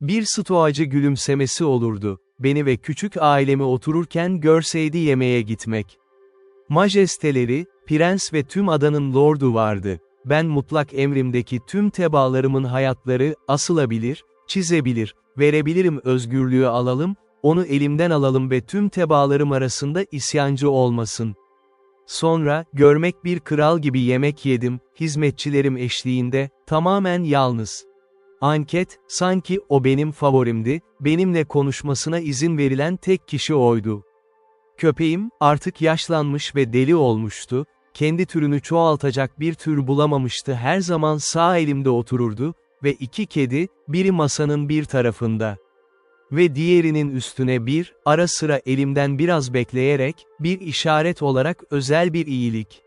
Bir stoacı gülümsemesi olurdu, beni ve küçük ailemi otururken görseydi yemeğe gitmek. Majesteleri, prens ve tüm adanın lordu vardı. Ben mutlak emrimdeki tüm tebaalarımın hayatları, asılabilir, çizebilir, verebilirim özgürlüğü alalım, onu elimden alalım ve tüm tebaalarım arasında isyancı olmasın. Sonra, görmek bir kral gibi yemek yedim, hizmetçilerim eşliğinde, tamamen yalnız. Anket, sanki o benim favorimdi, benimle konuşmasına izin verilen tek kişi oydu. Köpeğim, artık yaşlanmış ve deli olmuştu, kendi türünü çoğaltacak bir tür bulamamıştı, her zaman sağ elimde otururdu ve iki kedi, biri masanın bir tarafında ve diğerinin üstüne ara sıra elimden biraz bekleyerek, bir işaret olarak özel bir iyilik.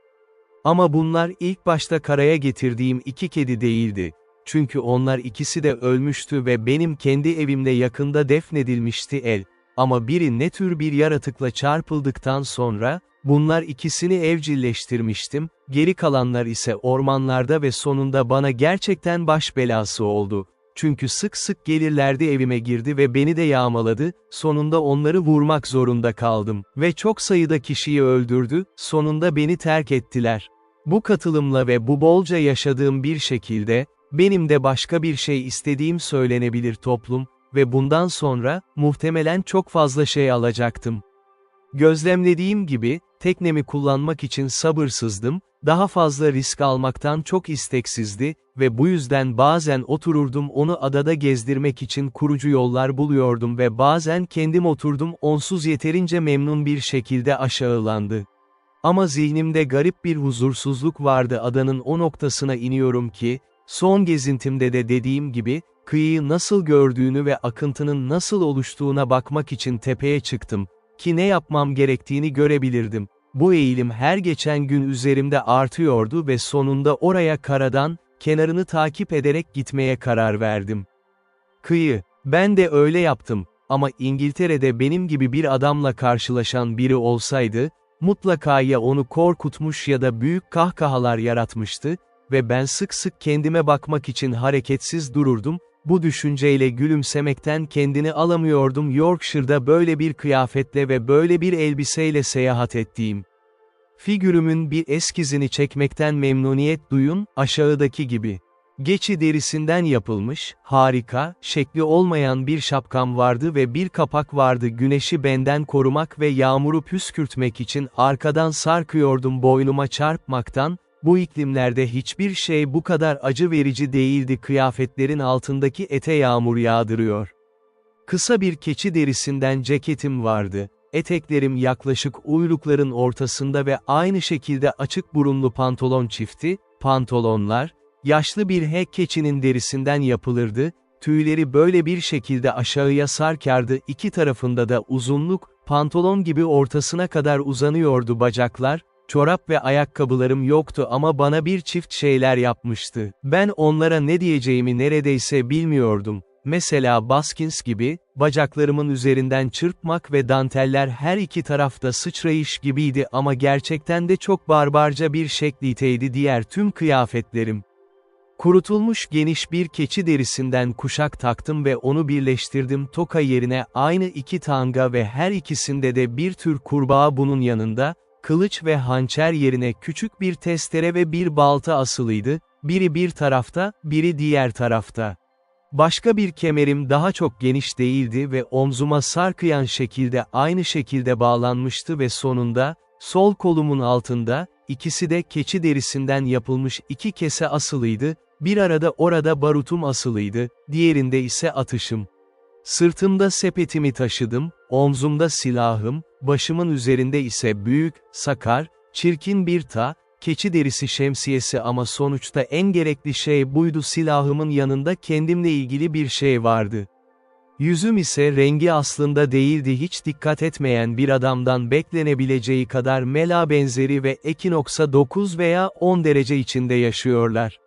Ama bunlar ilk başta karaya getirdiğim iki kedi değildi. Çünkü onlar ikisi de ölmüştü ve benim kendi evimde yakında defnedilmişti. Ama biri ne tür bir yaratıkla çarpıldıktan sonra, bunlar ikisini evcilleştirmiştim, geri kalanlar ise ormanlarda ve sonunda bana gerçekten baş belası oldu. Çünkü sık sık gelirlerdi, evime girdi ve beni de yağmaladı, sonunda onları vurmak zorunda kaldım. Ve çok sayıda kişiyi öldürdü, sonunda beni terk ettiler. Bu katılımla ve bu bolca yaşadığım bir şekilde, benim de başka bir şey istediğim söylenebilir toplum ve bundan sonra, muhtemelen çok fazla şey alacaktım. Gözlemlediğim gibi, teknemi kullanmak için sabırsızdım, daha fazla risk almaktan çok isteksizdi ve bu yüzden bazen otururdum onu adada gezdirmek için kurucu yollar buluyordum ve bazen kendim oturdum onsuz yeterince memnun bir şekilde aşağılandı. Ama zihnimde garip bir huzursuzluk vardı, adanın o noktasına iniyorum ki, son gezintimde de dediğim gibi, kıyıyı nasıl gördüğünü ve akıntının nasıl oluştuğuna bakmak için tepeye çıktım, ki ne yapmam gerektiğini görebilirdim. Bu eğilim her geçen gün üzerimde artıyordu ve sonunda oraya karadan, kenarını takip ederek gitmeye karar verdim. Kıyı, ben de öyle yaptım, ama İngiltere'de benim gibi bir adamla karşılaşan biri olsaydı, mutlaka ya onu korkutmuş ya da büyük kahkahalar yaratmıştı ve ben sık sık kendime bakmak için hareketsiz dururdum, bu düşünceyle gülümsemekten kendini alamıyordum. Yorkshire'da böyle bir kıyafetle ve böyle bir elbiseyle seyahat ettiğim figürümün bir eskizini çekmekten memnuniyet duyun, aşağıdaki gibi. Geçi derisinden yapılmış, harika, şekli olmayan bir şapkam vardı ve bir kapak vardı, güneşi benden korumak ve yağmuru püskürtmek için arkadan sarkıyordum boynuma çarpmaktan. Bu iklimlerde hiçbir şey bu kadar acı verici değildi, kıyafetlerin altındaki ete yağmur yağdırıyor. Kısa bir keçi derisinden ceketim vardı. Eteklerim yaklaşık uylukların ortasında ve aynı şekilde açık burunlu pantolon çifti, pantolonlar, yaşlı bir keçinin derisinden yapılırdı, tüyleri böyle bir şekilde aşağıya sarkardı, iki tarafında da uzunluk, pantolon gibi ortasına kadar uzanıyordu bacaklar, çorap ve ayakkabılarım yoktu ama bana bir çift şeyler yapmıştı. Ben onlara ne diyeceğimi neredeyse bilmiyordum. Mesela Baskins gibi, bacaklarımın üzerinden çırpmak ve danteller her iki tarafta sıçrayış gibiydi ama gerçekten de çok barbarca bir şekliteydi diğer tüm kıyafetlerim. Kurutulmuş geniş bir keçi derisinden kuşak taktım ve onu birleştirdim toka yerine aynı iki tanga ve her ikisinde de bir tür kurbağa, bunun yanında, kılıç ve hançer yerine küçük bir testere ve bir balta asılıydı, biri bir tarafta, biri diğer tarafta. Başka bir kemerim daha çok geniş değildi ve omzuma sarkıyan şekilde aynı şekilde bağlanmıştı ve sonunda, sol kolumun altında, ikisi de keçi derisinden yapılmış iki kese asılıydı, bir arada orada barutum asılıydı, diğerinde ise atışım. Sırtımda sepetimi taşıdım, omzumda silahım, başımın üzerinde ise büyük, sakar, çirkin bir keçi derisi şemsiyesi ama sonuçta en gerekli şey buydu, silahımın yanında kendimle ilgili bir şey vardı. Yüzüm ise rengi aslında değildi, hiç dikkat etmeyen bir adamdan beklenebileceği kadar mela benzeri ve ekinoksa 9 veya 10 derece içinde yaşıyorlar.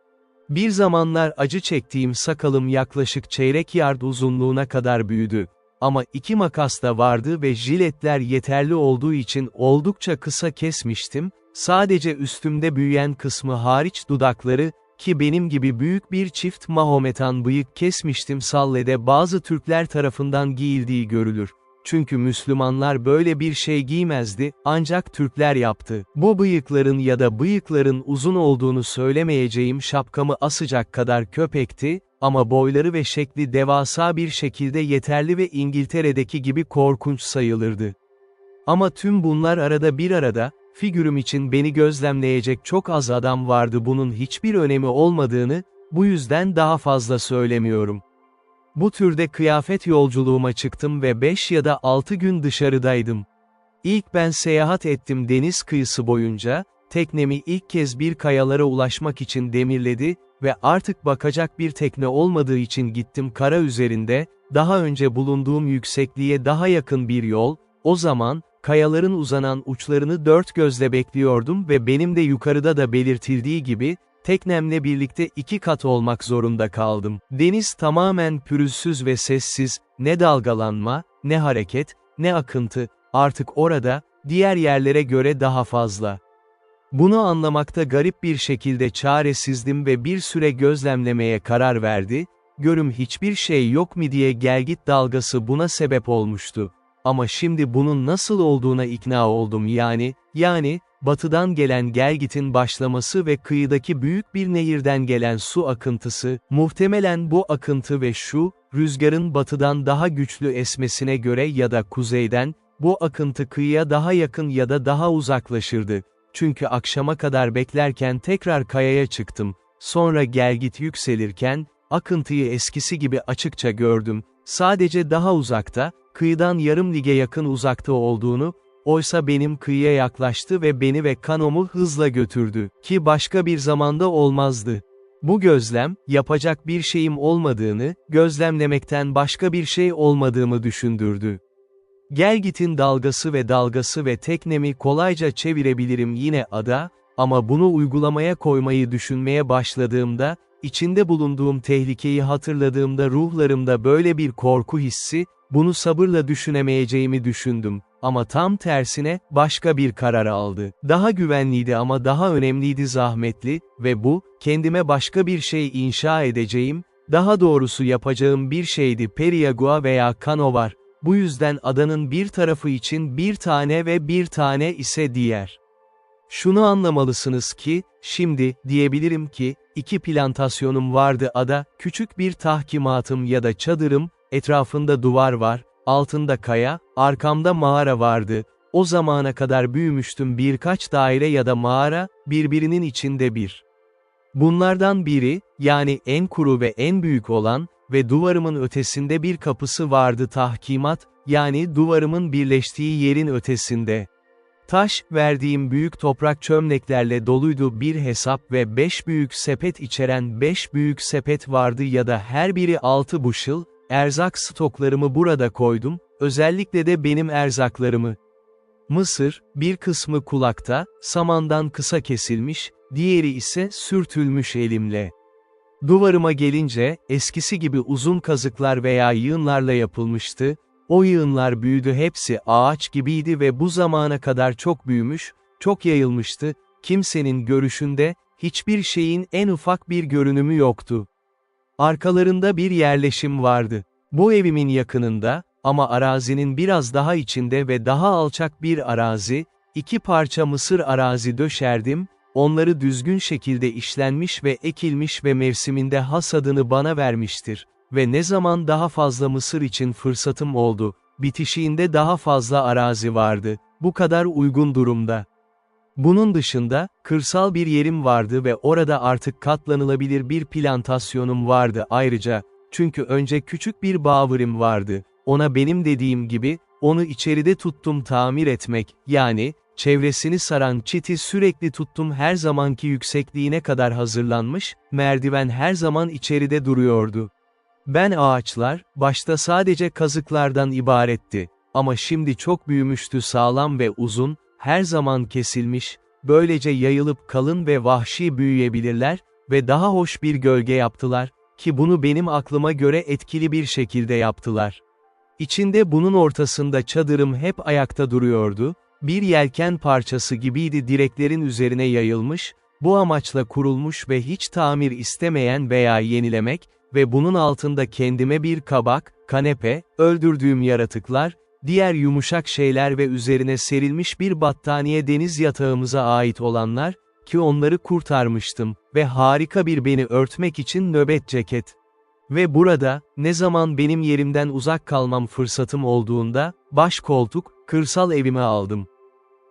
Bir zamanlar acı çektiğim sakalım yaklaşık çeyrek yard uzunluğuna kadar büyüdü. Ama iki makas da vardı ve jiletler yeterli olduğu için oldukça kısa kesmiştim, sadece üstümde büyüyen kısmı hariç dudakları, ki benim gibi büyük bir çift Mahometan bıyık kesmiştim Salle'de bazı Türkler tarafından giyildiği görülür. Çünkü Müslümanlar böyle bir şey giymezdi, ancak Türkler yaptı. Bu bıyıkların ya da bıyıkların uzun olduğunu söylemeyeceğim şapkamı asacak kadar köpekti, ama boyları ve şekli devasa bir şekilde yeterli ve İngiltere'deki gibi korkunç sayılırdı. Ama tüm bunlar arada, figürüm için beni gözlemleyecek çok az adam vardı, bunun hiçbir önemi olmadığını, bu yüzden daha fazla söylemiyorum. Bu türde kıyafet yolculuğuma çıktım ve 5 ya da 6 gün dışarıdaydım. İlk ben seyahat ettim deniz kıyısı boyunca, teknemi ilk kez bir kayalara ulaşmak için demirledi ve artık bakacak bir tekne olmadığı için gittim kara üzerinde, daha önce bulunduğum yüksekliğe daha yakın bir yol, o zaman, kayaların uzanan uçlarını dört gözle bekliyordum ve benim de yukarıda da belirtildiği gibi, teknemle birlikte 2 kat olmak zorunda kaldım. Deniz tamamen pürüzsüz ve sessiz, ne dalgalanma, ne hareket, ne akıntı, artık orada, diğer yerlere göre daha fazla. Bunu anlamakta garip bir şekilde çaresizdim ve bir süre gözlemlemeye karar verdi, görüm hiçbir şey yok mu diye gelgit dalgası buna sebep olmuştu. Ama şimdi bunun nasıl olduğuna ikna oldum yani, batıdan gelen gelgitin başlaması ve kıyıdaki büyük bir nehirden gelen su akıntısı, muhtemelen bu akıntı ve şu, rüzgarın batıdan daha güçlü esmesine göre ya da kuzeyden, bu akıntı kıyıya daha yakın ya da daha uzaklaşırdı. Çünkü akşama kadar beklerken tekrar kayaya çıktım, sonra gelgit yükselirken, akıntıyı eskisi gibi açıkça gördüm, sadece daha uzakta, kıyıdan yarım lige yakın uzakta olduğunu, oysa benim kıyıya yaklaştı ve beni ve kanomu hızla götürdü, ki başka bir zamanda olmazdı. Bu gözlem, yapacak bir şeyim olmadığını, gözlemlemekten başka bir şey olmadığımı düşündürdü. Gelgit'in dalgası ve teknemi kolayca çevirebilirim yine ada, ama bunu uygulamaya koymayı düşünmeye başladığımda, içinde bulunduğum tehlikeyi hatırladığımda ruhlarımda böyle bir korku hissi, bunu sabırla düşünemeyeceğimi düşündüm, ama tam tersine, başka bir karar aldı. Daha güvenliydi ama daha önemliydi zahmetli, ve bu, kendime başka bir şey inşa edeceğim, daha doğrusu yapacağım bir şeydi Periagua veya Kano var, bu yüzden adanın bir tarafı için bir tane ve bir tane ise diğer. Şunu anlamalısınız ki, şimdi, diyebilirim ki, 2 plantasyonum vardı ada, küçük bir tahkimatım ya da çadırım, etrafında duvar var, altında kaya, arkamda mağara vardı, o zamana kadar büyümüştüm birkaç daire ya da mağara, birbirinin içinde bir. Bunlardan biri, yani en kuru ve en büyük olan, ve duvarımın ötesinde bir kapısı vardı tahkimat, yani duvarımın birleştiği yerin ötesinde. Taş, verdiğim büyük toprak çömleklerle doluydu bir hesap ve 5 büyük sepet içeren 5 büyük sepet vardı ya da her biri 6 bushel, erzak stoklarımı burada koydum, özellikle de benim erzaklarımı. Mısır, bir kısmı kulakta, samandan kısa kesilmiş, diğeri ise sürtülmüş elimle. Duvarıma gelince, eskisi gibi uzun kazıklar veya yığınlarla yapılmıştı, o yığınlar büyüdü hepsi ağaç gibiydi ve bu zamana kadar çok büyümüş, çok yayılmıştı, kimsenin görüşünde, hiçbir şeyin en ufak bir görünümü yoktu. Arkalarında bir yerleşim vardı. Bu evimin yakınında, ama arazinin biraz daha içinde ve daha alçak bir arazi, 2 parça mısır arazi döşerdim, onları düzgün şekilde işlenmiş ve ekilmiş ve mevsiminde hasadını bana vermiştir. Ve ne zaman daha fazla mısır için fırsatım oldu, bitişiğinde daha fazla arazi vardı, bu kadar uygun durumda. Bunun dışında, kırsal bir yerim vardı ve orada artık katlanılabilir bir plantasyonum vardı ayrıca, çünkü önce küçük bir bağvırım vardı, ona benim dediğim gibi, onu içeride tuttum tamir etmek, yani, çevresini saran çiti sürekli tuttum her zamanki yüksekliğine kadar hazırlanmış, merdiven her zaman içeride duruyordu. Ben ağaçlar, başta sadece kazıklardan ibaretti, ama şimdi çok büyümüştü sağlam ve uzun, her zaman kesilmiş, böylece yayılıp kalın ve vahşi büyüyebilirler ve daha hoş bir gölge yaptılar, ki bunu benim aklıma göre etkili bir şekilde yaptılar. İçinde bunun ortasında çadırım hep ayakta duruyordu, bir yelken parçası gibiydi direklerin üzerine yayılmış, Bu amaçla kurulmuş ve hiç tamir istemeyen veya yenilemek ve bunun altında kendime bir kabak, kanepe, öldürdüğüm yaratıklar, diğer yumuşak şeyler ve üzerine serilmiş bir battaniye deniz yatağımıza ait olanlar, ki onları kurtarmıştım ve harika bir beni örtmek için nöbet ceket. Ve burada, ne zaman benim yerimden uzak kalmam fırsatım olduğunda, baş koltuk, kırsal evime aldım.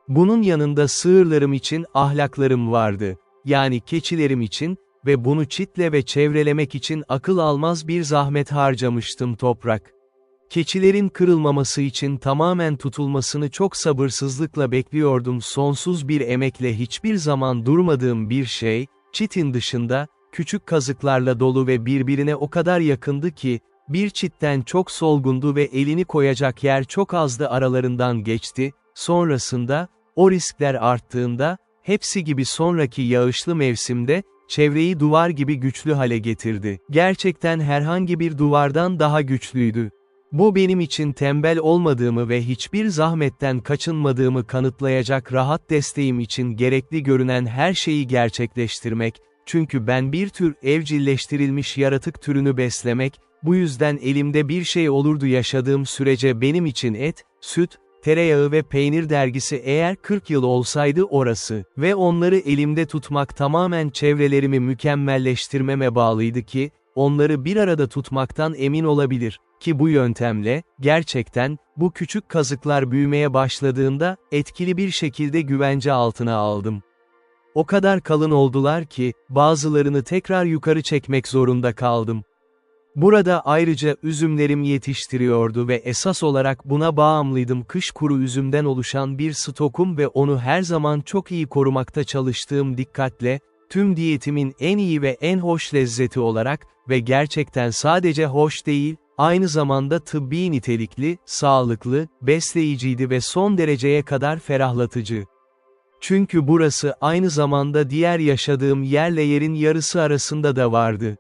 Bunun yanında sığırlarım için ahlaklarım vardı. Yani keçilerim için ve bunu çitle ve çevrelemek için akıl almaz bir zahmet harcamıştım toprak. Keçilerin kırılmaması için tamamen tutulmasını çok sabırsızlıkla bekliyordum. Sonsuz bir emekle hiçbir zaman durmadığım bir şey, çitin dışında, küçük kazıklarla dolu ve birbirine o kadar yakındı ki, bir çitten çok solgundu ve elini koyacak yer çok azdı, aralarından geçti. Sonrasında, o riskler arttığında, hepsi gibi sonraki yağışlı mevsimde, çevreyi duvar gibi güçlü hale getirdi. Gerçekten herhangi bir duvardan daha güçlüydü. Bu benim için tembel olmadığımı ve hiçbir zahmetten kaçınmadığımı kanıtlayacak rahat desteğim için gerekli görünen her şeyi gerçekleştirmek, çünkü ben bir tür evcilleştirilmiş yaratık türünü beslemek, bu yüzden elimde bir şey olurdu yaşadığım sürece benim için et, süt, tereyağı ve peynir dergisi eğer 40 yıl olsaydı orası ve onları elimde tutmak tamamen çevrelerimi mükemmelleştirmeme bağlıydı ki, onları bir arada tutmaktan emin olabilir. Ki bu yöntemle, gerçekten, bu küçük kazıklar büyümeye başladığında, etkili bir şekilde güvence altına aldım. O kadar kalın oldular ki, bazılarını tekrar yukarı çekmek zorunda kaldım. Burada ayrıca üzümlerim yetiştiriyordu ve esas olarak buna bağımlıydım. Kış kuru üzümden oluşan bir stokum ve onu her zaman çok iyi korumakta çalıştığım dikkatle, tüm diyetimin en iyi ve en hoş lezzeti olarak ve gerçekten sadece hoş değil, aynı zamanda tıbbi nitelikli, sağlıklı, besleyiciydi ve son dereceye kadar ferahlatıcı. Çünkü burası aynı zamanda diğer yaşadığım yerle yerin yarısı arasında da vardı.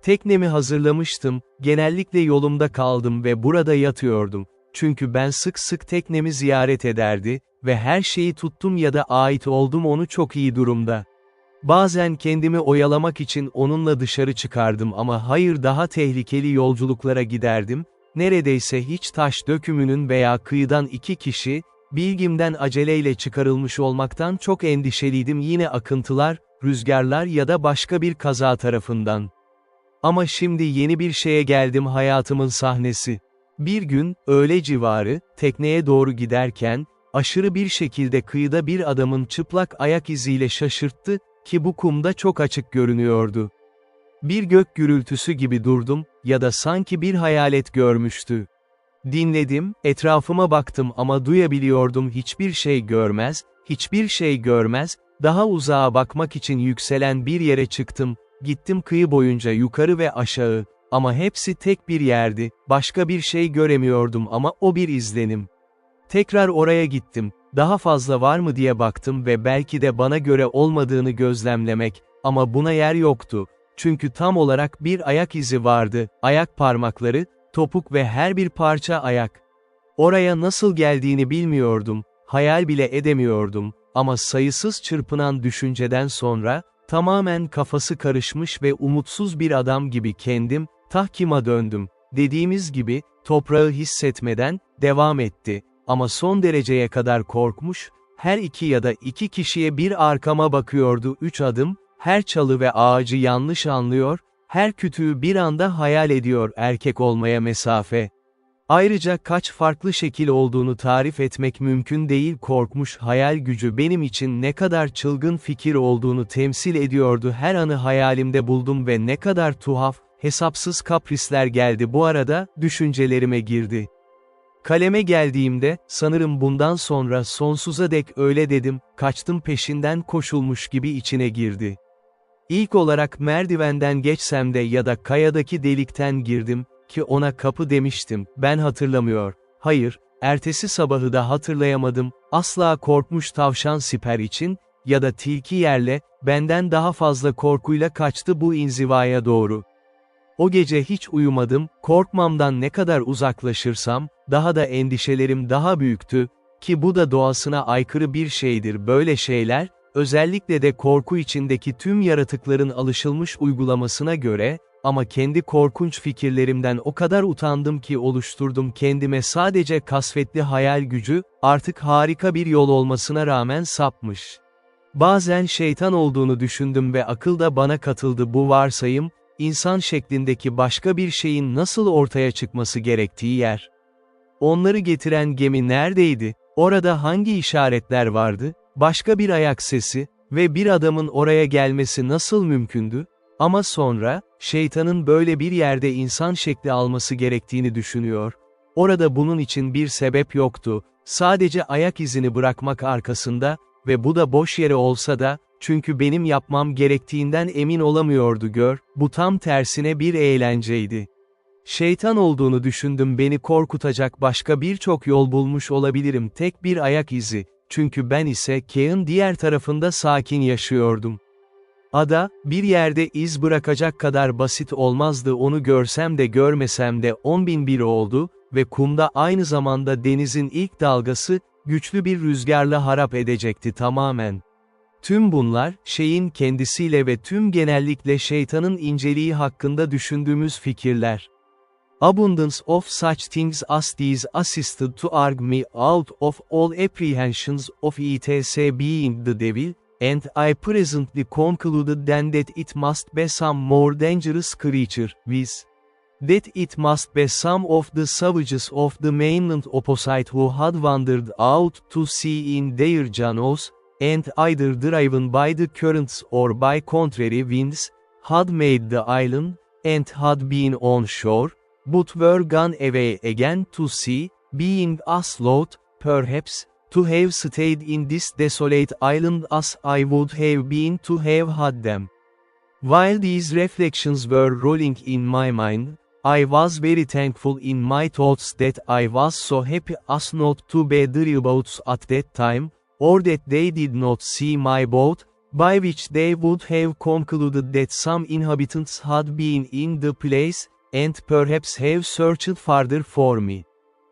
Teknemi hazırlamıştım, genellikle yolumda kaldım ve burada yatıyordum. Çünkü ben sık sık teknemi ziyaret ederdi ve her şeyi tuttum ya da ait oldum onu çok iyi durumda. Bazen kendimi oyalamak için onunla dışarı çıkardım ama hayır daha tehlikeli yolculuklara giderdim, neredeyse hiç taş dökümünün veya kıyıdan 2 kişi, bilgimden aceleyle çıkarılmış olmaktan çok endişeliydim yine akıntılar, rüzgarlar ya da başka bir kaza tarafından. Ama şimdi yeni bir şeye geldim hayatımın sahnesi. Bir gün, öğle civarı, tekneye doğru giderken, aşırı bir şekilde kıyıda bir adamın çıplak ayak iziyle şaşırttı, ki bu kumda çok açık görünüyordu. Bir gök gürültüsü gibi durdum, ya da sanki bir hayalet görmüştü. Dinledim, etrafıma baktım ama duyabiliyordum hiçbir şey görmez, hiçbir şey görmez, daha uzağa bakmak için yükselen bir yere çıktım, gittim kıyı boyunca yukarı ve aşağı, ama hepsi tek bir yerdi, başka bir şey göremiyordum ama o bir izlenim. Tekrar oraya gittim, daha fazla var mı diye baktım ve belki de bana göre olmadığını gözlemlemek, ama buna yer yoktu, çünkü tam olarak bir ayak izi vardı, ayak parmakları, topuk ve her bir parça ayak. Oraya nasıl geldiğini bilmiyordum, hayal bile edemiyordum, ama sayısız çırpınan düşünceden sonra, tamamen kafası karışmış ve umutsuz bir adam gibi kendim, tahkima döndüm. Dediğimiz gibi, toprağı hissetmeden, devam etti. Ama son dereceye kadar korkmuş, her iki ya da 2 kişiye bir arkama bakıyordu 3 adım, her çalı ve ağacı yanlış anlıyor, her kütüğü bir anda hayal ediyor erkek olmaya mesafe. Ayrıca kaç farklı şekil olduğunu tarif etmek mümkün değil korkmuş hayal gücü benim için ne kadar çılgın fikir olduğunu temsil ediyordu her anı hayalimde buldum ve ne kadar tuhaf, hesapsız kaprisler geldi bu arada, düşüncelerime girdi. Kaleme geldiğimde, sanırım bundan sonra sonsuza dek öyle dedim, kaçtım peşinden koşulmuş gibi içine girdi. İlk olarak merdivenden geçsem de ya da kayadaki delikten girdim, ki ona kapı demiştim, ben hatırlamıyor. Hayır, ertesi sabahı da hatırlayamadım, asla korkmuş tavşan siper için, ya da tilki yerle, benden daha fazla korkuyla kaçtı bu inzivaya doğru. O gece hiç uyumadım, korkmamdan ne kadar uzaklaşırsam, daha da endişelerim daha büyüktü, ki bu da doğasına aykırı bir şeydir böyle şeyler, özellikle de korku içindeki tüm yaratıkların alışılmış uygulamasına göre, ama kendi korkunç fikirlerimden o kadar utandım ki oluşturdum kendime sadece kasvetli hayal gücü, artık harika bir yol olmasına rağmen sapmış. Bazen şeytan olduğunu düşündüm ve akıl da bana katıldı bu varsayım, insan şeklindeki başka bir şeyin nasıl ortaya çıkması gerektiği yer. Onları getiren gemi neredeydi? Orada hangi işaretler vardı? Başka bir ayak sesi ve bir adamın oraya gelmesi nasıl mümkündü? Ama sonra, şeytanın böyle bir yerde insan şekli alması gerektiğini düşünüyor. Orada bunun için bir sebep yoktu, sadece ayak izini bırakmak arkasında ve bu da boş yere olsa da, çünkü benim yapmam gerektiğinden emin olamıyordu bu tam tersine bir eğlenceydi. Şeytan olduğunu düşündüm beni korkutacak başka birçok yol bulmuş olabilirim tek bir ayak izi, çünkü ben ise Kağın diğer tarafında sakin yaşıyordum. Ada, bir yerde iz bırakacak kadar basit olmazdı onu görsem de görmesem de 10.001 oldu ve kumda aynı zamanda denizin ilk dalgası, güçlü bir rüzgarla harap edecekti tamamen. Tüm bunlar, şeyin kendisiyle ve tüm genellikle şeytanın inceliği hakkında düşündüğümüz fikirler. Abundance of such things as these assisted to argue me out of all apprehensions of etc being the devil, and I presently concluded then that it must be some more dangerous creature, viz. That it must be some of the savages of the mainland opposite who had wandered out to sea in their canoes, and either driven by the currents or by contrary winds, had made the island, and had been on shore, but were gone away again to sea, being as loath, perhaps, to have stayed in this desolate island as I would have been to have had them. While these reflections were rolling in my mind, I was very thankful in my thoughts that I was so happy as not to be thereabouts at that time, or that they did not see my boat, by which they would have concluded that some inhabitants had been in the place, and perhaps have searched farther for me.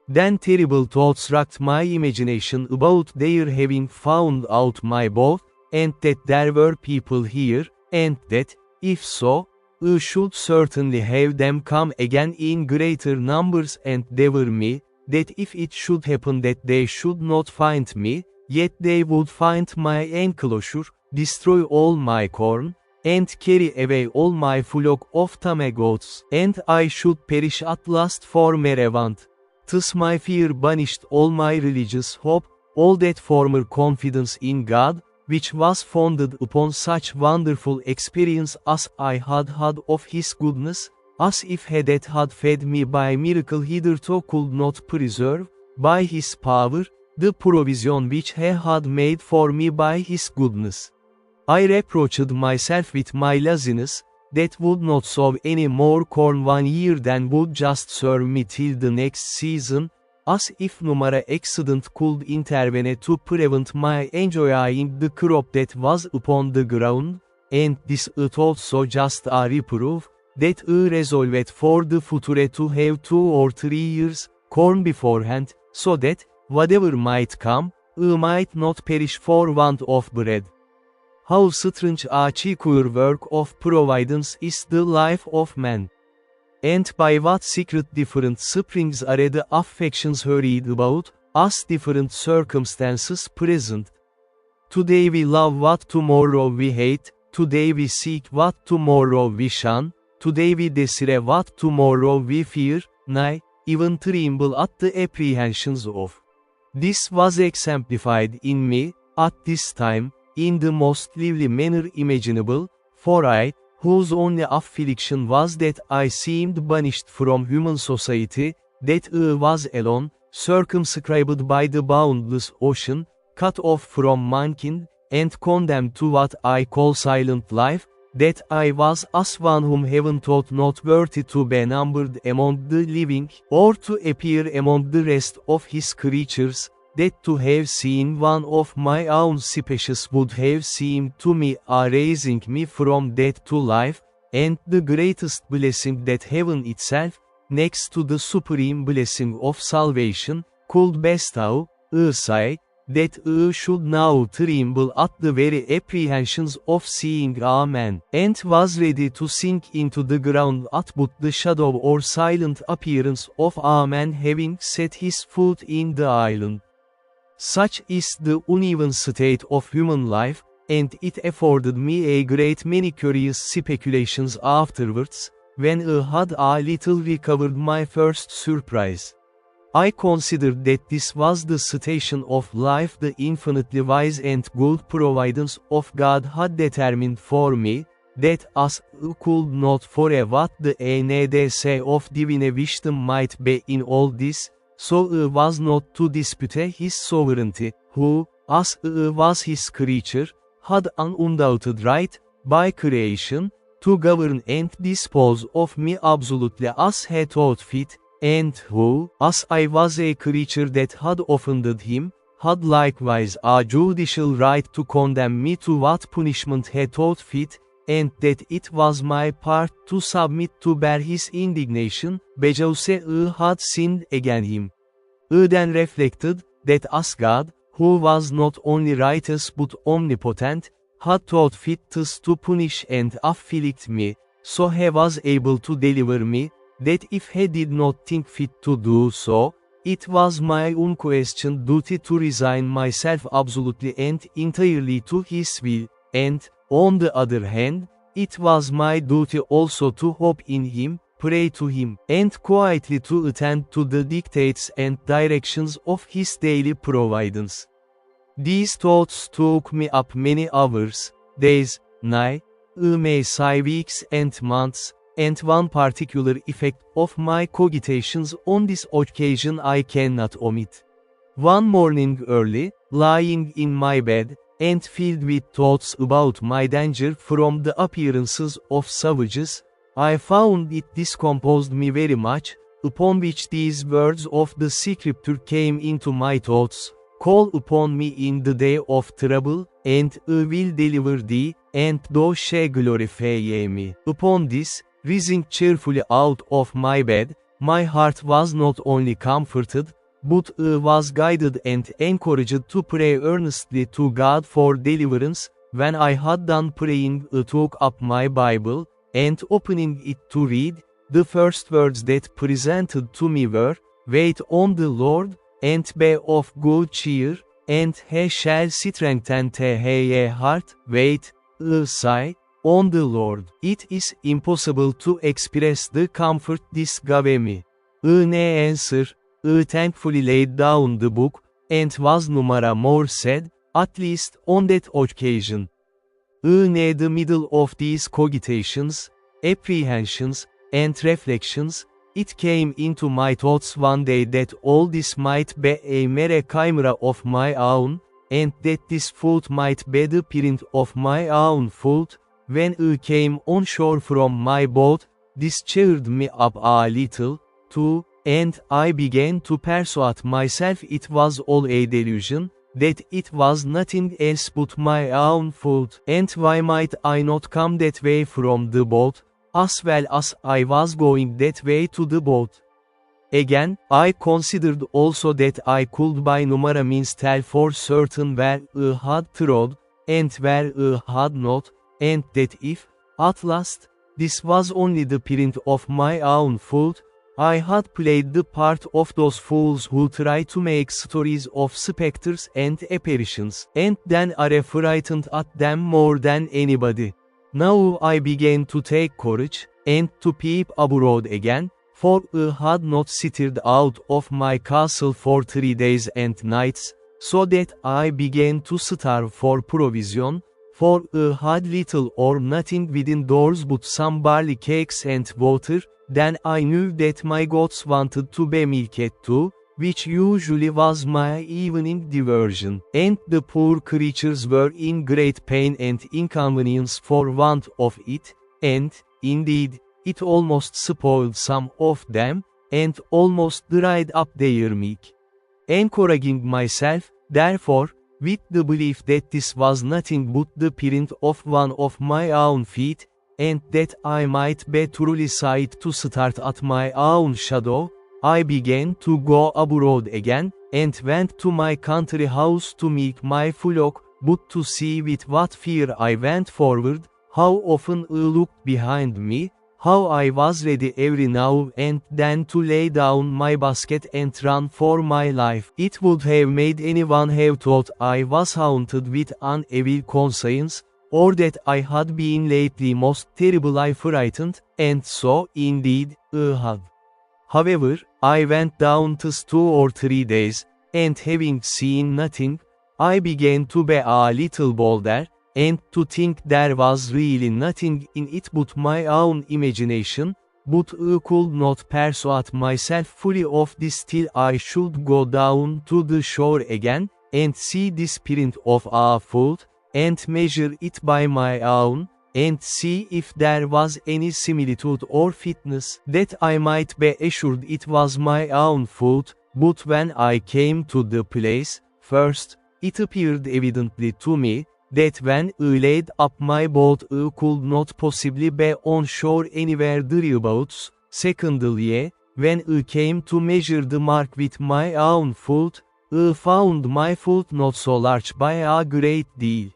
Then terrible thoughts racked my imagination about their having found out my boat, and that there were people here, and that, if so, I should certainly have them come again in greater numbers and devour me, that if it should happen that they should not find me, yet they would find my enclosure, destroy all my corn, and carry away all my flock of tame-goats, and I should perish at last for merriment. Thus my fear banished all my religious hope, all that former confidence in God, which was founded upon such wonderful experience as I had had of His goodness, as if He that had fed me by miracle hitherto could not preserve, by His power, the provision which He had made for me by His goodness. I reproached myself with my laziness, that would not sow any more corn 1 year than would just serve me till the next season, as if numera accident could intervene to prevent my enjoying the crop that was upon the ground, and this it also just a reproof, that I resolved for the future to have 2 or 3 years, corn beforehand, so that, whatever might come, I might not perish for want of bread. How strange a queer work of providence is the life of man. And by what secret different springs are the affections hurried about, as different circumstances present. Today we love what tomorrow we hate, today we seek what tomorrow we shun, today we desire what tomorrow we fear, nay, even tremble at the apprehensions of. This was exemplified in me, at this time, in the most lively manner imaginable, for I, whose only affliction was that I seemed banished from human society, that I was alone, circumscribed by the boundless ocean, cut off from mankind, and condemned to what I call silent life, that I was as one whom heaven thought not worthy to be numbered among the living, or to appear among the rest of his creatures, that to have seen one of my own species would have seemed to me a raising me from death to life, and the greatest blessing that heaven itself, next to the supreme blessing of salvation, could bestow, I say, that I should now tremble at the very apprehensions of seeing a man, and was ready to sink into the ground at but the shadow or silent appearance of a man having set his foot in the island. Such is the uneven state of human life, and it afforded me a great many curious speculations afterwards, when I had a little recovered my first surprise. I considered that this was the station of life the infinitely wise and good providence of God had determined for me, that as I could not foresee what the NDC of divine wisdom might be in all this, so I was not to dispute his sovereignty, who, as I was his creature, had an undoubted right, by creation, to govern and dispose of me absolutely as he thought fit, and who, as I was a creature that had offended him, had likewise a judicial right to condemn me to what punishment he thought fit, and that it was my part to submit to bear his indignation, because I had sinned against him. I then reflected, that as God, who was not only righteous but omnipotent, had thought fit thus to punish and afflict me, so he was able to deliver me, that if he did not think fit to do so, it was my unquestioned duty to resign myself absolutely and entirely to his will, and, on the other hand, it was my duty also to hope in him, pray to him, and quietly to attend to the dictates and directions of his daily providence. These thoughts took me up many hours, days, nights, I may say weeks and months, and one particular effect of my cogitations on this occasion I cannot omit. One morning early, lying in my bed, and filled with thoughts about my danger from the appearances of savages, I found it discomposed me very much, upon which these words of the Scripture came into my thoughts: "Call upon me in the day of trouble, and I will deliver thee, and thou shalt glorify me." Upon this, rising cheerfully out of my bed, my heart was not only comforted, but I was guided and encouraged to pray earnestly to God for deliverance. When I had done praying, I took up my Bible, and opening it to read, the first words that presented to me were, "Wait on the Lord, and be of good cheer, and he shall strengthen thy heart." Wait, I say, on the Lord. It is impossible to express the comfort this gave me. In answer, I thankfully laid down the book, and was no more sad, at least on that occasion. In the middle of these cogitations, apprehensions, and reflections, it came into my thoughts one day that all this might be a mere chimera of my own, and that this foot might be the print of my own foot. When I came on shore from my boat, this cheered me up a little, too, and I began to persuade myself it was all a delusion, that it was nothing else but my own foot. And why might I not come that way from the boat, as well as I was going that way to the boat? Again, I considered also that I could by no means tell for certain where I had trod, and where I had not, and that if, at last, this was only the print of my own foot, I had played the part of those fools who try to make stories of specters and apparitions, and then are frightened at them more than anybody. Now I began to take courage, and to peep abroad again, for I had not stirred out of my castle for 3 days and nights, so that I began to starve for provision, for I had little or nothing within doors but some barley cakes and water. Then I knew that my goats wanted to be milked too, which usually was my evening diversion, and the poor creatures were in great pain and inconvenience for want of it, and, indeed, it almost spoiled some of them, and almost dried up their milk. Encouraging myself, therefore, with the belief that this was nothing but the print of one of my own feet, and that I might be truly sight to start at my own shadow, I began to go abroad again, and went to my country house to milk my flock, but to see with what fear I went forward, how often I looked behind me, how I was ready every now and then to lay down my basket and run for my life. It would have made anyone have thought I was haunted with an evil conscience, or that I had been lately most terribly frightened, and so, indeed, I had. However, I went down just 2 or 3 days, and having seen nothing, I began to be a little bolder, and to think there was really nothing in it but my own imagination, but I could not persuade myself fully of this till I should go down to the shore again, and see this print of a foot, and measure it by my own, and see if there was any similitude or fitness, that I might be assured it was my own foot. But when I came to the place, first, it appeared evidently to me, that when I laid up my boat I could not possibly be on shore anywhere thereabouts. Secondly, when I came to measure the mark with my own foot, I found my foot not so large by a great deal.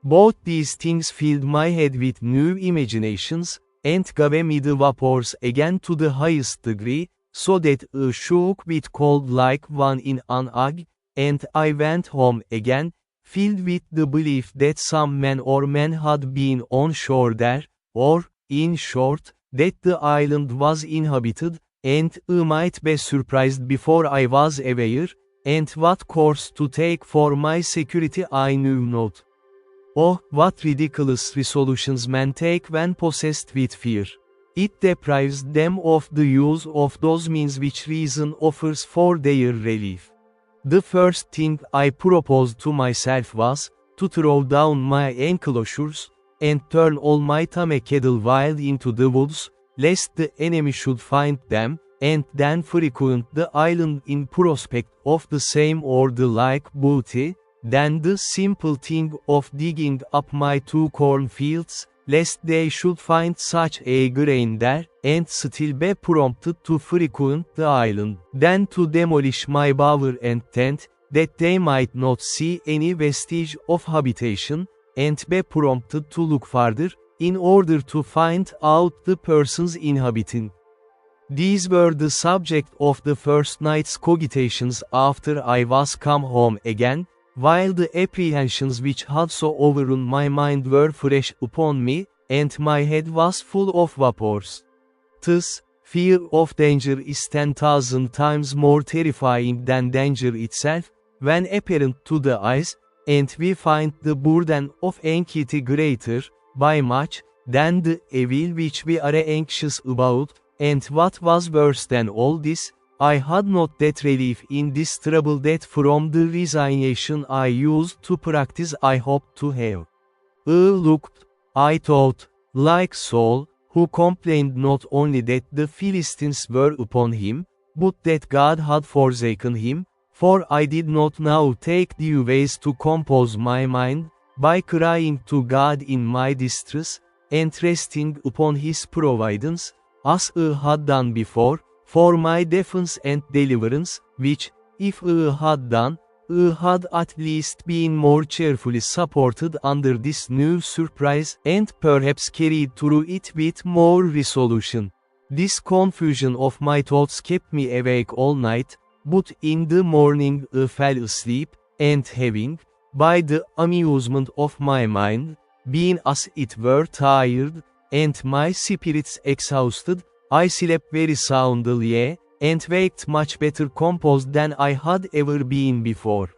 Both these things filled my head with new imaginations, and gave me the vapors again to the highest degree, so that I shook with cold like one in an ague, and I went home again, filled with the belief that some man or men had been on shore there, or, in short, that the island was inhabited, and I might be surprised before I was aware, and what course to take for my security I knew not. Oh, what ridiculous resolutions men take when possessed with fear. It deprives them of the use of those means which reason offers for their relief. The first thing I proposed to myself was, to throw down my enclosures, and turn all my tame cattle wild into the woods, lest the enemy should find them, and then frequent the island in prospect of the same or the like booty, then the simple thing of digging up my 2 cornfields, lest they should find such a grain there, and still be prompted to frequent the island, then to demolish my bower and tent, that they might not see any vestige of habitation, and be prompted to look farther, in order to find out the persons inhabiting. These were the subject of the first night's cogitations after I was come home again, while the apprehensions which had so overrun my mind were fresh upon me, and my head was full of vapors. Thus, fear of danger is 10,000 times more terrifying than danger itself, when apparent to the eyes, and we find the burden of anxiety greater, by much, than the evil which we are anxious about, and what was worse than all this, I had not that relief in this trouble that from the resignation I used to practice I hoped to have. I looked, I thought, like Saul, who complained not only that the Philistines were upon him, but that God had forsaken him, for I did not now take due ways to compose my mind, by crying to God in my distress, and resting upon his providence, as I had done before, for my defense and deliverance, which, if I had done, I had at least been more cheerfully supported under this new surprise, and perhaps carried through it with more resolution. This confusion of my thoughts kept me awake all night, but in the morning I fell asleep, and having, by the amusement of my mind, been as it were tired, and my spirits exhausted, I slept very soundly, and waked much better composed than I had ever been before.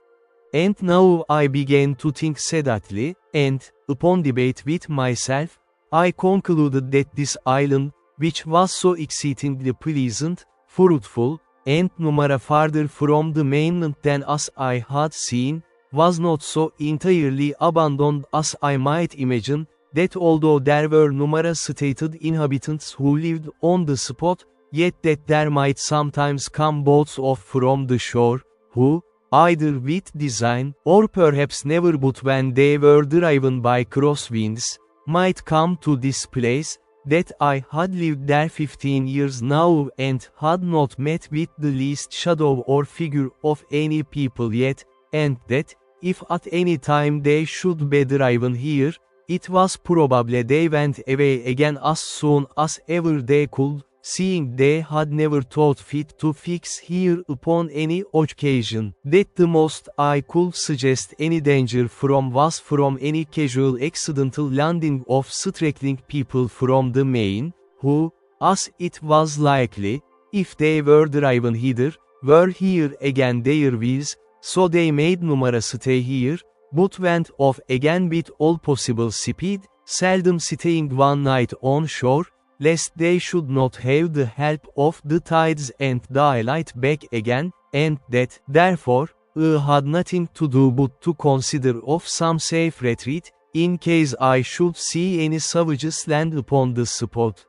And now I began to think sadly, and, upon debate with myself, I concluded that this island, which was so exceedingly pleasant, fruitful, and numera farther from the mainland than as I had seen, was not so entirely abandoned as I might imagine, that although there were numerous stated inhabitants who lived on the spot, yet that there might sometimes come boats off from the shore, who, either with design, or perhaps never but when they were driven by cross winds, might come to this place, that I had lived there 15 years now and had not met with the least shadow or figure of any people yet, and that, if at any time they should be driven here, it was probably they went away again as soon as ever they could, seeing they had never thought fit to fix here upon any occasion, that the most I could suggest any danger from was from any casual accidental landing of straggling people from the main, who, as it was likely, if they were driven hither, were here again their wills, so they made numara stay here, but went off again with all possible speed, seldom staying one night on shore, lest they should not have the help of the tides and daylight back again, and that, therefore, I had nothing to do but to consider of some safe retreat, in case I should see any savages land upon the spot.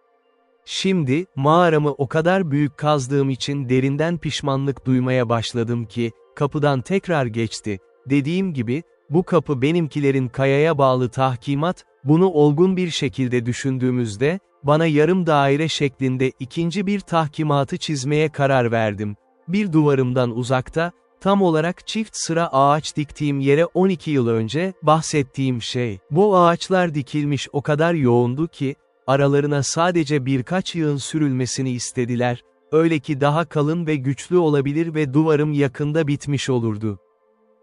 Şimdi, mağaramı o kadar büyük kazdığım için derinden pişmanlık duymaya başladım ki, kapıdan tekrar geçti. Dediğim gibi, bu kapı benimkilerin kayaya bağlı tahkimat, bunu olgun bir şekilde düşündüğümüzde, bana yarım daire şeklinde ikinci bir tahkimatı çizmeye karar verdim. Bir duvarımdan uzakta, tam olarak çift sıra ağaç diktiğim yere 12 yıl önce bahsettiğim şey. Bu ağaçlar dikilmiş o kadar yoğundu ki, aralarına sadece birkaç yığın sürülmesini istediler, öyle ki daha kalın ve güçlü olabilir ve duvarım yakında bitmiş olurdu.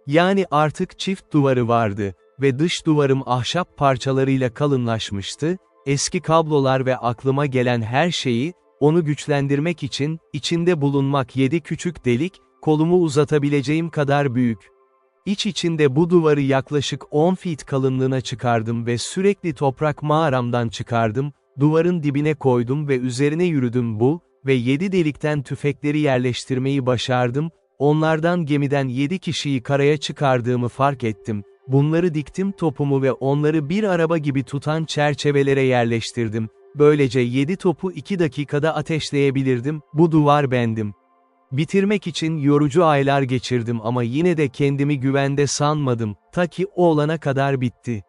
Yani artık çift duvarı vardı ve dış duvarım ahşap parçalarıyla kalınlaşmıştı, eski kablolar ve aklıma gelen her şeyi, onu güçlendirmek için, içinde bulunmak 7 küçük delik, kolumu uzatabileceğim kadar büyük. İç içinde bu duvarı yaklaşık 10 feet kalınlığına çıkardım ve sürekli toprak mağaramdan çıkardım, duvarın dibine koydum ve üzerine yürüdüm ve 7 delikten tüfekleri yerleştirmeyi başardım, onlardan gemiden 7 kişiyi karaya çıkardığımı fark ettim. Bunları diktim topumu ve onları bir araba gibi tutan çerçevelere yerleştirdim. Böylece 7 topu 2 dakikada ateşleyebilirdim, bu duvar bendim. Bitirmek için yorucu aylar geçirdim ama yine de kendimi güvende sanmadım, ta ki o olana kadar bitti.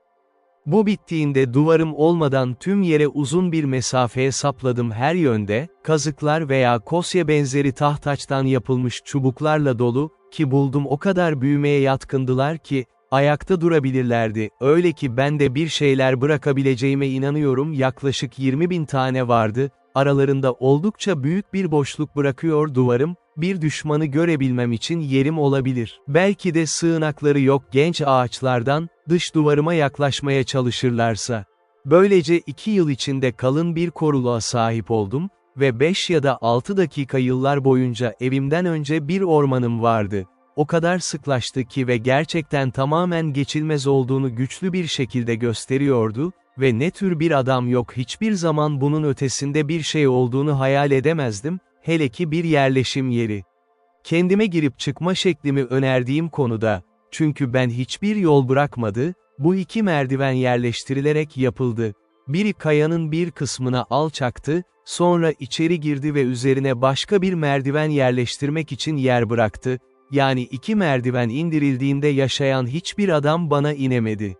Bu bittiğinde duvarım olmadan tüm yere uzun bir mesafeye sapladım her yönde, kazıklar veya kosya benzeri tahtaçtan yapılmış çubuklarla dolu, ki buldum o kadar büyümeye yatkındılar ki, ayakta durabilirlerdi, öyle ki ben de bir şeyler bırakabileceğime inanıyorum yaklaşık 20.000 tane vardı, aralarında oldukça büyük bir boşluk bırakıyor duvarım, bir düşmanı görebilmem için yerim olabilir. Belki de sığınakları yok genç ağaçlardan, dış duvarıma yaklaşmaya çalışırlarsa. Böylece 2 yıl içinde kalın bir koruluğa sahip oldum ve 5 ya da 6 dakika yıllar boyunca evimden önce bir ormanım vardı. O kadar sıklaştı ki ve gerçekten tamamen geçilmez olduğunu güçlü bir şekilde gösteriyordu ve ne tür bir adam yok hiçbir zaman bunun ötesinde bir şey olduğunu hayal edemezdim, hele ki bir yerleşim yeri. Kendime girip çıkma şeklimi önerdiğim konuda, çünkü ben hiçbir yol bırakmadı, bu 2 merdiven yerleştirilerek yapıldı. Biri kayanın bir kısmına alçaktı, sonra içeri girdi ve üzerine başka bir merdiven yerleştirmek için yer bıraktı, yani 2 merdiven indirildiğinde yaşayan hiçbir adam bana inemedi.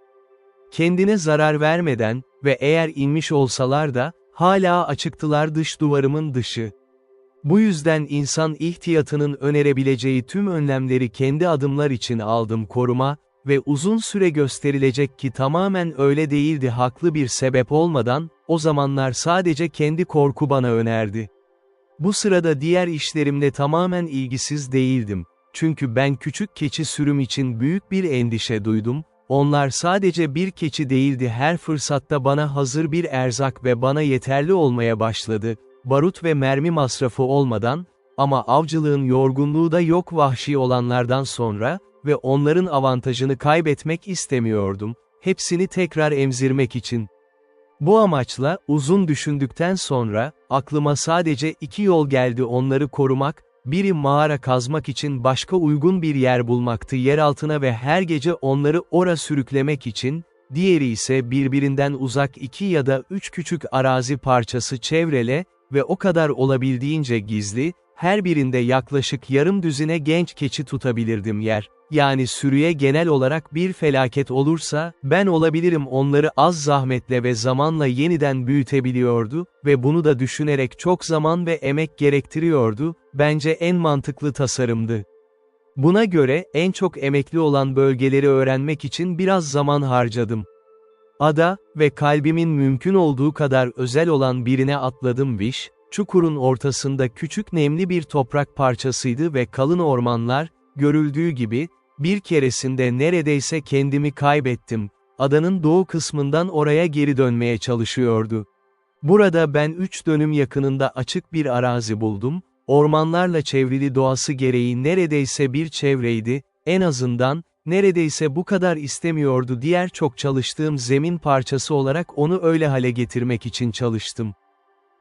Kendine zarar vermeden ve eğer inmiş olsalar da, hala açıktılar dış duvarımın dışı. Bu yüzden insan ihtiyatının önerebileceği tüm önlemleri kendi adımlar için aldım koruma ve uzun süre gösterilecek ki tamamen öyle değildi haklı bir sebep olmadan, o zamanlar sadece kendi korku bana önerdi. Bu sırada diğer işlerimle tamamen ilgisiz değildim. Çünkü ben küçük keçi sürüm için büyük bir endişe duydum, onlar sadece bir keçi değildi her fırsatta bana hazır bir erzak ve bana yeterli olmaya başladı, barut ve mermi masrafı olmadan, ama avcılığın yorgunluğu da yok vahşi olanlardan sonra, ve onların avantajını kaybetmek istemiyordum, hepsini tekrar emzirmek için. Bu amaçla, uzun düşündükten sonra, aklıma sadece 2 yol geldi onları korumak, biri mağara kazmak için başka uygun bir yer bulmaktı yer altına ve her gece onları oraya sürüklemek için, diğeri ise birbirinden uzak 2 ya da 3 küçük arazi parçası çevrele ve o kadar olabildiğince gizli, her birinde yaklaşık yarım düzine genç keçi tutabilirdim yer. Yani sürüye genel olarak bir felaket olursa, ben olabilirim onları az zahmetle ve zamanla yeniden büyütebiliyordu ve bunu da düşünerek çok zaman ve emek gerektiriyordu, bence en mantıklı tasarımdı. Buna göre, en çok emekli olan bölgeleri öğrenmek için biraz zaman harcadım. Ada ve kalbimin mümkün olduğu kadar özel olan birine atladım Wish, çukurun ortasında küçük nemli bir toprak parçasıydı ve kalın ormanlar, görüldüğü gibi, bir keresinde neredeyse kendimi kaybettim, adanın doğu kısmından oraya geri dönmeye çalışıyordu. Burada ben 3 dönüm yakınında açık bir arazi buldum, ormanlarla çevrili doğası gereği neredeyse bir çevreydi, en azından, neredeyse bu kadar istemiyordu diğer çok çalıştığım zemin parçası olarak onu öyle hale getirmek için çalıştım.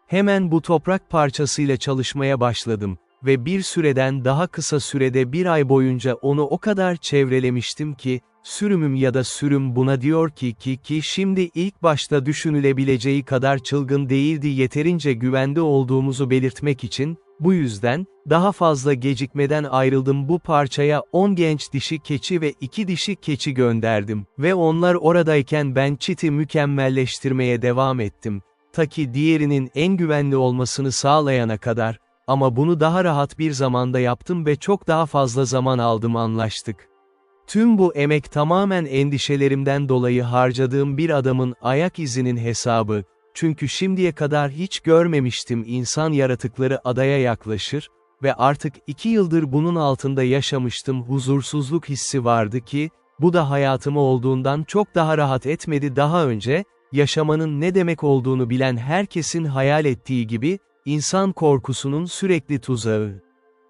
Hemen bu toprak parçasıyla çalışmaya başladım ve bir süreden daha kısa sürede bir ay boyunca onu o kadar çevrelemiştim ki, sürümüm ya da sürüm buna diyor ki şimdi ilk başta düşünülebileceği kadar çılgın değildi yeterince güvende olduğumuzu belirtmek için, bu yüzden, daha fazla gecikmeden ayrıldım bu parçaya 10 genç dişi keçi ve 2 dişi keçi gönderdim ve onlar oradayken ben çiti mükemmelleştirmeye devam ettim. Ta ki diğerinin en güvenli olmasını sağlayana kadar, ama bunu daha rahat bir zamanda yaptım ve çok daha fazla zaman aldım anlaştık. Tüm bu emek tamamen endişelerimden dolayı harcadığım bir adamın ayak izinin hesabı, çünkü şimdiye kadar hiç görmemiştim insan yaratıkları adaya yaklaşır ve artık 2 yıldır bunun altında yaşamıştım huzursuzluk hissi vardı ki, bu da hayatımı olduğundan çok daha rahat etmedi daha önce, yaşamanın ne demek olduğunu bilen herkesin hayal ettiği gibi, insan korkusunun sürekli tuzağı.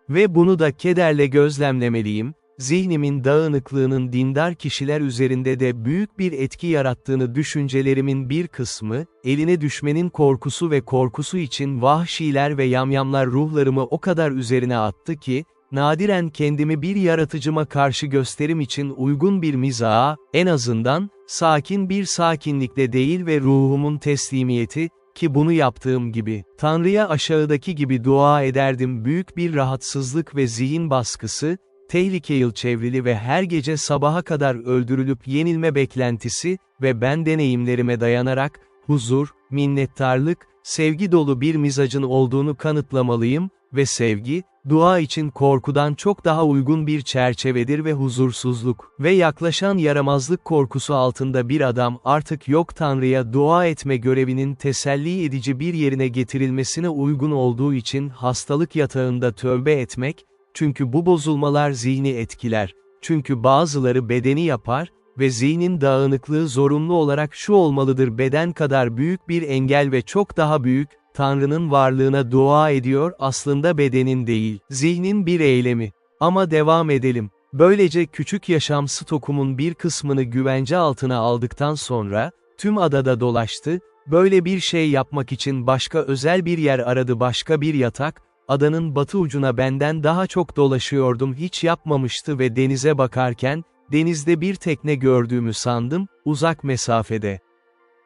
Ve bunu da kederle gözlemlemeliyim, zihnimin dağınıklığının dindar kişiler üzerinde de büyük bir etki yarattığını düşüncelerimin bir kısmı, eline düşmenin korkusu ve korkusu için vahşiler ve yamyamlar ruhlarımı o kadar üzerine attı ki, nadiren kendimi bir yaratıcıma karşı gösterim için uygun bir mizaha, en azından, sakin bir sakinlikle değil ve ruhumun teslimiyeti, ki bunu yaptığım gibi, Tanrı'ya aşağıdaki gibi dua ederdim büyük bir rahatsızlık ve zihin baskısı, tehlikeyle çevrili ve her gece sabaha kadar öldürülüp yenilme beklentisi ve ben deneyimlerime dayanarak, huzur, minnettarlık, sevgi dolu bir mizacın olduğunu kanıtlamalıyım ve sevgi, dua için korkudan çok daha uygun bir çerçevedir ve huzursuzluk ve yaklaşan yaramazlık korkusu altında bir adam artık yok Tanrı'ya dua etme görevinin teselli edici bir yerine getirilmesine uygun olduğu için hastalık yatağında tövbe etmek, çünkü bu bozulmalar zihni etkiler, çünkü bazıları bedeni yapar ve zihnin dağınıklığı zorunlu olarak şu olmalıdır beden kadar büyük bir engel ve çok daha büyük, Tanrı'nın varlığına dua ediyor aslında bedenin değil, zihnin bir eylemi. Ama devam edelim. Böylece küçük yaşam stokumun bir kısmını güvence altına aldıktan sonra, tüm adada dolaştı, böyle bir şey yapmak için başka özel bir yer aradı başka bir yatak, adanın batı ucuna benden daha çok dolaşıyordum hiç yapmamıştı ve denize bakarken, denizde bir tekne gördüğümü sandım, uzak mesafede.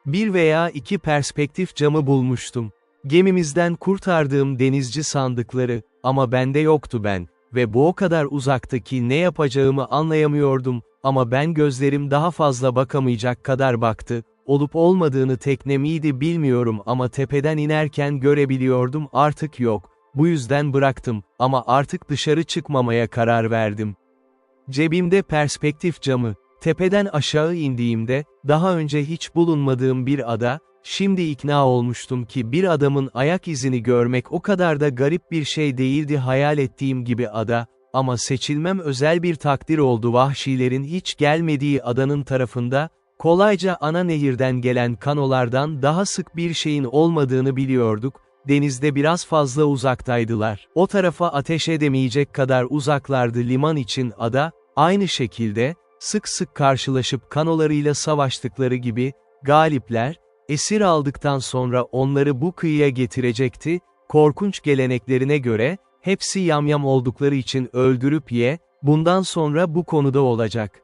Bir veya iki perspektif camı bulmuştum. Gemimizden kurtardığım denizci sandıkları, ama bende yoktu ben, ve bu o kadar uzaktı ki ne yapacağımı anlayamıyordum, ama ben gözlerim daha fazla bakamayacak kadar baktı, olup olmadığını tekne miydi bilmiyorum ama tepeden inerken görebiliyordum artık yok, bu yüzden bıraktım, ama artık dışarı çıkmamaya karar verdim. Cebimde perspektif camı, tepeden aşağı indiğimde, daha önce hiç bulunmadığım bir ada, şimdi ikna olmuştum ki bir adamın ayak izini görmek o kadar da garip bir şey değildi hayal ettiğim gibi ada, ama seçilmem özel bir takdir oldu vahşilerin hiç gelmediği adanın tarafında, kolayca ana nehirden gelen kanolardan daha sık bir şeyin olmadığını biliyorduk, denizde biraz fazla uzaktaydılar. O tarafa ateş edemeyecek kadar uzaklardı liman için ada, aynı şekilde, sık sık karşılaşıp kanolarıyla savaştıkları gibi, galipler, esir aldıktan sonra onları bu kıyıya getirecekti, korkunç geleneklerine göre, hepsi yamyam oldukları için öldürüp bundan sonra bu konuda olacak.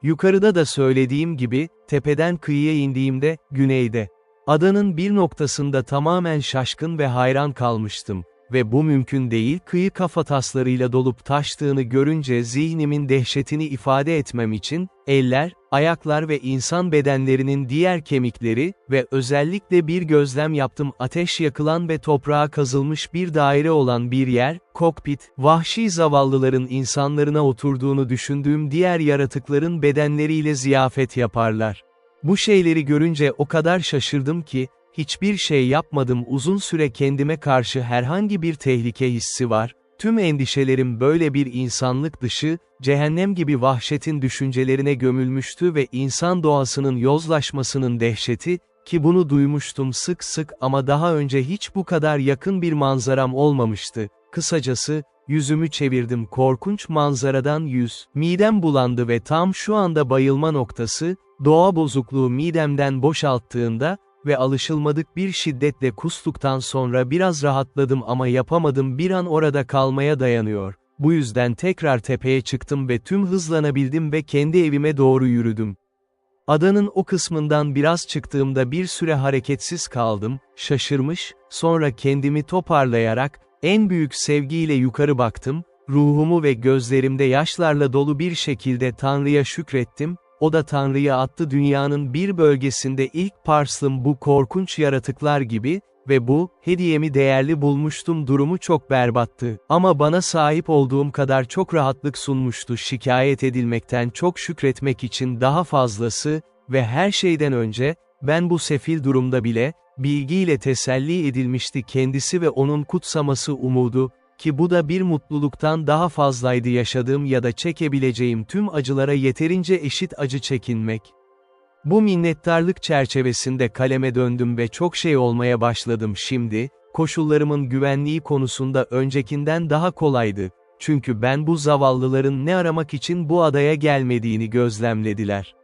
Yukarıda da söylediğim gibi, tepeden kıyıya indiğimde, güneyde, adanın bir noktasında tamamen şaşkın ve hayran kalmıştım. ve bu mümkün değil kıyı kafataslarıyla dolup taştığını görünce zihnimin dehşetini ifade etmem için, eller, ayaklar ve insan bedenlerinin diğer kemikleri ve özellikle bir gözlem yaptım ateş yakılan ve toprağa kazılmış bir daire olan bir yer, kokpit, vahşi zavallıların insanlarına oturduğunu düşündüğüm diğer yaratıkların bedenleriyle ziyafet yaparlar. Bu şeyleri görünce o kadar şaşırdım ki, hiçbir şey yapmadım uzun süre kendime karşı herhangi bir tehlike hissi var, tüm endişelerim böyle bir insanlık dışı, cehennem gibi vahşetin düşüncelerine gömülmüştü ve insan doğasının yozlaşmasının dehşeti, ki bunu duymuştum sık sık ama daha önce hiç bu kadar yakın bir manzaram olmamıştı. Kısacası, yüzümü çevirdim korkunç manzaradan midem bulandı ve tam şu anda bayılma noktası, doğa bozukluğu midemden boşalttığında ve alışılmadık bir şiddetle kustuktan sonra biraz rahatladım ama yapamadım bir an orada kalmaya dayanıyor. Bu yüzden tekrar tepeye çıktım ve tüm hızlanabildim ve kendi evime doğru yürüdüm. Adanın o kısmından biraz çıktığımda bir süre hareketsiz kaldım, şaşırmış, sonra kendimi toparlayarak, en büyük sevgiyle yukarı baktım, ruhumu ve gözlerimde yaşlarla dolu bir şekilde Tanrı'ya şükrettim, o da Tanrı'ya attı dünyanın bir bölgesinde ilk parslım bu korkunç yaratıklar gibi, ve bu, hediyemi değerli bulmuştum durumu çok berbattı, ama bana sahip olduğum kadar çok rahatlık sunmuştu şikayet edilmekten çok şükretmek için daha fazlası, ve her şeyden önce, ben bu sefil durumda bile, bilgiyle teselli edilmişti kendisi ve onun kutsaması umudu, ki bu da bir mutluluktan daha fazlaydı yaşadığım ya da çekebileceğim tüm acılara yeterince eşit acı çekinmek. Bu minnettarlık çerçevesinde kaleme döndüm ve çok şey olmaya başladım şimdi, koşullarımın güvenliği konusunda öncekinden daha kolaydı, çünkü ben bu zavallıların ne aramak için bu adaya gelmediğini gözlemlediler.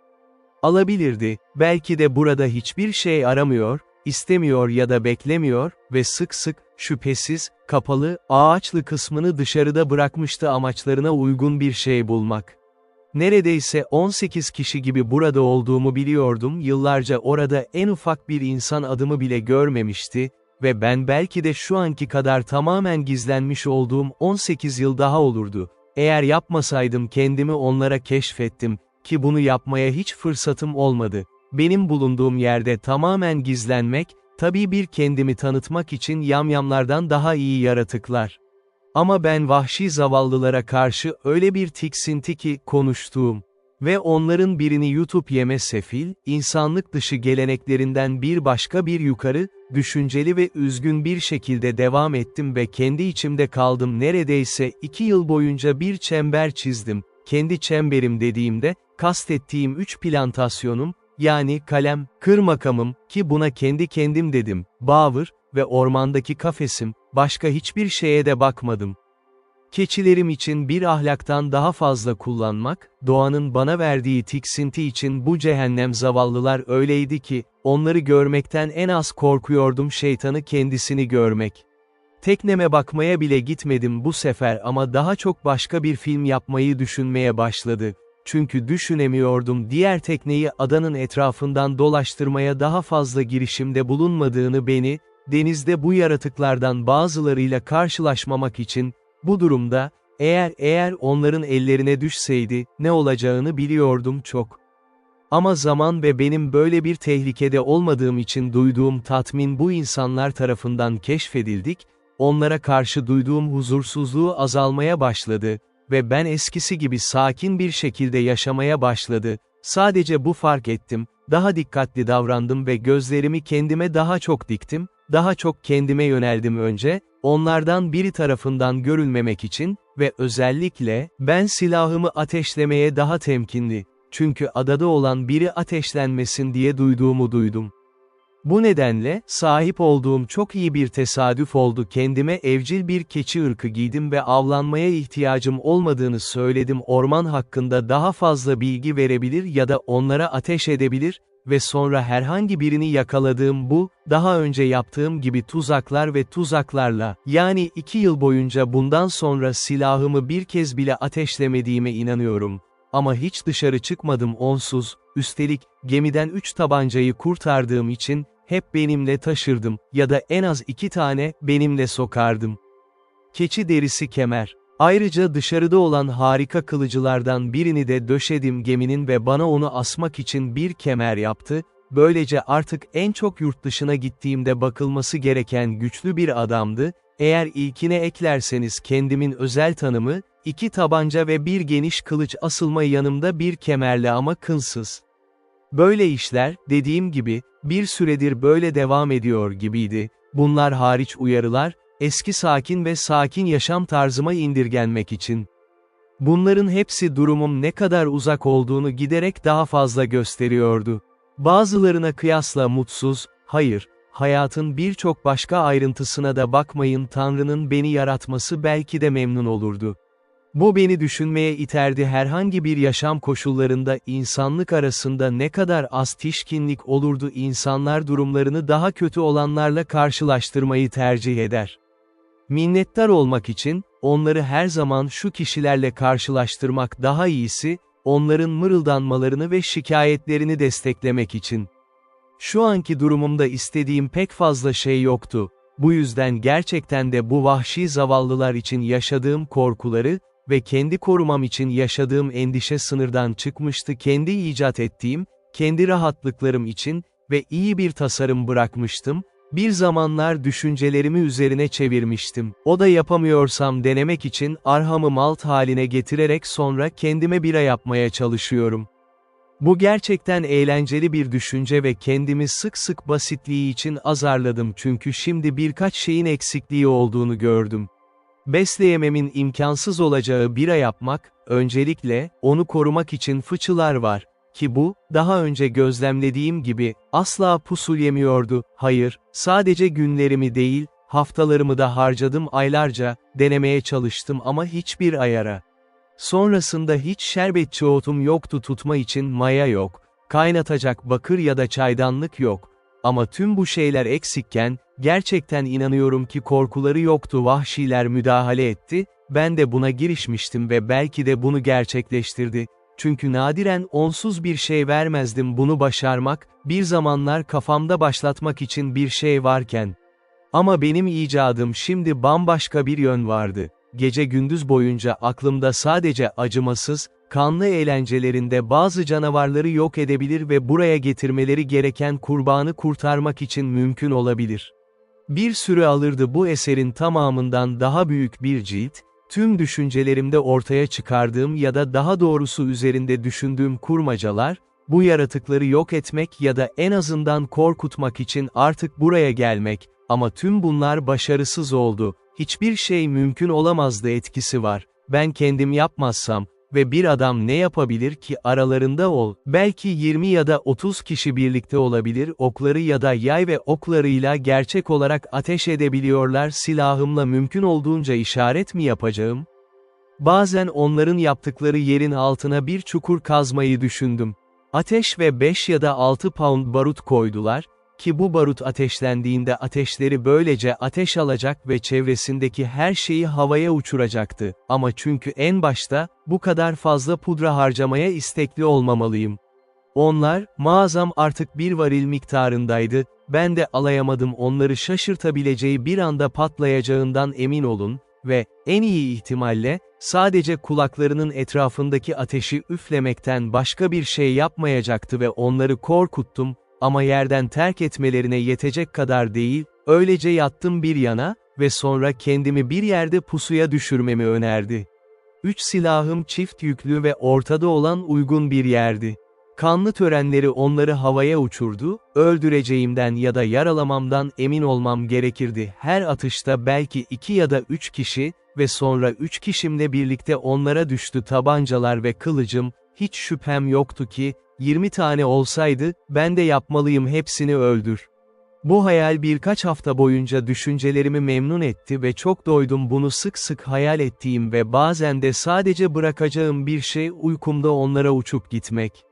Alabilirdi, belki de burada hiçbir şey aramıyor, istemiyor ya da beklemiyor ve sık sık, şüphesiz, kapalı, ağaçlı kısmını dışarıda bırakmıştı amaçlarına uygun bir şey bulmak. Neredeyse 18 kişi gibi burada olduğumu biliyordum yıllarca orada en ufak bir insan adımı bile görmemişti ve ben belki de şu anki kadar tamamen gizlenmiş olduğum 18 yıl daha olurdu. Eğer yapmasaydım kendimi onlara keşfettim, ki bunu yapmaya hiç fırsatım olmadı. Benim bulunduğum yerde tamamen gizlenmek, tabii bir kendimi tanıtmak için yamyamlardan daha iyi yaratıklar. Ama ben vahşi zavallılara karşı öyle bir tiksinti ki konuştuğum ve onların birini yutup yeme sefil, insanlık dışı geleneklerinden bir başka bir yukarı, düşünceli ve üzgün bir şekilde devam ettim ve kendi içimde kaldım neredeyse 2 yıl boyunca bir çember çizdim, kendi çemberim dediğimde, kastettiğim 3 plantasyonum, yani kalem, kır makamım, ki buna kendi kendim dedim, Bower ve ormandaki kafesim, başka hiçbir şeye de bakmadım. Keçilerim için bir ahlaktan daha fazla kullanmak, doğanın bana verdiği tiksinti için bu cehennem zavallılar öyleydi ki, onları görmekten en az korkuyordum şeytanı kendisini görmek. Tekneme bakmaya bile gitmedim bu sefer ama daha çok başka bir film yapmayı düşünmeye başladı. Çünkü düşünemiyordum diğer tekneyi adanın etrafından dolaştırmaya daha fazla girişimde bulunmadığını denizde bu yaratıklardan bazılarıyla karşılaşmamak için, bu durumda, eğer onların ellerine düşseydi, ne olacağını biliyordum çok. Ama zaman ve benim böyle bir tehlikede olmadığım için duyduğum tatmin bu insanlar tarafından keşfedildik, onlara karşı duyduğum huzursuzluğu azalmaya başladı ve ben eskisi gibi sakin bir şekilde yaşamaya başladı, sadece bu fark ettim, daha dikkatli davrandım ve gözlerimi kendime daha çok diktim, daha çok kendime yöneldim önce, onlardan biri tarafından görülmemek için ve özellikle, ben silahımı ateşlemeye daha temkinli, çünkü adada olan biri ateşlenmesin diye duyduğumu duydum. Bu nedenle, sahip olduğum çok iyi bir tesadüf oldu kendime evcil bir keçi ırkı giydim ve avlanmaya ihtiyacım olmadığını söyledim orman hakkında daha fazla bilgi verebilir ya da onlara ateş edebilir ve sonra herhangi birini yakaladığım bu, daha önce yaptığım gibi tuzaklar ve tuzaklarla, yani 2 yıl boyunca bundan sonra silahımı bir kez bile ateşlemediğime inanıyorum. Ama hiç dışarı çıkmadım onsuz, üstelik, gemiden 3 tabancayı kurtardığım için, hep benimle taşırdım, ya da en az 2 tane, benimle sokardım. Keçi derisi kemer. Ayrıca dışarıda olan harika kılıcılardan birini de döşedim geminin ve bana onu asmak için bir kemer yaptı, böylece artık en çok yurt dışına gittiğimde bakılması gereken güçlü bir adamdı, eğer ilkine eklerseniz kendimin özel tanımı, 2 tabanca ve bir geniş kılıç asılma yanımda bir kemerle ama kılsız. Böyle işler, dediğim gibi, bir süredir böyle devam ediyor gibiydi, bunlar hariç uyarılar, eski sakin ve sakin yaşam tarzıma indirgenmek için. Bunların hepsi durumum ne kadar uzak olduğunu giderek daha fazla gösteriyordu. Bazılarına kıyasla mutsuz, hayır, hayatın birçok başka ayrıntısına da bakmayın Tanrı'nın beni yaratması belki de memnun olurdu. Bu beni düşünmeye iterdi herhangi bir yaşam koşullarında insanlık arasında ne kadar az tişkinlik olurdu insanlar durumlarını daha kötü olanlarla karşılaştırmayı tercih eder. Minnettar olmak için, onları her zaman şu kişilerle karşılaştırmak daha iyisi, onların mırıldanmalarını ve şikayetlerini desteklemek için. Şu anki durumumda istediğim pek fazla şey yoktu, bu yüzden gerçekten de bu vahşi zavallılar için yaşadığım korkuları ve kendi korumam için yaşadığım endişe sınırdan çıkmıştı kendi icat ettiğim, kendi rahatlıklarım için ve iyi bir tasarım bırakmıştım, bir zamanlar düşüncelerimi üzerine çevirmiştim. O da yapamıyorsam denemek için arhamı malt haline getirerek sonra kendime bira yapmaya çalışıyorum. Bu gerçekten eğlenceli bir düşünce ve kendimi sık sık basitliği için azarladım çünkü şimdi birkaç şeyin eksikliği olduğunu gördüm. Besleyememin imkansız olacağı bira yapmak, öncelikle, onu korumak için fıçılar var. Ki bu, daha önce gözlemlediğim gibi, asla pusul yemiyordu, hayır, sadece günlerimi değil, haftalarımı da harcadım aylarca, denemeye çalıştım ama hiçbir ayara. Sonrasında hiç şerbetçi otum yoktu tutma için maya yok, kaynatacak bakır ya da çaydanlık yok. Ama tüm bu şeyler eksikken, gerçekten inanıyorum ki korkuları yoktu vahşiler müdahale etti, ben de buna girişmiştim ve belki de bunu gerçekleştirdi. Çünkü nadiren onsuz bir şey vermezdim bunu başarmak, bir zamanlar kafamda başlatmak için bir şey varken. Ama benim icadım şimdi bambaşka bir yön vardı. Gece gündüz boyunca aklımda sadece acımasız, kanlı eğlencelerinde bazı canavarları yok edebilir ve buraya getirmeleri gereken kurbanı kurtarmak için mümkün olabilir. Bir süre alırdı bu eserin tamamından daha büyük bir cilt, tüm düşüncelerimde ortaya çıkardığım ya da daha doğrusu üzerinde düşündüğüm kurmacalar, bu yaratıkları yok etmek ya da en azından korkutmak için artık buraya gelmek, ama tüm bunlar başarısız oldu, hiçbir şey mümkün olamazdı etkisi var, ben kendim yapmazsam, ve bir adam ne yapabilir ki aralarında belki 20 ya da 30 kişi birlikte olabilir okları ya da yay ve oklarıyla gerçek olarak ateş edebiliyorlar silahımla mümkün olduğunca işaret mi yapacağım? Bazen onların yaptıkları yerin altına bir çukur kazmayı düşündüm. Ateş ve 5 ya da 6 pound barut koydular, ki bu barut ateşlendiğinde ateşleri böylece ateş alacak ve çevresindeki her şeyi havaya uçuracaktı. Ama çünkü en başta, bu kadar fazla pudra harcamaya istekli olmamalıyım. Onlar, mağazam artık bir varil miktarındaydı, ben de alayamadım onları şaşırtabileceği bir anda patlayacağından emin olun, ve, en iyi ihtimalle, sadece kulaklarının etrafındaki ateşi üflemekten başka bir şey yapmayacaktı ve onları korkuttum, ama yerden terk etmelerine yetecek kadar değil, öylece yattım bir yana, ve sonra kendimi bir yerde pusuya düşürmemi önerdi. 3 silahım çift yüklü ve ortada olan uygun bir yerdi. Kanlı törenleri onları havaya uçurdu, öldüreceğimden ya da yaralamamdan emin olmam gerekirdi. Her atışta belki 2 ya da 3 kişi, ve sonra 3 kişimle birlikte onlara düştü tabancalar ve kılıcım, hiç şüphem yoktu ki, 20 tane olsaydı, ben de yapmalıyım hepsini öldür. Bu hayal birkaç hafta boyunca düşüncelerimi memnun etti ve çok doydum bunu sık sık hayal ettiğim ve bazen de sadece bırakacağım bir şey uykumda onlara uçup gitmek.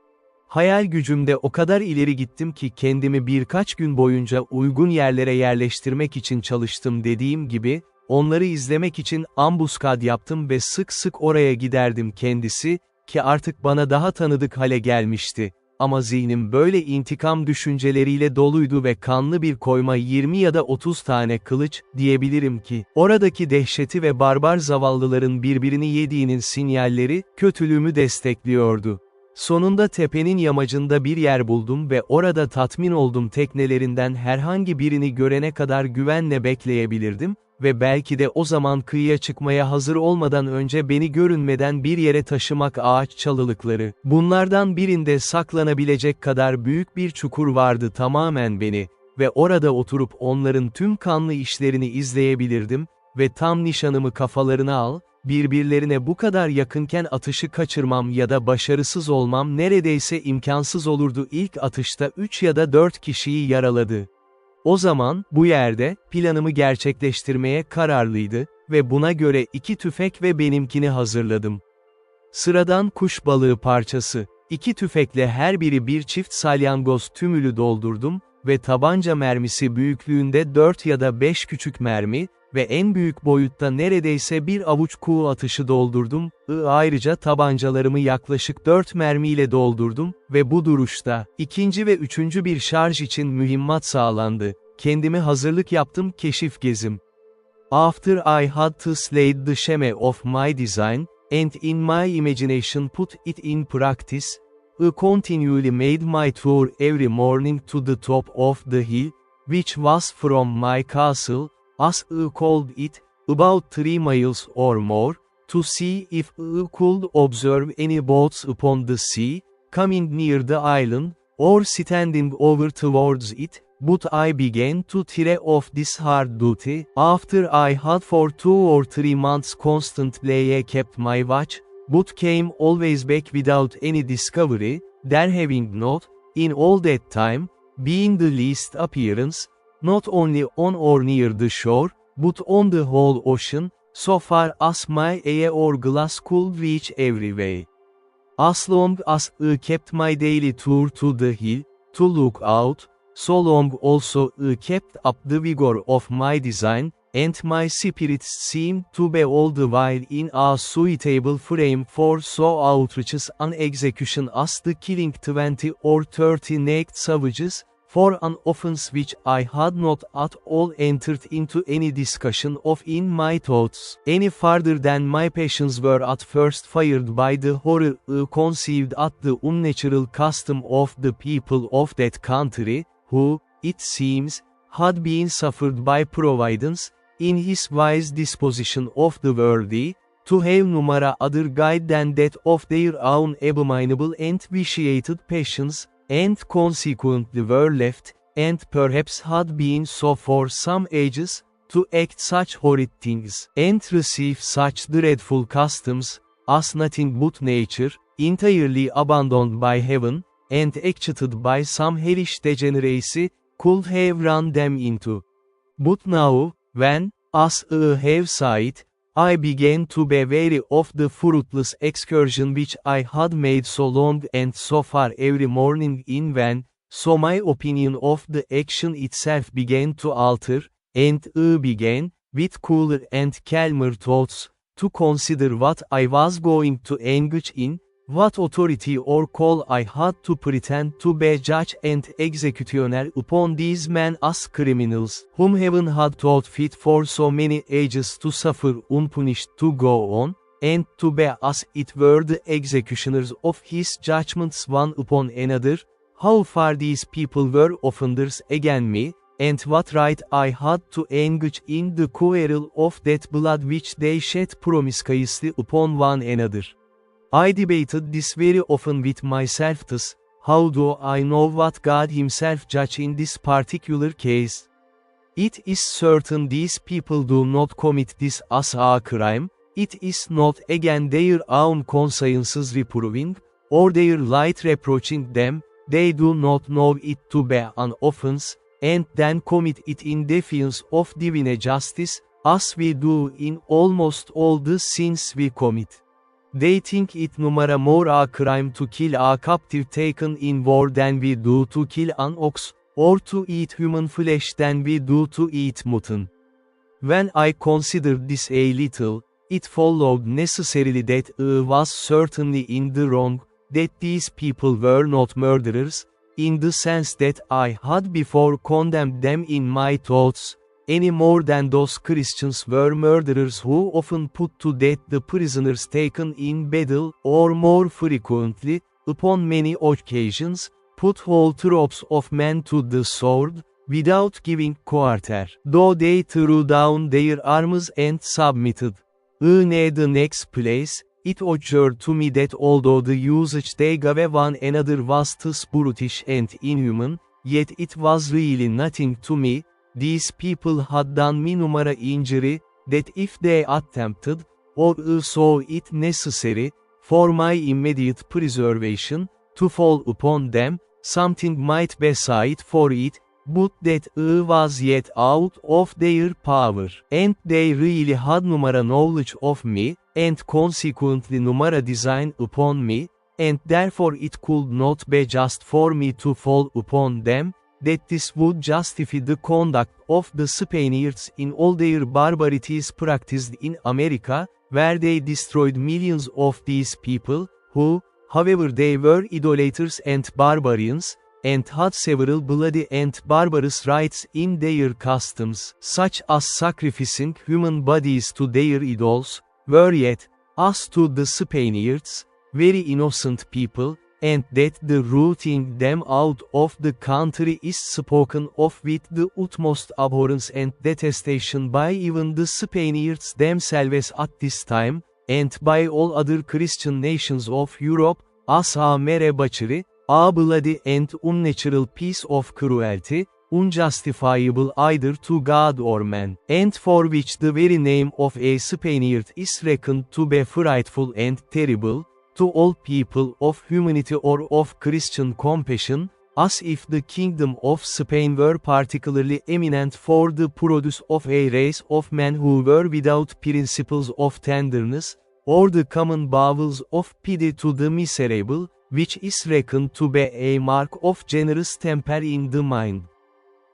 Hayal gücümde o kadar ileri gittim ki kendimi birkaç gün boyunca uygun yerlere yerleştirmek için çalıştım dediğim gibi, onları izlemek için ambuskad yaptım ve sık sık oraya giderdim kendisi, ki artık bana daha tanıdık hale gelmişti. ama zihnim böyle intikam düşünceleriyle doluydu ve kanlı bir koyma 20 ya da 30 tane kılıç, diyebilirim ki, oradaki dehşeti ve barbar zavallıların birbirini yediğinin sinyalleri, kötülüğümü destekliyordu. Sonunda tepenin yamacında bir yer buldum ve orada tatmin oldum, teknelerinden herhangi birini görene kadar güvenle bekleyebilirdim ve belki de o zaman kıyıya çıkmaya hazır olmadan önce beni görünmeden bir yere taşımak. Ağaç çalılıkları. Bunlardan birinde saklanabilecek kadar büyük bir çukur vardı tamamen beni ve orada oturup onların tüm kanlı işlerini izleyebilirdim ve tam nişanımı kafalarına al, birbirlerine bu kadar yakınken atışı kaçırmam ya da başarısız olmam neredeyse imkansız olurdu. İlk atışta 3 ya da 4 kişiyi yaraladı. O zaman, bu yerde, planımı gerçekleştirmeye kararlıydı ve buna göre 2 tüfek ve benimkini hazırladım. Sıradan kuş balığı parçası. 2 tüfekle her biri bir çift salyangoz tümülü doldurdum ve tabanca mermisi büyüklüğünde 4 ya da 5 küçük mermi ve en büyük boyutta neredeyse bir avuç kuğu atışı doldurdum. Ayrıca tabancalarımı yaklaşık 4 mermiyle doldurdum ve bu duruşta, ikinci ve üçüncü bir şarj için mühimmat sağlandı. Kendime hazırlık yaptım. Keşif gezim. After I had to slay the shame of my design, and in my imagination put it in practice, I continually made my tour every morning to the top of the hill, which was from my castle, as I called it, about 3 miles or more, to see if I could observe any boats upon the sea, coming near the island, or standing over towards it, but I began to tire of this hard duty, after I had for 2 or 3 months constantly kept my watch, but came always back without any discovery, there having not, in all that time, been the least appearance, not only on or near the shore, but on the whole ocean, so far as my eye or glass could reach every way. As long as I kept my daily tour to the hill, to look out, so long also I kept up the vigor of my design, and my spirits seemed to be all the while in a suitable frame for so outrageous an execution as the killing 20 or 30 naked savages, for an offense which I had not at all entered into any discussion of in my thoughts, any farther than my passions were at first fired by the horror I conceived at the unnatural custom of the people of that country, who, it seems, had been suffered by Providence, in his wise disposition of the worthy, to have no other guide than that of their own abominable and vitiated passions, and consequently were left, and perhaps had been so for some ages, to act such horrid things, and receive such dreadful customs, as nothing but nature, entirely abandoned by heaven, and excited by some hellish degeneracy, could have run them into. But now, when, as I have said, I began to be weary of the fruitless excursion which I had made so long and so far every morning in vain, so my opinion of the action itself began to alter, and I began, with cooler and calmer thoughts, to consider what I was going to engage in, what authority or call I had to pretend to be judge and executioner upon these men as criminals, whom heaven had thought fit for so many ages to suffer unpunished to go on, and to be as it were the executioners of his judgments one upon another, how far these people were offenders against me, and what right I had to engage in the quarrel of that blood which they shed promiscuously upon one another. I debated this very often with myself thus, how do I know what God himself judge in this particular case? It is certain these people do not commit this as a crime, it is not again their own consciences reproving, or their light reproaching them, they do not know it to be an offense, and then commit it in defiance of divine justice, as we do in almost all the sins we commit. They think it no more a crime to kill a captive taken in war than we do to kill an ox, or to eat human flesh than we do to eat mutton. When I considered this a little, it followed necessarily that I was certainly in the wrong, that these people were not murderers, in the sense that I had before condemned them in my thoughts, any more than those Christians were murderers who often put to death the prisoners taken in battle, or more frequently, upon many occasions, put whole troops of men to the sword, without giving quarter, though they threw down their arms and submitted. In the next place, it occurred to me that although the usage they gave one another was thus brutish and inhuman, yet it was really nothing to me. These people had done me numerous injury, that if they attempted, or saw it necessary, for my immediate preservation, to fall upon them, something might beside for it, but that was yet out of their power, and they really had numerous knowledge of me, and consequently numerous design upon me, and therefore it could not be just for me to fall upon them, that this would justify the conduct of the Spaniards in all their barbarities practiced in America, where they destroyed millions of these people, who, however they were idolaters and barbarians, and had several bloody and barbarous rites in their customs, such as sacrificing human bodies to their idols, were yet, as to the Spaniards, very innocent people, and that the rooting them out of the country is spoken of with the utmost abhorrence and detestation by even the Spaniards themselves at this time, and by all other Christian nations of Europe, as a mere butchery, a bloody and unnatural piece of cruelty, unjustifiable either to God or man, and for which the very name of a Spaniard is reckoned to be frightful and terrible, to all people of humanity or of Christian compassion, as if the kingdom of Spain were particularly eminent for the produce of a race of men who were without principles of tenderness, or the common bowels of pity to the miserable, which is reckoned to be a mark of generous temper in the mind.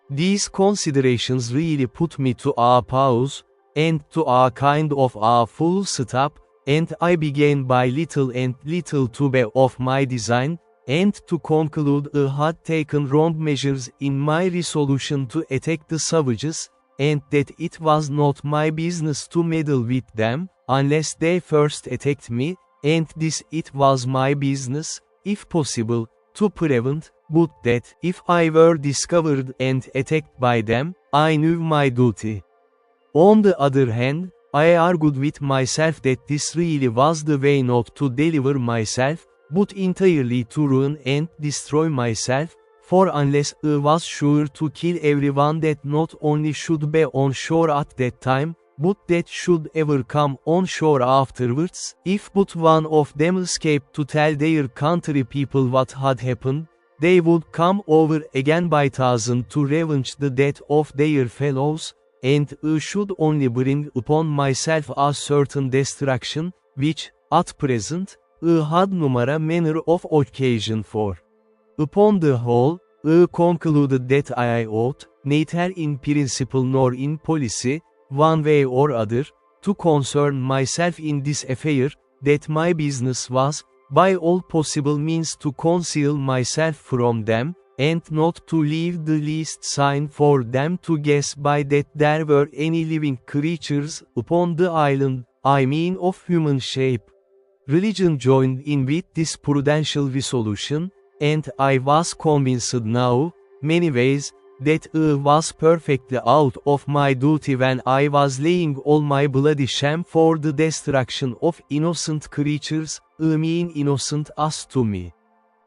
These considerations really put me to a pause, and to a kind of a full stop, and I began by little and little to be off my design, and to conclude I had taken wrong measures in my resolution to attack the savages, and that it was not my business to meddle with them, unless they first attacked me, and this it was my business, if possible, to prevent, but that, if I were discovered and attacked by them, I knew my duty. On the other hand, I argued with myself that this really was the way not to deliver myself, but entirely to ruin and destroy myself, for unless I was sure to kill everyone that not only should be on shore at that time, but that should ever come on shore afterwards, if but one of them escaped to tell their country people what had happened, they would come over again by thousands to revenge the death of their fellows, and I should only bring upon myself a certain destruction, which, at present, I had numerous manner of occasion for. Upon the whole, I concluded that I ought, neither in principle nor in policy, one way or other, to concern myself in this affair, that my business was, by all possible means to conceal myself from them, and not to leave the least sign for them to guess by that there were any living creatures upon the island, I mean of human shape. Religion joined in with this prudential resolution, and I was convinced now, many ways, that I was perfectly out of my duty when I was laying all my bloody sham for the destruction of innocent creatures, I mean innocent as to me.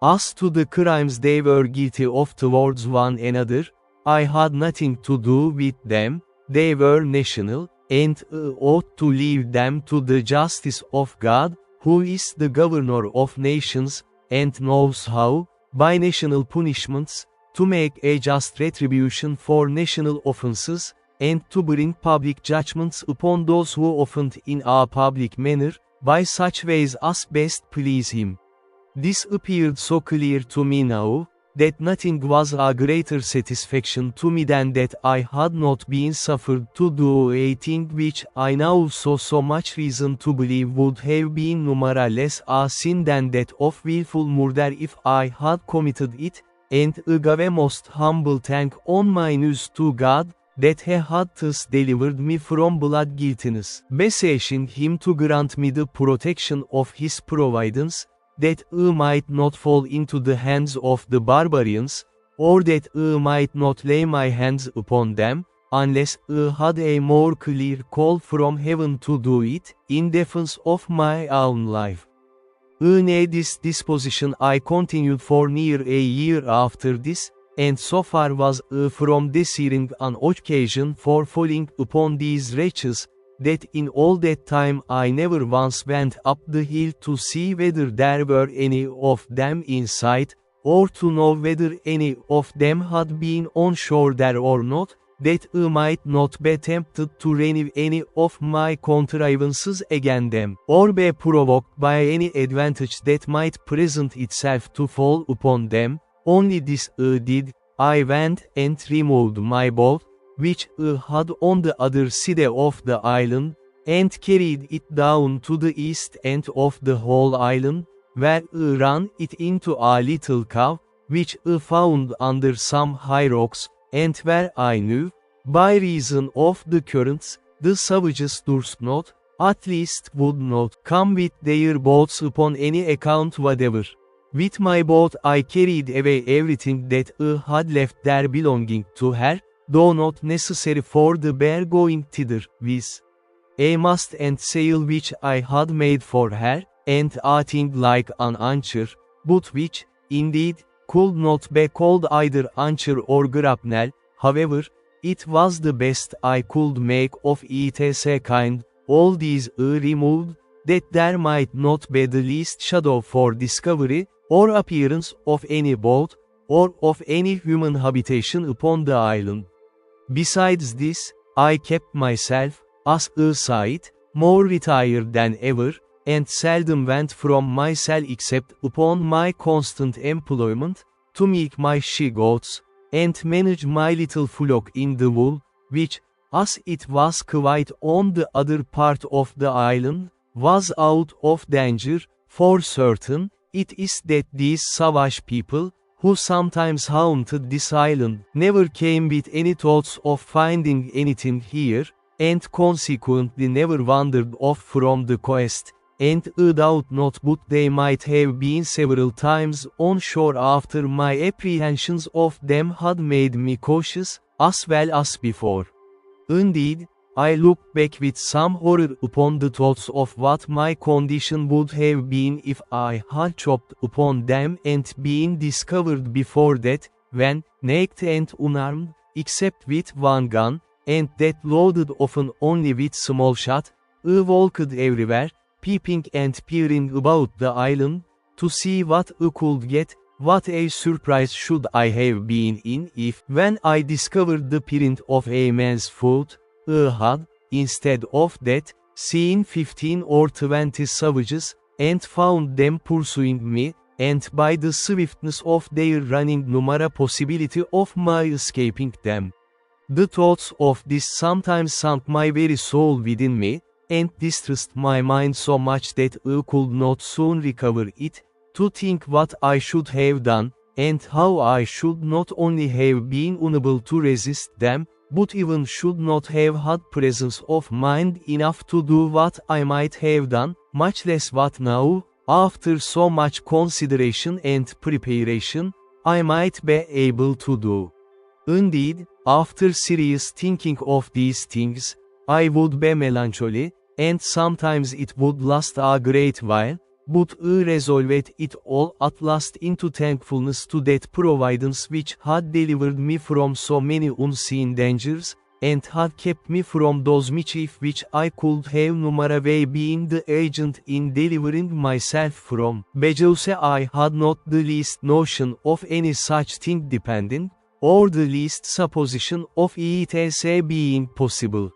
As to the crimes they were guilty of towards one another, I had nothing to do with them, they were national, and I ought to leave them to the justice of God, who is the governor of nations, and knows how, by national punishments, to make a just retribution for national offenses, and to bring public judgments upon those who offend in a public manner, by such ways as best please him. This appeared so clear to me now, that nothing was a greater satisfaction to me than that I had not been suffered to do a thing which I now saw so much reason to believe would have been less a sin than that of wilful murder if I had committed it, and I gave most humble thank on my knees to God, that he had thus delivered me from blood guiltiness, beseeching him to grant me the protection of his providence, that I might not fall into the hands of the barbarians, or that I might not lay my hands upon them, unless I had a more clear call from heaven to do it, in defense of my own life. In this disposition I continued for near a year after this, and so far was I from desiring an occasion for falling upon these wretches, that in all that time I never once went up the hill to see whether there were any of them in sight, or to know whether any of them had been on shore there or not, that I might not be tempted to renew any of my contrivances against them, or be provoked by any advantage that might present itself to fall upon them. Only this I did. I went and removed my boat, which I had on the other side of the island, and carried it down to the east end of the whole island, where I ran it into a little cove, which I found under some high rocks, and where I knew, by reason of the currents, the savages durst not, at least would not, come with their boats upon any account whatever. With my boat I carried away everything that I had left there belonging to her, though not necessary for the bare going thither, viz. A mast and sail which I had made for her, and a thing like an anchor, but which, indeed, could not be called either anchor or grapnel. However, it was the best I could make of etc. kind. All these I removed, that there might not be the least shadow for discovery, or appearance of any boat, or of any human habitation upon the island. Besides this, I kept myself, as I saw it, more retired than ever, and seldom went from my cell except upon my constant employment, to milk my she-goats, and manage my little flock in the wool, which, as it was quite on the other part of the island, was out of danger. For certain, it is that these savage people, who sometimes haunted this island, never came with any thoughts of finding anything here, and consequently never wandered off from the coast, and I doubt not but they might have been several times on shore after my apprehensions of them had made me cautious, as well as before. Indeed, I look back with some horror upon the thoughts of what my condition would have been if I had chopped upon them and been discovered before that, when, naked and unarmed, except with one gun, and that loaded often only with small shot, I walked everywhere, peeping and peering about the island, to see what I could get. What a surprise should I have been in if, when I discovered the print of a man's foot, I had, instead of that, seen 15 or 20 savages, and found them pursuing me, and by the swiftness of their running number possibility of my escaping them. The thoughts of this sometimes sunk my very soul within me, and distressed my mind so much that I could not soon recover it, to think what I should have done, and how I should not only have been unable to resist them, but even should not have had presence of mind enough to do what I might have done, much less what now, after so much consideration and preparation, I might be able to do. Indeed, after serious thinking of these things, I would be melancholy, and sometimes it would last a great while, but I resolved it all at last into thankfulness to that providence which had delivered me from so many unseen dangers, and had kept me from those mischief which I could have number way been the agent in delivering myself from. Because I had not the least notion of any such thing depending, or the least supposition of etc. being possible.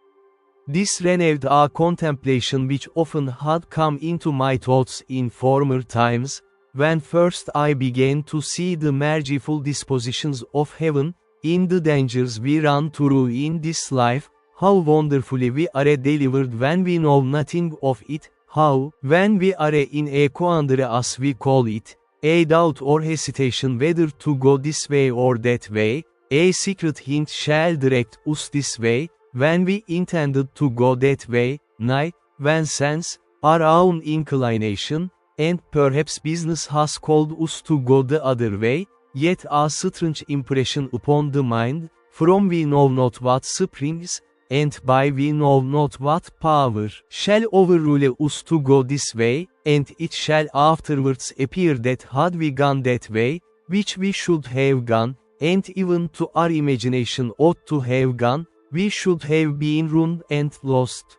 This renewed a contemplation which often had come into my thoughts in former times, when first I began to see the merciful dispositions of heaven, in the dangers we run through in this life, how wonderfully we are delivered when we know nothing of it, how, when we are in a quandary as we call it, a doubt or hesitation whether to go this way or that way, a secret hint shall direct us this way, when we intended to go that way, nay, when sense, our own inclination, and perhaps business has called us to go the other way, yet a strange impression upon the mind, from we know not what springs, and by we know not what power, shall overrule us to go this way, and it shall afterwards appear that had we gone that way, which we should have gone, and even to our imagination ought to have gone, we should have been ruined and lost.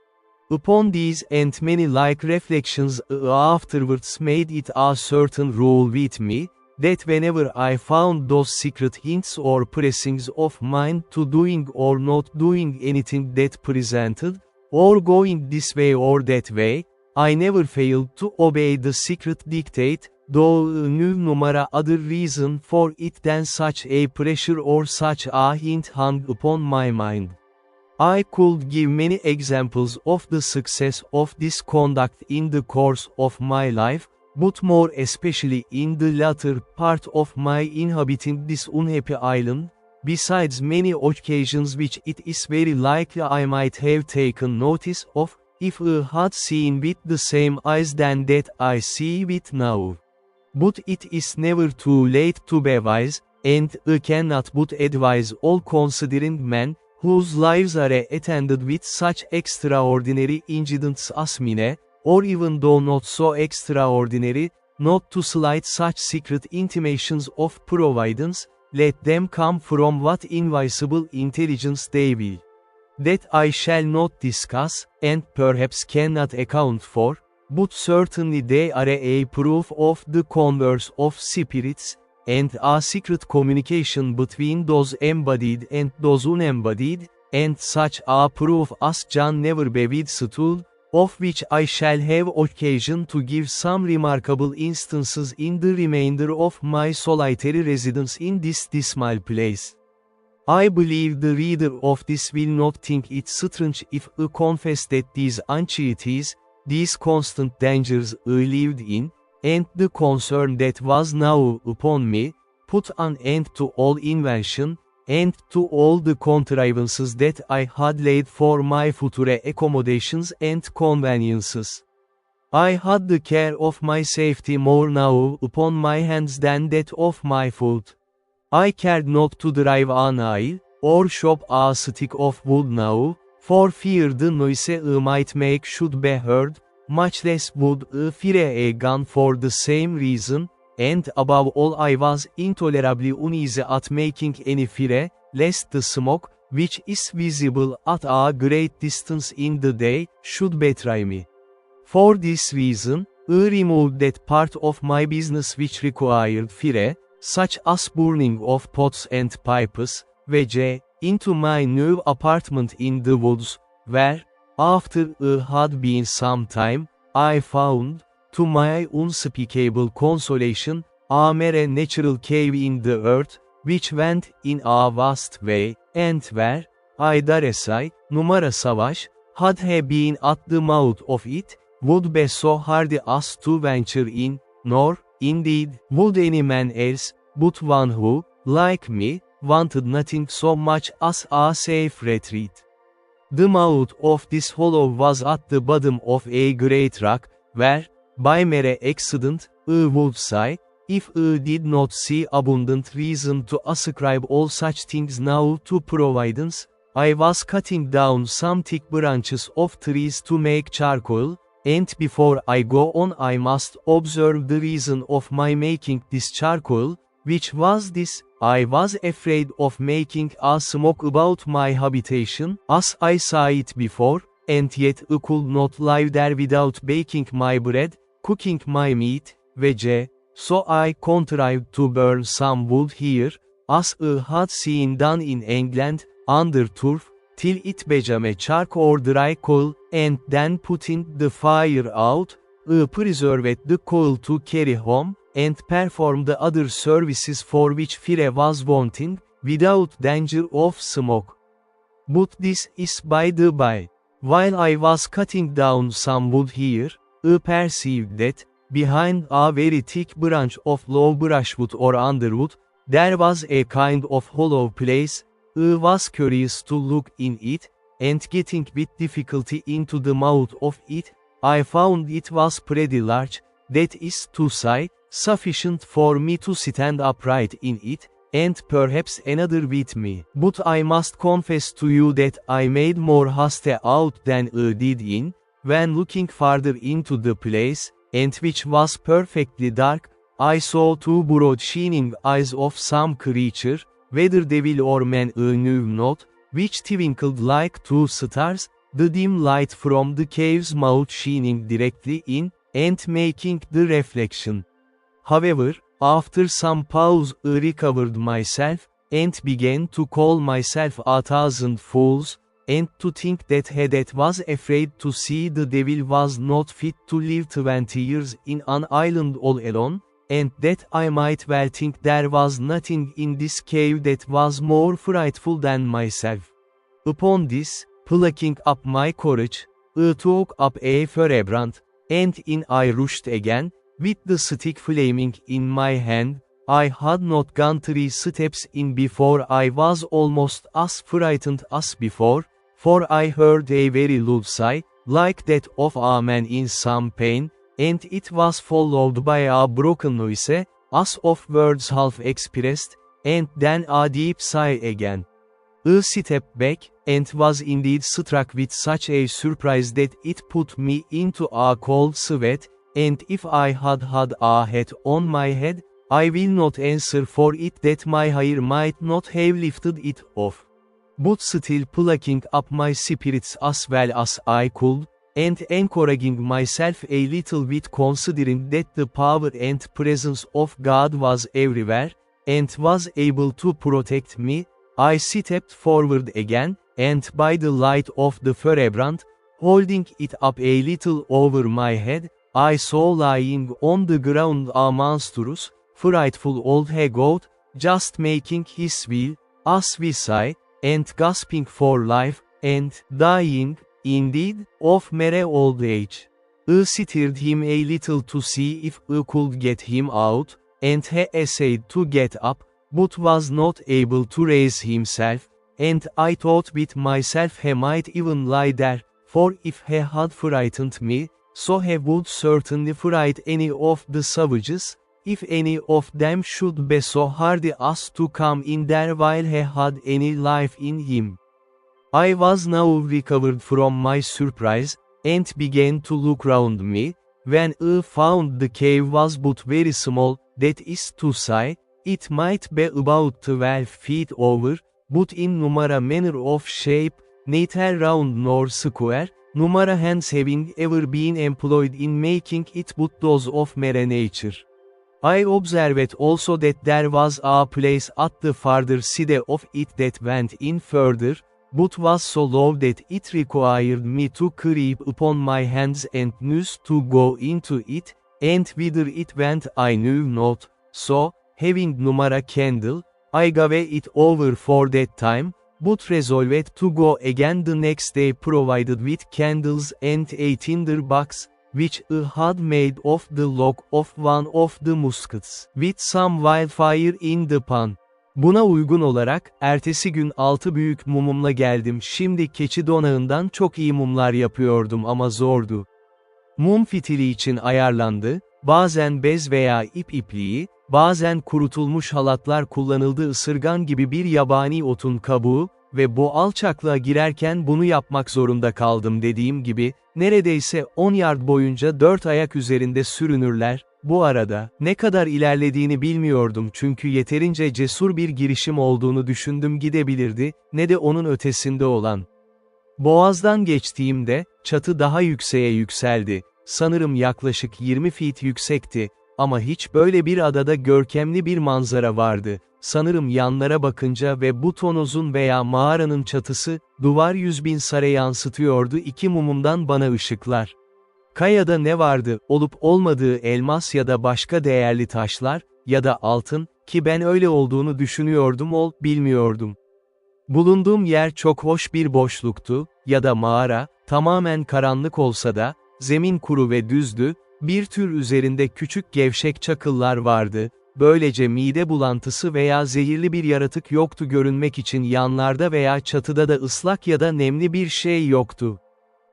Upon these and many like reflections afterwards made it a certain rule with me, that whenever I found those secret hints or pressings of mind to doing or not doing anything that presented, or going this way or that way, I never failed to obey the secret dictate, though no numara other reason for it than such a pressure or such a hint hung upon my mind. I could give many examples of the success of this conduct in the course of my life, but more especially in the latter part of my inhabiting this unhappy island, besides many occasions which it is very likely I might have taken notice of, if I had seen with the same eyes than that I see with now. But it is never too late to be wise, and I cannot but advise all considering men, whose lives are attended with such extraordinary incidents as mine, or even though not so extraordinary, not to slight such secret intimations of providence, let them come from what invisible intelligence they will. That I shall not discuss, and perhaps cannot account for, but certainly they are a proof of the converse of spirits, and a secret communication between those embodied and those unembodied, and such a proof as John never withstood, of which I shall have occasion to give some remarkable instances in the remainder of my solitary residence in this dismal place. I believe the reader of this will not think it strange if I confess that these anxieties, these constant dangers I lived in, and the concern that was now upon me, put an end to all invention, and to all the contrivances that I had laid for my future accommodations and conveniences. I had the care of my safety more now upon my hands than that of my foot. I cared not to drive a nail, or chop a stick of wood now, for fear the noise I might make should be heard, much less would I fire a gun for the same reason, and above all I was intolerably uneasy at making any fire, lest the smoke, which is visible at a great distance in the day, should betray me. For this reason, I removed that part of my business which required fire, such as burning of pots and pipes, vg, into my new apartment in the woods, where, after I had been some time, I found, to my unspeakable consolation, a mere natural cave in the earth, which went in a vast way, and where, I dare say, numara savaş, had he been at the mouth of it, would be so hardy as to venture in, nor, indeed, would any man else, but one who, like me, wanted nothing so much as a safe retreat. The mouth of this hollow was at the bottom of a great rock, where, by mere accident, I would say, if I did not see abundant reason to ascribe all such things now to providence, I was cutting down some thick branches of trees to make charcoal, and before I go on I must observe the reason of my making this charcoal, which was this: I was afraid of making a smoke about my habitation, as I saw it before, and yet I could not live there without baking my bread, cooking my meat, vg. So I contrived to burn some wood here, as I had seen done in England, under turf, till it became chark or dry coal, and then putting the fire out, I preserved the coal to carry home, and perform the other services for which Fire was wanting, without danger of smoke. But this is by the by. While I was cutting down some wood here, I perceived that, behind a very thick branch of low brushwood or underwood, there was a kind of hollow place. I was curious to look in it, and getting with difficulty into the mouth of it, I found it was pretty large, that is to say, sufficient for me to stand upright in it, and perhaps another with me. But I must confess to you that I made more haste out than I did in, when looking farther into the place, and which was perfectly dark, I saw two broad shining eyes of some creature, whether devil or man I knew not, which twinkled like two stars, the dim light from the cave's mouth shining directly in, and making the reflection. However, after some pause I recovered myself, and began to call myself 1,000 fools, and to think that he that was afraid to see the devil was not fit to live 20 years in an island all alone, and that I might well think there was nothing in this cave that was more frightful than myself. Upon this, plucking up my courage, I took up a firebrand, and in I rushed again, with the stick flaming in my hand. I had not gone 3 steps in before I was almost as frightened as before, for I heard a very low sigh, like that of a man in some pain, and it was followed by a broken noise, as of words half expressed, and then a deep sigh again. I stepped back, and was indeed struck with such a surprise that it put me into a cold sweat, and if I had had a hat on my head, I will not answer for it that my hair might not have lifted it off. But still plucking up my spirits as well as I could, and encouraging myself a little with considering that the power and presence of God was everywhere, and was able to protect me, I stepped forward again, and by the light of the firebrand, holding it up a little over my head, I saw lying on the ground a monstrous, frightful old he-goat, just making his will, as we say, and gasping for life, and dying, indeed, of mere old age. I stirred him a little to see if I could get him out, and he essayed to get up, but was not able to raise himself, and I thought with myself he might even lie there, for if he had frightened me, so he would certainly fright any of the savages, if any of them should be so hardy as to come in there while he had any life in him. I was now recovered from my surprise, and began to look round me, when I found the cave was but very small, that is to say, it might be about 12 feet over, but in numera manner of shape, neither round nor square, numera hands having ever been employed in making it but those of mere nature. I observed also that there was a place at the farther side of it that went in further, but was so low that it required me to creep upon my hands and knees to go into it, and whither it went I knew not, so, having numera candle, I gave it over for that time, but resolved to go again the next day provided with candles and a tinder box, which I had made of the lock of one of the muskets, with some wildfire in the pan. Buna uygun olarak, ertesi gün 6 büyük mumumla geldim. Şimdi keçi donağından çok iyi mumlar yapıyordum ama zordu. Mum fitili için ayarlandı, bazen bez veya ip ipliği, bazen kurutulmuş halatlar kullanıldı ısırgan gibi bir yabani otun kabuğu ve bu alçaklığa girerken bunu yapmak zorunda kaldım dediğim gibi, neredeyse 10 yard boyunca 4 ayak üzerinde sürünürler. Bu arada, ne kadar ilerlediğini bilmiyordum çünkü yeterince cesur bir girişim olduğunu düşündüm gidebilirdi, ne de onun ötesinde olan. Boğazdan geçtiğimde, çatı daha yükseğe yükseldi, sanırım yaklaşık 20 feet yüksekti, ama hiç böyle bir adada görkemli bir manzara vardı, sanırım yanlara bakınca ve bu tonozun veya mağaranın çatısı, duvar 100.000 sare yansıtıyordu 2 mumumdan bana ışıklar. Kayada ne vardı, olup olmadığı elmas ya da başka değerli taşlar, ya da altın, ki ben öyle olduğunu düşünüyordum bilmiyordum. Bulunduğum yer çok hoş bir boşluktu, ya da mağara, tamamen karanlık olsa da, zemin kuru ve düzdü, bir tür üzerinde küçük gevşek çakıllar vardı, böylece mide bulantısı veya zehirli bir yaratık yoktu görünmek için yanlarda veya çatıda da ıslak ya da nemli bir şey yoktu.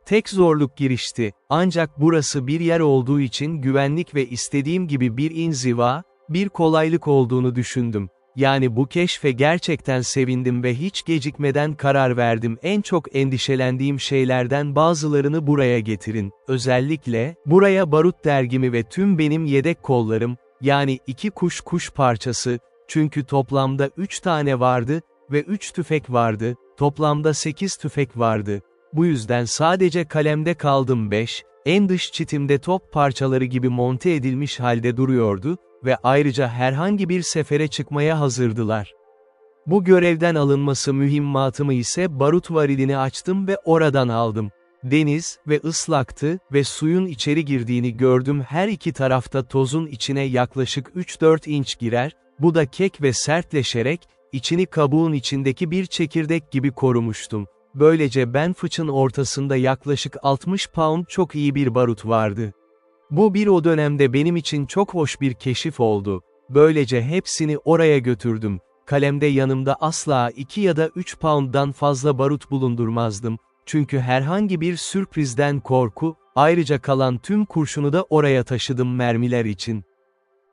Tek zorluk girişti, ancak burası bir yer olduğu için güvenlik ve istediğim gibi bir inziva, bir kolaylık olduğunu düşündüm. Yani bu keşfe gerçekten sevindim ve hiç gecikmeden karar verdim. En çok endişelendiğim şeylerden bazılarını buraya getirin. Özellikle, buraya barut dergimi ve tüm benim yedek kollarım, yani 2 kuş parçası, çünkü toplamda 3 tane vardı ve 3 tüfek vardı, toplamda 8 tüfek vardı. Bu yüzden sadece kalemde kaldım 5, en dış çitimde top parçaları gibi monte edilmiş halde duruyordu ve ayrıca herhangi bir sefere çıkmaya hazırdılar. Bu görevden alınması mühimmatımı ise barut varilini açtım ve oradan aldım. Deniz ve ıslaktı ve suyun içeri girdiğini gördüm, her iki tarafta tozun içine yaklaşık 3-4 inç girer, bu da kek ve sertleşerek, içini kabuğun içindeki bir çekirdek gibi korumuştum. Böylece ben fıçın ortasında yaklaşık 60 pound çok iyi bir barut vardı. Bu o dönemde benim için çok hoş bir keşif oldu. Böylece hepsini oraya götürdüm. Kalemde yanımda asla 2 ya da 3 pound'dan fazla barut bulundurmazdım. Çünkü herhangi bir sürprizden korku, ayrıca kalan tüm kurşunu da oraya taşıdım mermiler için.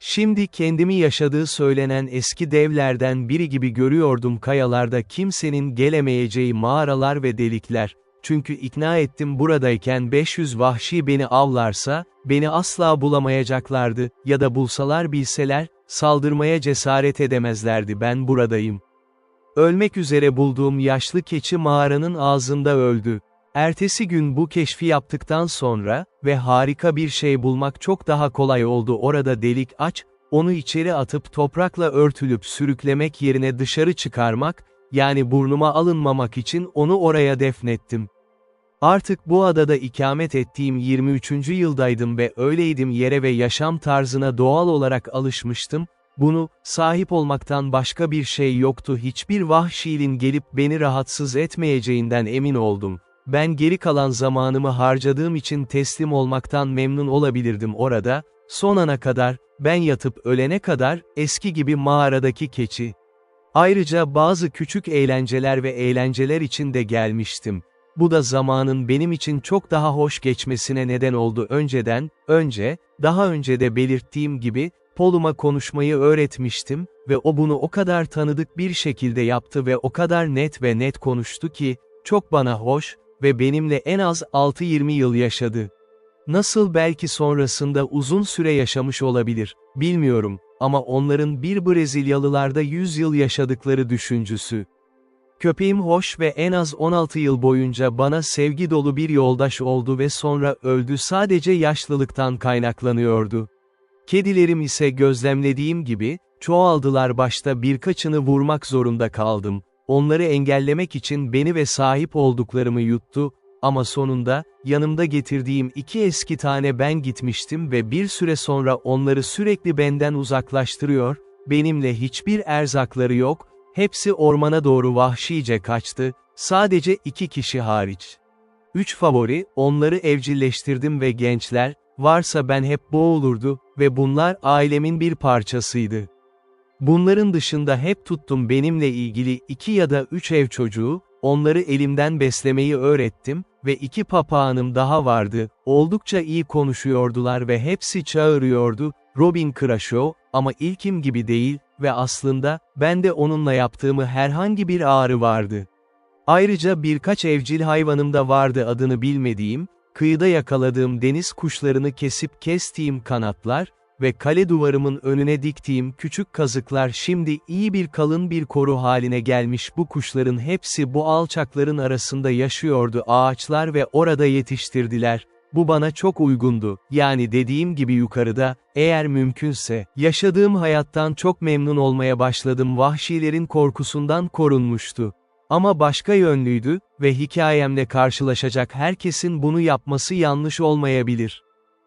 Şimdi kendimi yaşadığı söylenen eski devlerden biri gibi görüyordum, kayalarda kimsenin gelemeyeceği mağaralar ve delikler. Çünkü ikna ettim, buradayken 500 vahşi beni avlarsa, beni asla bulamayacaklardı, ya da bulsalar bilseler, saldırmaya cesaret edemezlerdi, ben buradayım. Ölmek üzere bulduğum yaşlı keçi mağaranın ağzında öldü. Ertesi gün bu keşfi yaptıktan sonra ve harika bir şey bulmak çok daha kolay oldu. Orada delik aç, onu içeri atıp toprakla örtülüp sürüklemek yerine dışarı çıkarmak, yani burnuma alınmamak için onu oraya defnettim. Artık bu adada ikamet ettiğim 23. yıldaydım ve öyleydim, yere ve yaşam tarzına doğal olarak alışmıştım. Bunu, sahip olmaktan başka bir şey yoktu, hiçbir vahşinin gelip beni rahatsız etmeyeceğinden emin oldum. Ben geri kalan zamanımı harcadığım için teslim olmaktan memnun olabilirdim orada, son ana kadar, ben yatıp ölene kadar, eski gibi mağaradaki keçi. Ayrıca bazı küçük eğlenceler ve eğlenceler için de gelmiştim. Bu da zamanın benim için çok daha hoş geçmesine neden oldu. Daha önce de belirttiğim gibi, Paul'uma konuşmayı öğretmiştim ve o bunu o kadar tanıdık bir şekilde yaptı ve o kadar net konuştu ki, çok bana hoş ve benimle en az 6-20 yıl yaşadı. Nasıl, belki sonrasında uzun süre yaşamış olabilir, bilmiyorum, ama onların bir Brezilyalılarda 100 yıl yaşadıkları düşüncüsü. Köpeğim hoş ve en az 16 yıl boyunca bana sevgi dolu bir yoldaş oldu ve sonra öldü, sadece yaşlılıktan kaynaklanıyordu. Kedilerim ise gözlemlediğim gibi, çoğaldılar, başta birkaçını vurmak zorunda kaldım. Onları engellemek için beni ve sahip olduklarımı yuttu, ama sonunda, yanımda getirdiğim 2 eski tane ben gitmiştim ve bir süre sonra onları sürekli benden uzaklaştırıyor, benimle hiçbir erzakları yok, hepsi ormana doğru vahşice kaçtı, sadece 2 kişi hariç. 3 favori, onları evcilleştirdim ve gençler, varsa ben hep boğulurdu ve bunlar ailemin bir parçasıydı. Bunların dışında hep tuttum benimle ilgili 2 ya da 3 ev çocuğu, onları elimden beslemeyi öğrettim ve 2 papağanım daha vardı, oldukça iyi konuşuyordular ve hepsi çağırıyordu, Robin Crusoe, ama ilkim gibi değil ve aslında, ben de onunla yaptığımı herhangi bir ağrı vardı. Ayrıca birkaç evcil hayvanım da vardı, adını bilmediğim, kıyıda yakaladığım deniz kuşlarını kesip kestiğim kanatlar ve kale duvarımın önüne diktiğim küçük kazıklar şimdi iyi bir kalın bir koru haline gelmiş. Bu kuşların hepsi bu alçakların arasında yaşıyordu, ağaçlar ve orada yetiştirdiler. Bu bana çok uygundu, yani dediğim gibi yukarıda, eğer mümkünse, yaşadığım hayattan çok memnun olmaya başladım, vahşilerin korkusundan korunmuştu. Ama başka yönlüydü ve hikayemle karşılaşacak herkesin bunu yapması yanlış olmayabilir.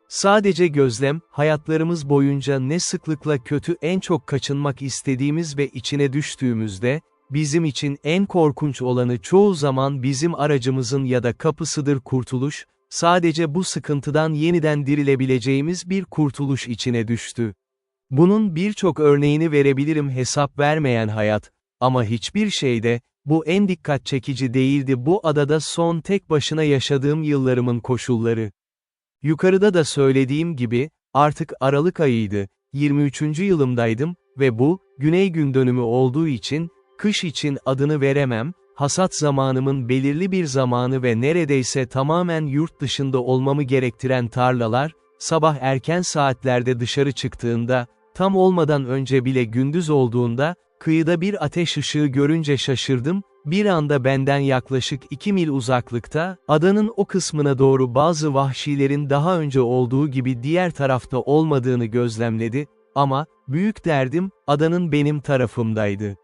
Sadece gözlem, hayatlarımız boyunca ne sıklıkla kötü en çok kaçınmak istediğimiz ve içine düştüğümüzde, bizim için en korkunç olanı çoğu zaman bizim aracımızın ya da kapısıdır kurtuluş, sadece bu sıkıntıdan yeniden dirilebileceğimiz bir kurtuluş içine düştü. Bunun birçok örneğini verebilirim hesap vermeyen hayat, ama hiçbir şeyde, bu en dikkat çekici değildi bu adada son tek başına yaşadığım yıllarımın koşulları. Yukarıda da söylediğim gibi, artık Aralık ayıydı, 23. yılımdaydım ve bu, güney gün dönümü olduğu için, kış için adını veremem, hasat zamanımın belirli bir zamanı ve neredeyse tamamen yurt dışında olmamı gerektiren tarlalar, sabah erken saatlerde dışarı çıktığında, tam olmadan önce bile gündüz olduğunda, kıyıda bir ateş ışığı görünce şaşırdım, bir anda benden yaklaşık 2 mil uzaklıkta, adanın o kısmına doğru bazı vahşilerin daha önce olduğu gibi diğer tarafta olmadığını gözlemledi, ama, büyük derdim, adanın benim tarafımdaydı.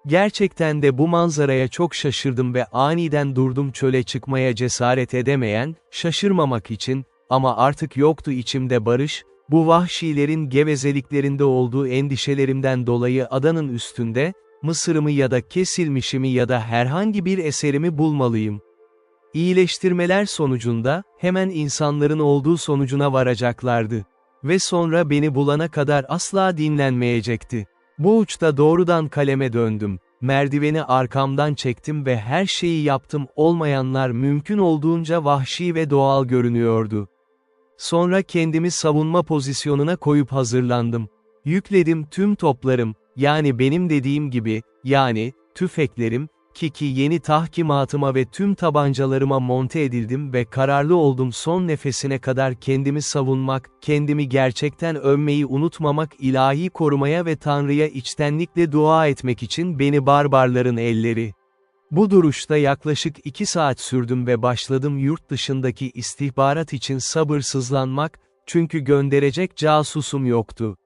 Gerçekten de bu manzaraya çok şaşırdım ve aniden durdum çöle çıkmaya cesaret edemeyen, şaşırmamak için, ama artık yoktu içimde barış, bu vahşilerin gevezeliklerinde olduğu endişelerimden dolayı adanın üstünde, mısırımı ya da kesilmişimi ya da herhangi bir eserimi bulmalıyım. İyileştirmeler sonucunda, hemen insanların olduğu sonucuna varacaklardı. Ve sonra beni bulana kadar asla dinlenmeyecekti. Bu uçta doğrudan kaleme döndüm. Merdiveni arkamdan çektim ve her şeyi yaptım olmayanlar mümkün olduğunca vahşi ve doğal görünüyordu. Sonra kendimi savunma pozisyonuna koyup hazırlandım. Yükledim tüm toplarım, yani benim dediğim gibi, yani, tüfeklerim, ki yeni tahkimatıma ve tüm tabancalarıma monte edildim ve kararlı oldum son nefesine kadar kendimi savunmak, kendimi gerçekten övmeyi unutmamak, ilahi korumaya ve Tanrı'ya içtenlikle dua etmek için beni barbarların elleri. Bu duruşta yaklaşık 2 saat sürdüm ve başladım yurt dışındaki istihbarat için sabırsızlanmak, çünkü gönderecek casusum yoktu.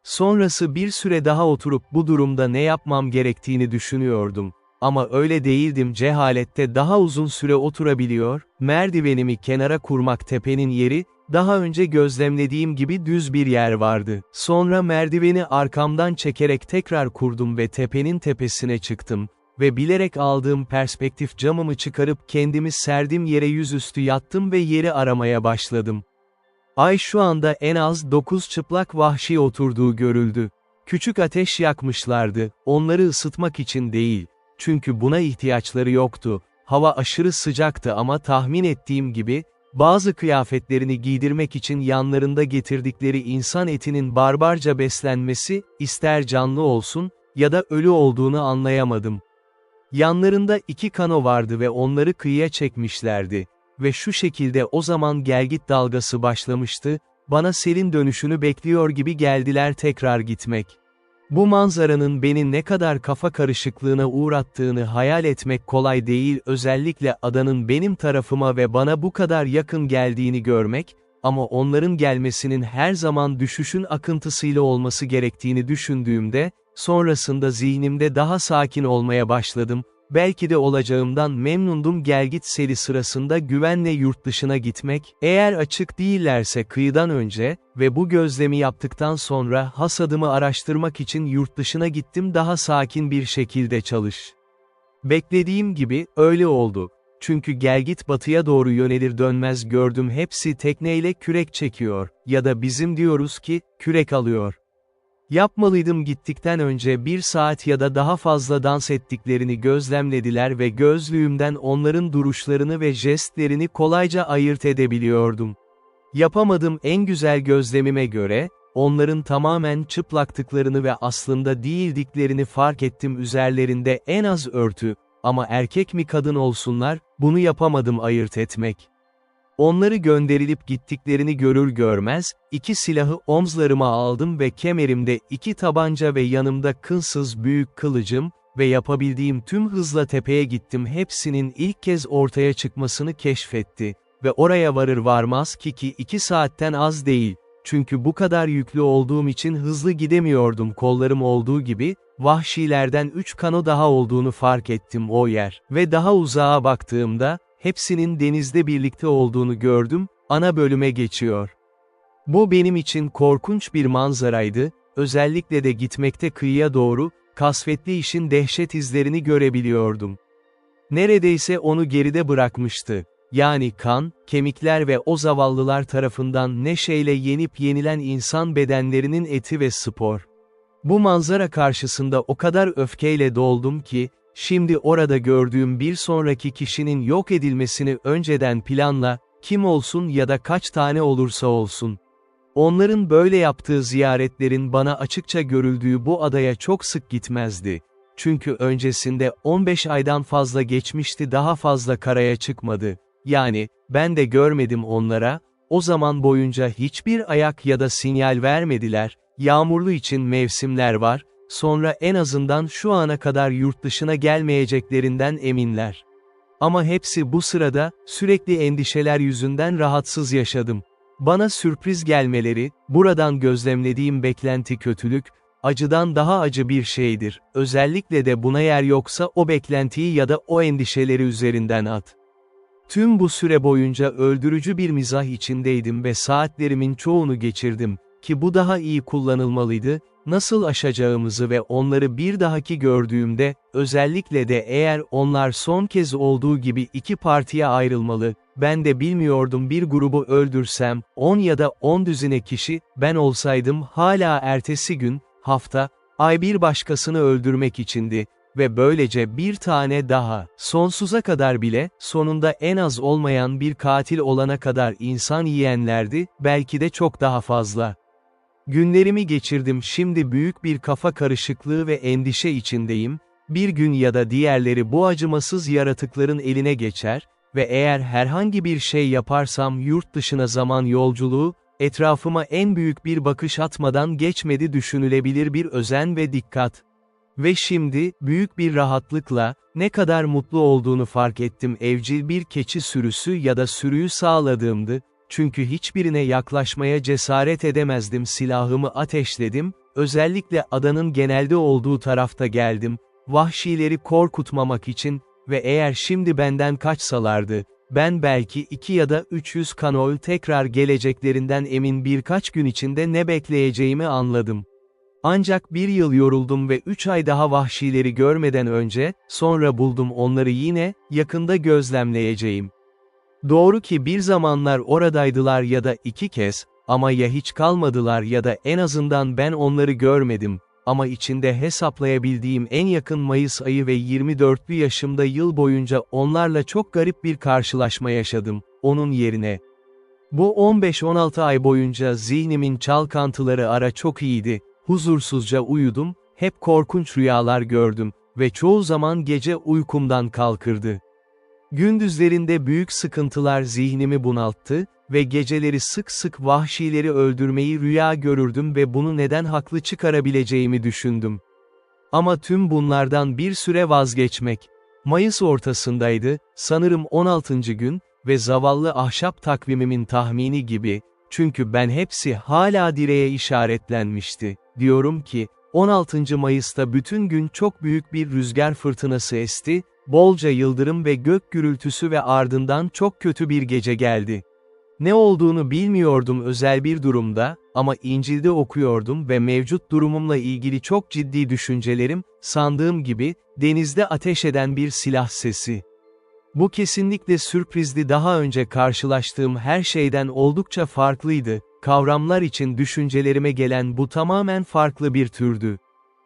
Sonrası bir süre daha oturup bu durumda ne yapmam gerektiğini düşünüyordum. Ama öyle değildim cehalette daha uzun süre oturabiliyor, merdivenimi kenara kurmak tepenin yeri, daha önce gözlemlediğim gibi düz bir yer vardı. Sonra merdiveni arkamdan çekerek tekrar kurdum ve tepenin tepesine çıktım. Ve bilerek aldığım perspektif camımı çıkarıp kendimi serdim yere yüzüstü yattım ve yeri aramaya başladım. Ay şu anda en az 9 çıplak vahşi oturduğu görüldü. Küçük ateş yakmışlardı, onları ısıtmak için değil. Çünkü buna ihtiyaçları yoktu. Hava aşırı sıcaktı ama tahmin ettiğim gibi, bazı kıyafetlerini giydirmek için yanlarında getirdikleri insan etinin barbarca beslenmesi, ister canlı olsun, ya da ölü olduğunu anlayamadım. Yanlarında 2 kano vardı ve onları kıyıya çekmişlerdi. Ve şu şekilde o zaman gelgit dalgası başlamıştı, bana selin dönüşünü bekliyor gibi geldiler tekrar gitmek. Bu manzaranın beni ne kadar kafa karışıklığına uğrattığını hayal etmek kolay değil, özellikle adanın benim tarafıma ve bana bu kadar yakın geldiğini görmek, ama onların gelmesinin her zaman düşüşün akıntısıyla olması gerektiğini düşündüğümde, sonrasında zihnimde daha sakin olmaya başladım, belki de olacağımdan memnundum gelgit seli sırasında güvenle yurt dışına gitmek, eğer açık değillerse kıyıdan önce, ve bu gözlemi yaptıktan sonra hasadımı araştırmak için yurt dışına gittim daha sakin bir şekilde çalış. Beklediğim gibi, öyle oldu. Çünkü gelgit batıya doğru yönelir dönmez gördüm hepsi tekneyle kürek çekiyor, ya da bizim diyoruz ki, kürek alıyor. Yapmalıydım gittikten önce 1 saat ya da daha fazla dans ettiklerini gözlemlediler ve gözlüğümden onların duruşlarını ve jestlerini kolayca ayırt edebiliyordum. Yapamadım en güzel gözlemime göre, onların tamamen çıplaktıklarını ve aslında değildiklerini fark ettim üzerlerinde en az örtü, ama erkek mi kadın olsunlar, bunu yapamadım ayırt etmek. Onları gönderilip gittiklerini görür görmez, 2 silahı omzlarıma aldım ve kemerimde 2 tabanca ve yanımda kınsız büyük kılıcım, ve yapabildiğim tüm hızla tepeye gittim hepsinin ilk kez ortaya çıkmasını keşfetti, ve oraya varır varmaz ki 2 saatten az değil, çünkü bu kadar yüklü olduğum için hızlı gidemiyordum kollarım olduğu gibi, vahşilerden 3 kano daha olduğunu fark ettim o yer, ve daha uzağa baktığımda, hepsinin denizde birlikte olduğunu gördüm, ana bölüme geçiyor. Bu benim için korkunç bir manzaraydı, özellikle de gitmekte kıyıya doğru, kasvetli işin dehşet izlerini görebiliyordum. Neredeyse onu geride bırakmıştı. Yani kan, kemikler ve o zavallılar tarafından neşeyle yenip yenilen insan bedenlerinin eti ve spor. Bu manzara karşısında o kadar öfkeyle doldum ki, şimdi orada gördüğüm bir sonraki kişinin yok edilmesini önceden planla, kim olsun ya da kaç tane olursa olsun. Onların böyle yaptığı ziyaretlerin bana açıkça görüldüğü bu adaya çok sık gitmezdi. Çünkü öncesinde 15 aydan fazla geçmişti, daha fazla karaya çıkmadı. Yani, ben de görmedim onlara, o zaman boyunca hiçbir ayak ya da sinyal vermediler, yağmurlu için mevsimler var, sonra en azından şu ana kadar yurt dışına gelmeyeceklerinden eminler. Ama hepsi bu sırada, sürekli endişeler yüzünden rahatsız yaşadım. Bana sürpriz gelmeleri, buradan gözlemlediğim beklenti kötülük, acıdan daha acı bir şeydir. Özellikle de buna yer yoksa o beklentiyi ya da o endişeleri üzerinden at. Tüm bu süre boyunca öldürücü bir mizah içindeydim ve saatlerimin çoğunu geçirdim, ki bu daha iyi kullanılmalıydı, nasıl aşacağımızı ve onları bir dahaki gördüğümde, özellikle de eğer onlar son kez olduğu gibi iki partiye ayrılmalı, ben de bilmiyordum bir grubu öldürsem, 10 ya da 10 düzine kişi, ben olsaydım hala ertesi gün, hafta, ay bir başkasını öldürmek içindi. Ve böylece bir tane daha, sonsuza kadar bile, sonunda en az olmayan bir katil olana kadar insan yiyenlerdi, belki de çok daha fazla. Günlerimi geçirdim, şimdi büyük bir kafa karışıklığı ve endişe içindeyim, bir gün ya da diğerleri bu acımasız yaratıkların eline geçer ve eğer herhangi bir şey yaparsam yurt dışına zaman yolculuğu, etrafıma en büyük bir bakış atmadan geçmedi düşünülebilir bir özen ve dikkat. Ve şimdi, büyük bir rahatlıkla, ne kadar mutlu olduğunu fark ettim evcil bir keçi sürüsü ya da sürüyü sağladığımdı, çünkü hiçbirine yaklaşmaya cesaret edemezdim silahımı ateşledim, özellikle adanın genelde olduğu tarafta geldim, vahşileri korkutmamak için ve eğer şimdi benden kaçsalardı, ben belki 2 ya da 300 kanol tekrar geleceklerinden emin birkaç gün içinde ne bekleyeceğimi anladım. Ancak bir yıl yoruldum ve 3 ay daha vahşileri görmeden önce, sonra buldum onları yine, yakında gözlemleyeceğim. Doğru ki bir zamanlar oradaydılar ya da 2 kez, ama ya hiç kalmadılar ya da en azından ben onları görmedim, ama içinde hesaplayabildiğim en yakın Mayıs ayı ve 24'lü yaşımda yıl boyunca onlarla çok garip bir karşılaşma yaşadım, onun yerine. Bu 15-16 ay boyunca zihnimin çalkantıları ara çok iyiydi. Huzursuzca uyudum, hep korkunç rüyalar gördüm ve çoğu zaman gece uykumdan kalkırdı. Gündüzlerinde büyük sıkıntılar zihnimi bunalttı ve geceleri sık sık vahşileri öldürmeyi rüya görürdüm ve bunu neden haklı çıkarabileceğimi düşündüm. Ama tüm bunlardan bir süre vazgeçmek. Mayıs ortasındaydı, sanırım 16. gün ve zavallı ahşap takvimimin tahmini gibi, çünkü ben hepsi hala direğe işaretlenmişti. Diyorum ki, 16. Mayıs'ta bütün gün çok büyük bir rüzgar fırtınası esti, bolca yıldırım ve gök gürültüsü ve ardından çok kötü bir gece geldi. Ne olduğunu bilmiyordum özel bir durumda, ama İncil'de okuyordum ve mevcut durumumla ilgili çok ciddi düşüncelerim, sandığım gibi, denizde ateş eden bir silah sesi. Bu kesinlikle sürprizdi, daha önce karşılaştığım her şeyden oldukça farklıydı, kavramlar için düşüncelerime gelen bu tamamen farklı bir türdü.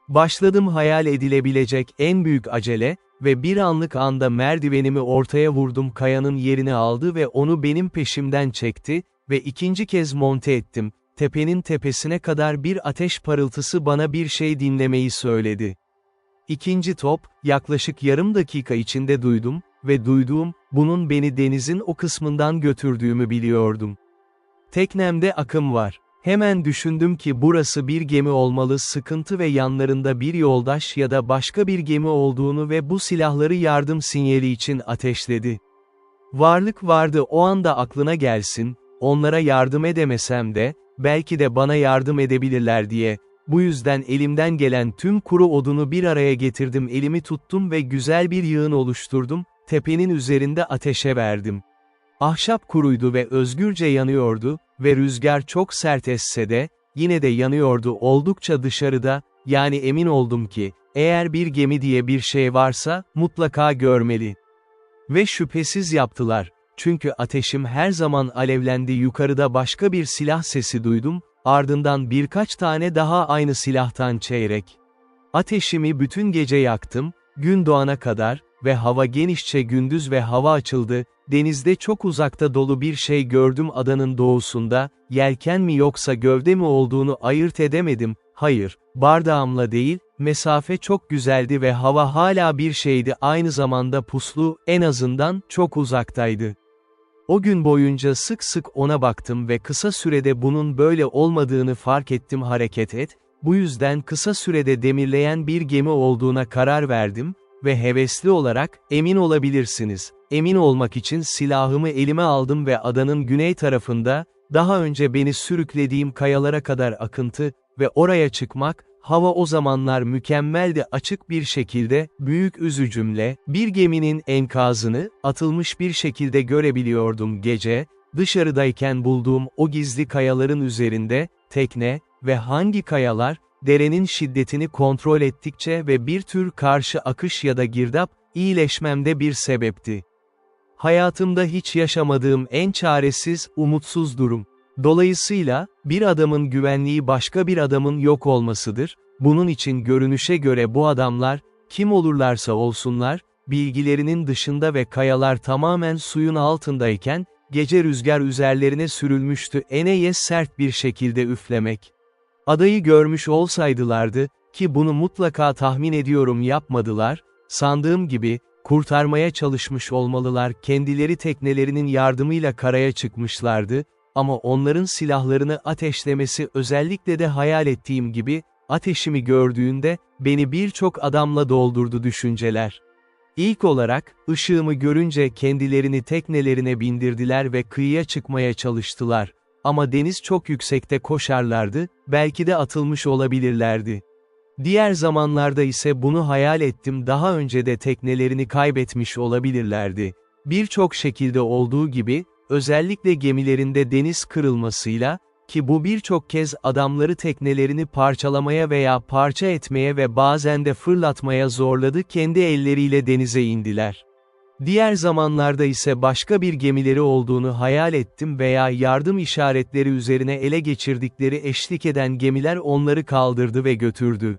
Başladım hayal edilebilecek en büyük acele ve bir anlık anda merdivenimi ortaya vurdum, kayanın yerini aldı ve onu benim peşimden çekti ve ikinci kez monte ettim, tepenin tepesine kadar bir ateş parıltısı bana bir şey dinlemeyi söyledi. İkinci top, yaklaşık yarım dakika içinde duydum ve duyduğum, bunun beni denizin o kısmından götürdüğümü biliyordum. Teknemde akım var. Hemen düşündüm ki burası bir gemi olmalı, sıkıntı ve yanlarında bir yoldaş ya da başka bir gemi olduğunu ve bu silahları yardım sinyali için ateşledi. Varlık vardı o anda aklına gelsin, onlara yardım edemesem de, belki de bana yardım edebilirler diye. Bu yüzden elimden gelen tüm kuru odunu bir araya getirdim, elimi tuttum ve güzel bir yığın oluşturdum, tepenin üzerinde ateşe verdim. Ahşap kuruydu ve özgürce yanıyordu, ve rüzgar çok sert esse de, yine de yanıyordu oldukça dışarıda, yani emin oldum ki, eğer bir gemi diye bir şey varsa, mutlaka görmeli. Ve şüphesiz yaptılar. Çünkü ateşim her zaman alevlendi, yukarıda başka bir silah sesi duydum, ardından birkaç tane daha aynı silahtan çeyrek. Ateşimi bütün gece yaktım, gün doğana kadar ve hava genişçe gündüz ve hava açıldı, denizde çok uzakta dolu bir şey gördüm adanın doğusunda, yelken mi yoksa gövde mi olduğunu ayırt edemedim, hayır, bardağımla değil, mesafe çok güzeldi ve hava hala bir şeydi, aynı zamanda puslu, en azından, çok uzaktaydı. O gün boyunca sık sık ona baktım ve kısa sürede bunun böyle olmadığını fark ettim. Hareket et, bu yüzden kısa sürede demirleyen bir gemi olduğuna karar verdim ve hevesli olarak, emin olabilirsiniz, emin olmak için silahımı elime aldım ve adanın güney tarafında, daha önce beni sürüklediğim kayalara kadar akıntı ve oraya çıkmak, hava o zamanlar mükemmeldi, açık bir şekilde, büyük üzücümle, bir geminin enkazını, atılmış bir şekilde görebiliyordum gece, dışarıdayken bulduğum o gizli kayaların üzerinde, tekne ve hangi kayalar, derenin şiddetini kontrol ettikçe ve bir tür karşı akış ya da girdap, iyileşmemde bir sebepti. Hayatımda hiç yaşamadığım en çaresiz, umutsuz durum. Dolayısıyla, bir adamın güvenliği başka bir adamın yok olmasıdır, bunun için görünüşe göre bu adamlar, kim olurlarsa olsunlar, bilgilerinin dışında ve kayalar tamamen suyun altındayken, gece rüzgar üzerlerine sürülmüştü, eneye sert bir şekilde üflemek. Adayı görmüş olsaydılardı, ki bunu mutlaka tahmin ediyorum yapmadılar, sandığım gibi, kurtarmaya çalışmış olmalılar, kendileri teknelerinin yardımıyla karaya çıkmışlardı, ama onların silahlarını ateşlemesi özellikle de hayal ettiğim gibi, ateşimi gördüğünde, beni birçok adamla doldurdu düşünceler. İlk olarak, ışığımı görünce kendilerini teknelerine bindirdiler ve kıyıya çıkmaya çalıştılar. Ama deniz çok yüksekte koşarlardı, belki de atılmış olabilirlerdi. Diğer zamanlarda ise bunu hayal ettim, daha önce de teknelerini kaybetmiş olabilirlerdi. Birçok şekilde olduğu gibi, özellikle gemilerinde deniz kırılmasıyla, ki bu birçok kez adamları teknelerini parçalamaya veya parça etmeye ve bazen de fırlatmaya zorladı, kendi elleriyle denize indiler. Diğer zamanlarda ise başka bir gemileri olduğunu hayal ettim veya yardım işaretleri üzerine ele geçirdikleri eşlik eden gemiler onları kaldırdı ve götürdü.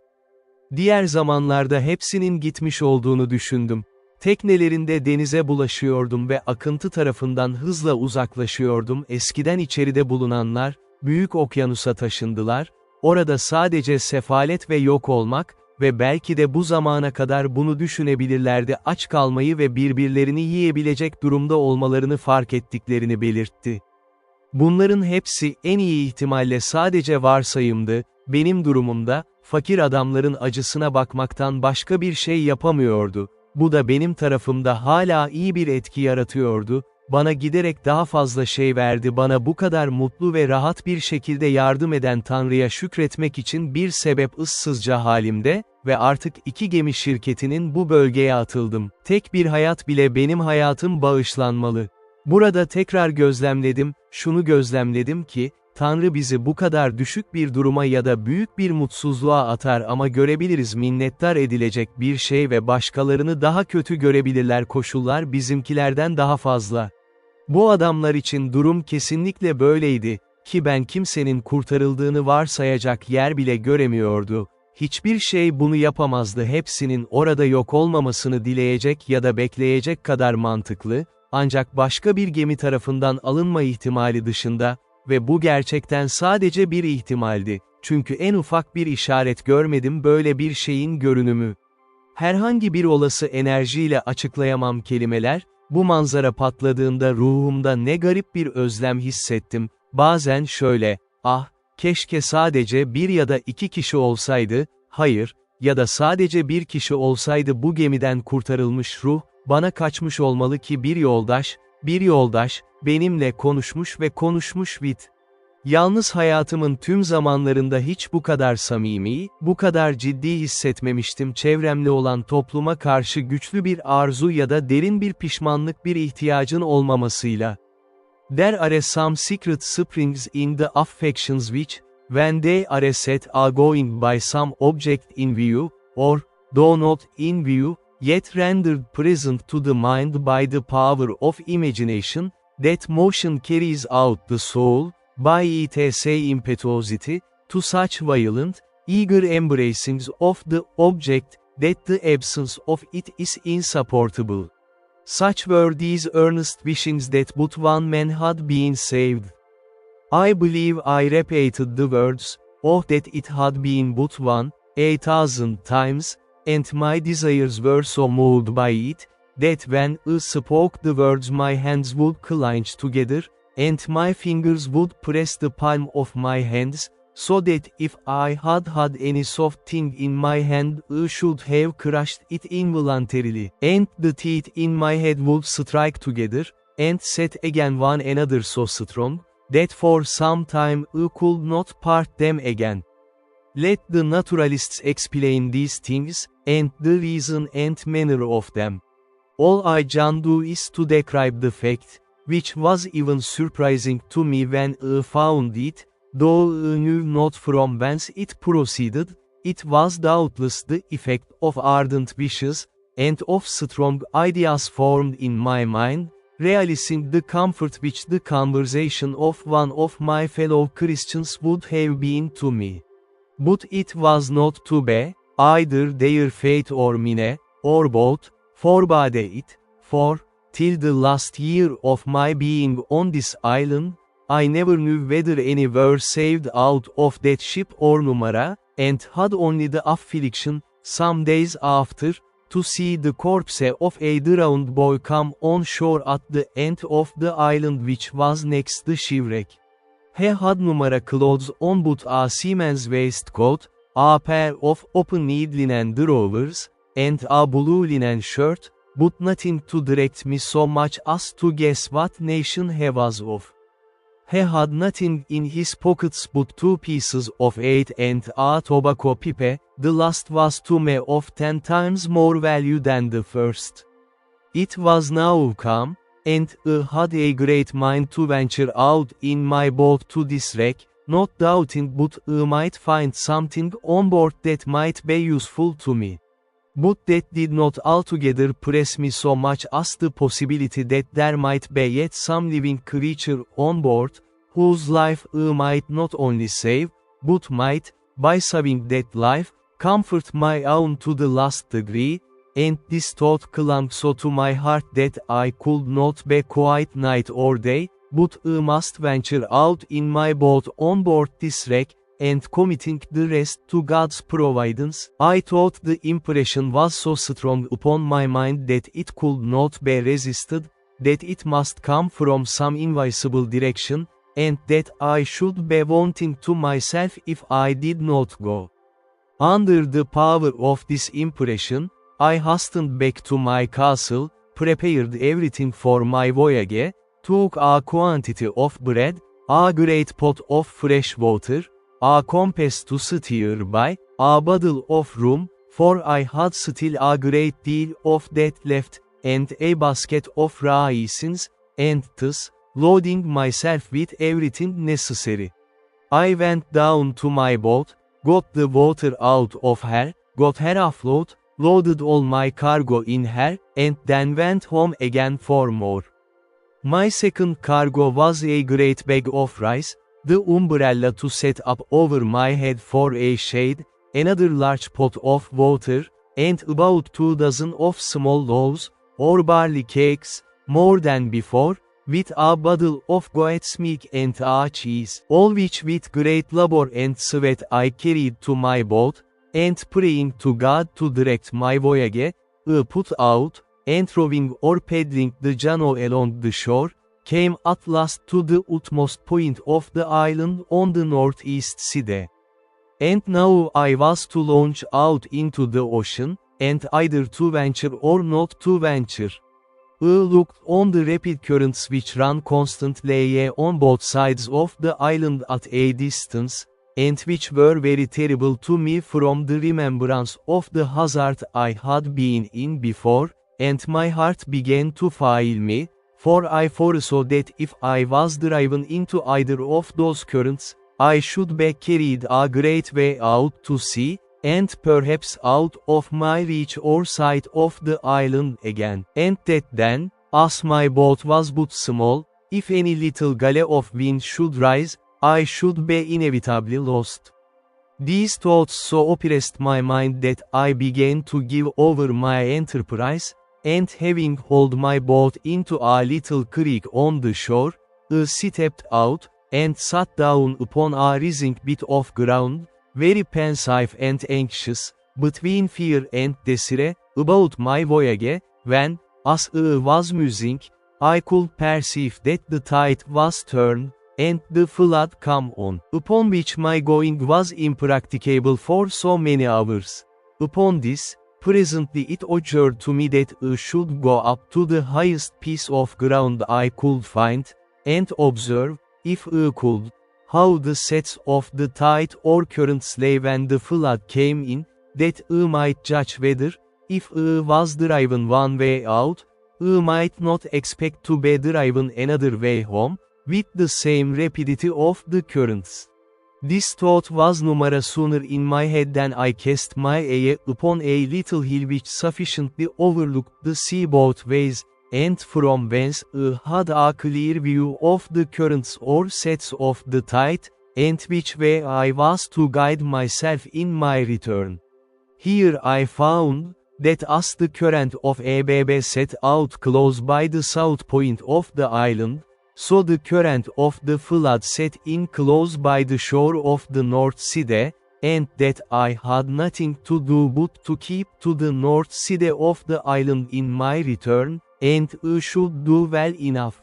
Diğer zamanlarda hepsinin gitmiş olduğunu düşündüm. Teknelerinde denize bulaşıyordum ve akıntı tarafından hızla uzaklaşıyordum. Eskiden içeride bulunanlar, büyük okyanusa taşındılar, orada sadece sefalet ve yok olmak ve belki de bu zamana kadar bunu düşünebilirlerdi, aç kalmayı ve birbirlerini yiyebilecek durumda olmalarını fark ettiklerini belirtti. Bunların hepsi en iyi ihtimalle sadece varsayımdı, benim durumumda, fakir adamların acısına bakmaktan başka bir şey yapamıyordu. Bu da benim tarafımda hala iyi bir etki yaratıyordu, bana giderek daha fazla şey verdi, bana bu kadar mutlu ve rahat bir şekilde yardım eden Tanrı'ya şükretmek için bir sebep ıssızca halimde ve artık 2 gemi şirketinin bu bölgeye atıldım. Tek bir hayat bile benim hayatım bağışlanmalı. Burada tekrar gözlemledim, şunu gözlemledim ki, Tanrı bizi bu kadar düşük bir duruma ya da büyük bir mutsuzluğa atar ama görebiliriz minnettar edilecek bir şey ve başkalarını daha kötü görebilirler, koşullar bizimkilerden daha fazla. Bu adamlar için durum kesinlikle böyleydi, ki ben kimsenin kurtarıldığını varsayacak yer bile göremiyordu. Hiçbir şey bunu yapamazdı, hepsinin orada yok olmamasını dileyecek ya da bekleyecek kadar mantıklı, ancak başka bir gemi tarafından alınma ihtimali dışında, ve bu gerçekten sadece bir ihtimaldi, çünkü en ufak bir işaret görmedim böyle bir şeyin görünümü. Herhangi bir olası enerjiyle açıklayamam kelimeler, bu manzara patladığında ruhumda ne garip bir özlem hissettim, bazen şöyle, ah, keşke sadece bir ya da 2 kişi olsaydı, hayır, ya da sadece bir kişi olsaydı bu gemiden kurtarılmış ruh, bana kaçmış olmalı ki bir yoldaş, benimle konuşmuş ve konuşmuş Yalnız hayatımın tüm zamanlarında hiç bu kadar samimi, bu kadar ciddi hissetmemiştim, çevremle olan topluma karşı güçlü bir arzu ya da derin bir pişmanlık, bir ihtiyacın olmamasıyla. There are some secret springs in the affections which, when they are set going by some object in view, or, though not in view, yet rendered present to the mind by the power of imagination, that motion carries out the soul, by its impetuosity, to such violent, eager embracings of the object, that the absence of it is insupportable. Such were these earnest wishings that but one man had been saved. I believe I repeated the words, oh that it had been but one, 1,000 times, and my desires were so moved by it, that when I spoke the words my hands would clench together, and my fingers would press the palm of my hands, so that if I had had any soft thing in my hand I should have crushed it involuntarily, and the teeth in my head would strike together, and set again one another so strong, that for some time I could not part them again. Let the naturalists explain these things, and the reason and manner of them. All I can do is to describe the fact, which was even surprising to me when I found it, though I knew not from whence it proceeded. It was doubtless the effect of ardent wishes, and of strong ideas formed in my mind, realizing the comfort which the conversation of one of my fellow Christians would have been to me. But it was not to be, either their fate or mine, or both, forbade it, for, till the last year of my being on this island, I never knew whether any were saved out of that ship or Numara, and had only the affliction, some days after, to see the corpse of a drowned boy come on shore at the end of the island which was next the shipwreck. He had Numara clothes on but a seaman's waistcoat, a pair of open-kneed linen drawers, and a blue linen shirt, but nothing to direct me so much as to guess what nation he was of. He had nothing in his pockets but 2 pieces of 8 and a tobacco pipe, the last was to me of 10 times more value than the first. It was now come, and I had a great mind to venture out in my boat to this wreck, not doubting but I might find something on board that might be useful to me. But that did not altogether press me so much as the possibility that there might be yet some living creature on board, whose life I might not only save, but might, by saving that life, comfort my own to the last degree, and this thought clung so to my heart that I could not be quiet night or day, but I must venture out in my boat on board this wreck, and committing the rest to God's providence. I thought the impression was so strong upon my mind that it could not be resisted, that it must come from some invisible direction, and that I should be wanting to myself if I did not go. Under the power of this impression, I hastened back to my castle, prepared everything for my voyage, took a quantity of bread, a great pot of fresh water, a compass to steer by, a bottle of rum, for I had still a great deal of that left, and a basket of raisins, and thus, loading myself with everything necessary. I went down to my boat, got the water out of her, got her afloat, loaded all my cargo in her, and then went home again for more. My second cargo was a great bag of rice, the umbrella to set up over my head for a shade, another large pot of water, and about 2 dozen of small loaves, or barley cakes, more than before, with a bottle of goat's milk and a cheese, all which with great labor and sweat I carried to my boat, and praying to God to direct my voyage, I put out, and rowing or paddling the canoe along the shore, came at last to the utmost point of the island on the northeast side. And now I was to launch out into the ocean, and either to venture or not to venture. I looked on the rapid currents which ran constantly on both sides of the island at a distance, and which were very terrible to me from the remembrance of the hazard I had been in before, and my heart began to fail me, for I foresaw that if I was driven into either of those currents, I should be carried a great way out to sea, and perhaps out of my reach or sight of the island again. And that then, as my boat was but small, if any little gale of wind should rise, I should be inevitably lost. These thoughts so oppressed my mind that I began to give over my enterprise, and having hauled my boat into a little creek on the shore, I stepped out, and sat down upon a rising bit of ground, very pensive and anxious, between fear and desire, about my voyage, when, as I was musing, I could perceive that the tide was turned, and the flood come on, upon which my going was impracticable for so many hours. Upon this, presently it occurred to me that I should go up to the highest piece of ground I could find, and observe, if I could, how the sets of the tide or currents lay when the flood came in, that I might judge whether, if I was driven one way out, I might not expect to be driven another way home, with the same rapidity of the currents. This thought was no more sooner in my head than I cast my eye upon a little hill which sufficiently overlooked the sea both ways, and from whence I had a clear view of the currents or sets of the tide, and which way I was to guide myself in my return. Here I found, that as the current of Abb set out close by the south point of the island, so the current of the flood set in close by the shore of the North Sea, and that I had nothing to do but to keep to the North Sea of the island in my return, and I should do well enough.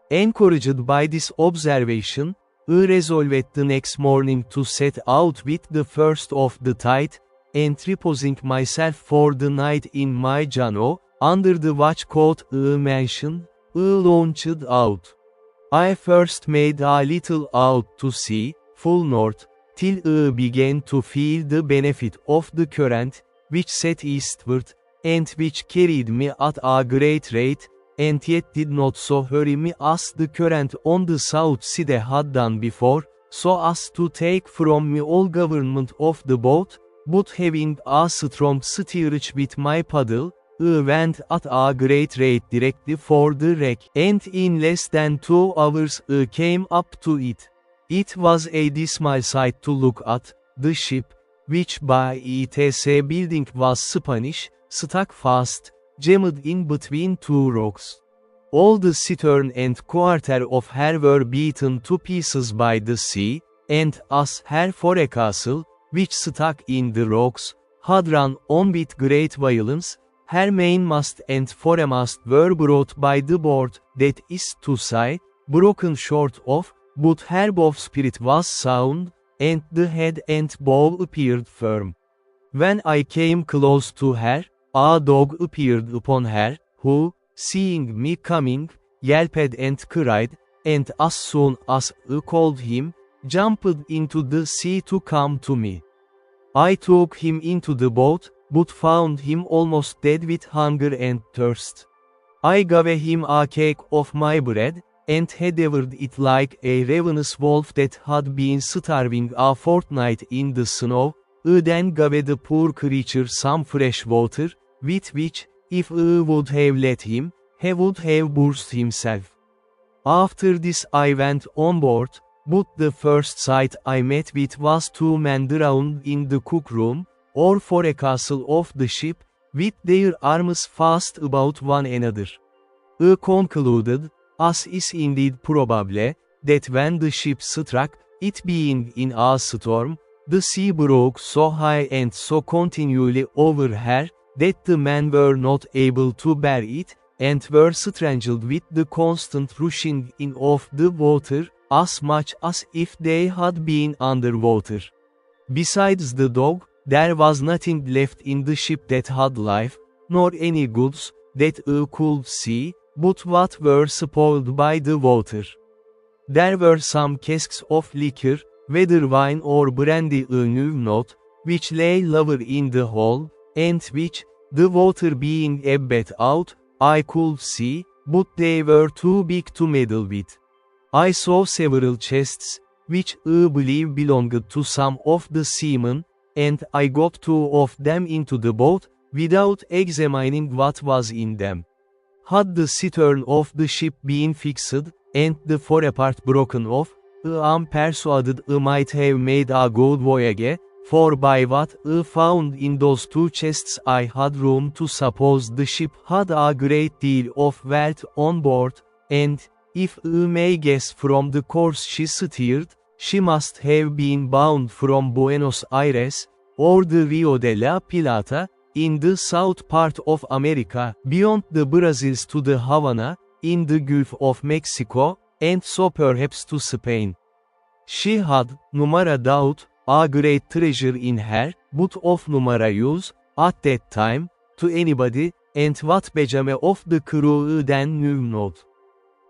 Encouraged by this observation, I resolved the next morning to set out with the first of the tide, and reposing myself for the night in my jano, under the watchcoat I mentioned, I launched out. I first made a little out to sea, full north, till I began to feel the benefit of the current, which set eastward, and which carried me at a great rate, and yet did not so hurry me as the current on the South Sea had done before, so as to take from me all government of the boat, but having a strong steerage with my paddle, I went at a great rate directly for the wreck, and in less than 2 hours I came up to it. It was a dismal sight to look at, the ship, which by its building was Spanish, stuck fast, jammed in between 2 rocks. All the stern and quarter of her were beaten to pieces by the sea, and as her forecastle, which stuck in the rocks, had run on with great violence, her mainmast and foremast were brought by the board, that is to say, broken short off, but her bowsprit was sound, and the head and bow appeared firm. When I came close to her, a dog appeared upon her, who, seeing me coming, yelped and cried, and as soon as I called him, jumped into the sea to come to me. I took him into the boat, but found him almost dead with hunger and thirst. I gave him a cake of my bread, and he devoured it like a ravenous wolf that had been starving a fortnight in the snow. I then gave the poor creature some fresh water, with which, if I would have let him, he would have burst himself. After this I went on board, but the first sight I met with was 2 men drowned in the cook room, or forecastle of the ship, with their arms fast about one another. I concluded, as is indeed probable, that when the ship struck, it being in a storm, the sea broke so high and so continually over her, that the men were not able to bear it, and were strangled with the constant rushing in of the water, as much as if they had been under water. Besides the dog, there was nothing left in the ship that had life, nor any goods, that I could see, but what were spoiled by the water. There were some casks of liquor, whether wine or brandy I knew not, which lay lower in the hold, and which, the water being ebbed out, I could see, but they were too big to meddle with. I saw several chests, which I believe belonged to some of the seamen, and I got two of them into the boat, without examining what was in them. Had the stern of the ship been fixed, and the forepart broken off, I am persuaded I might have made a good voyage, for by what I found in those two chests I had room to suppose the ship had a great deal of wealth on board, and, if I may guess from the course she steered, she must have been bound from Buenos Aires, or the Rio de la Plata, in the south part of America, beyond the Brazils to the Havana, in the Gulf of Mexico, and so perhaps to Spain. She had, no doubt, a great treasure in her, but of no use, at that time, to anybody, and what became of the crew then knew not.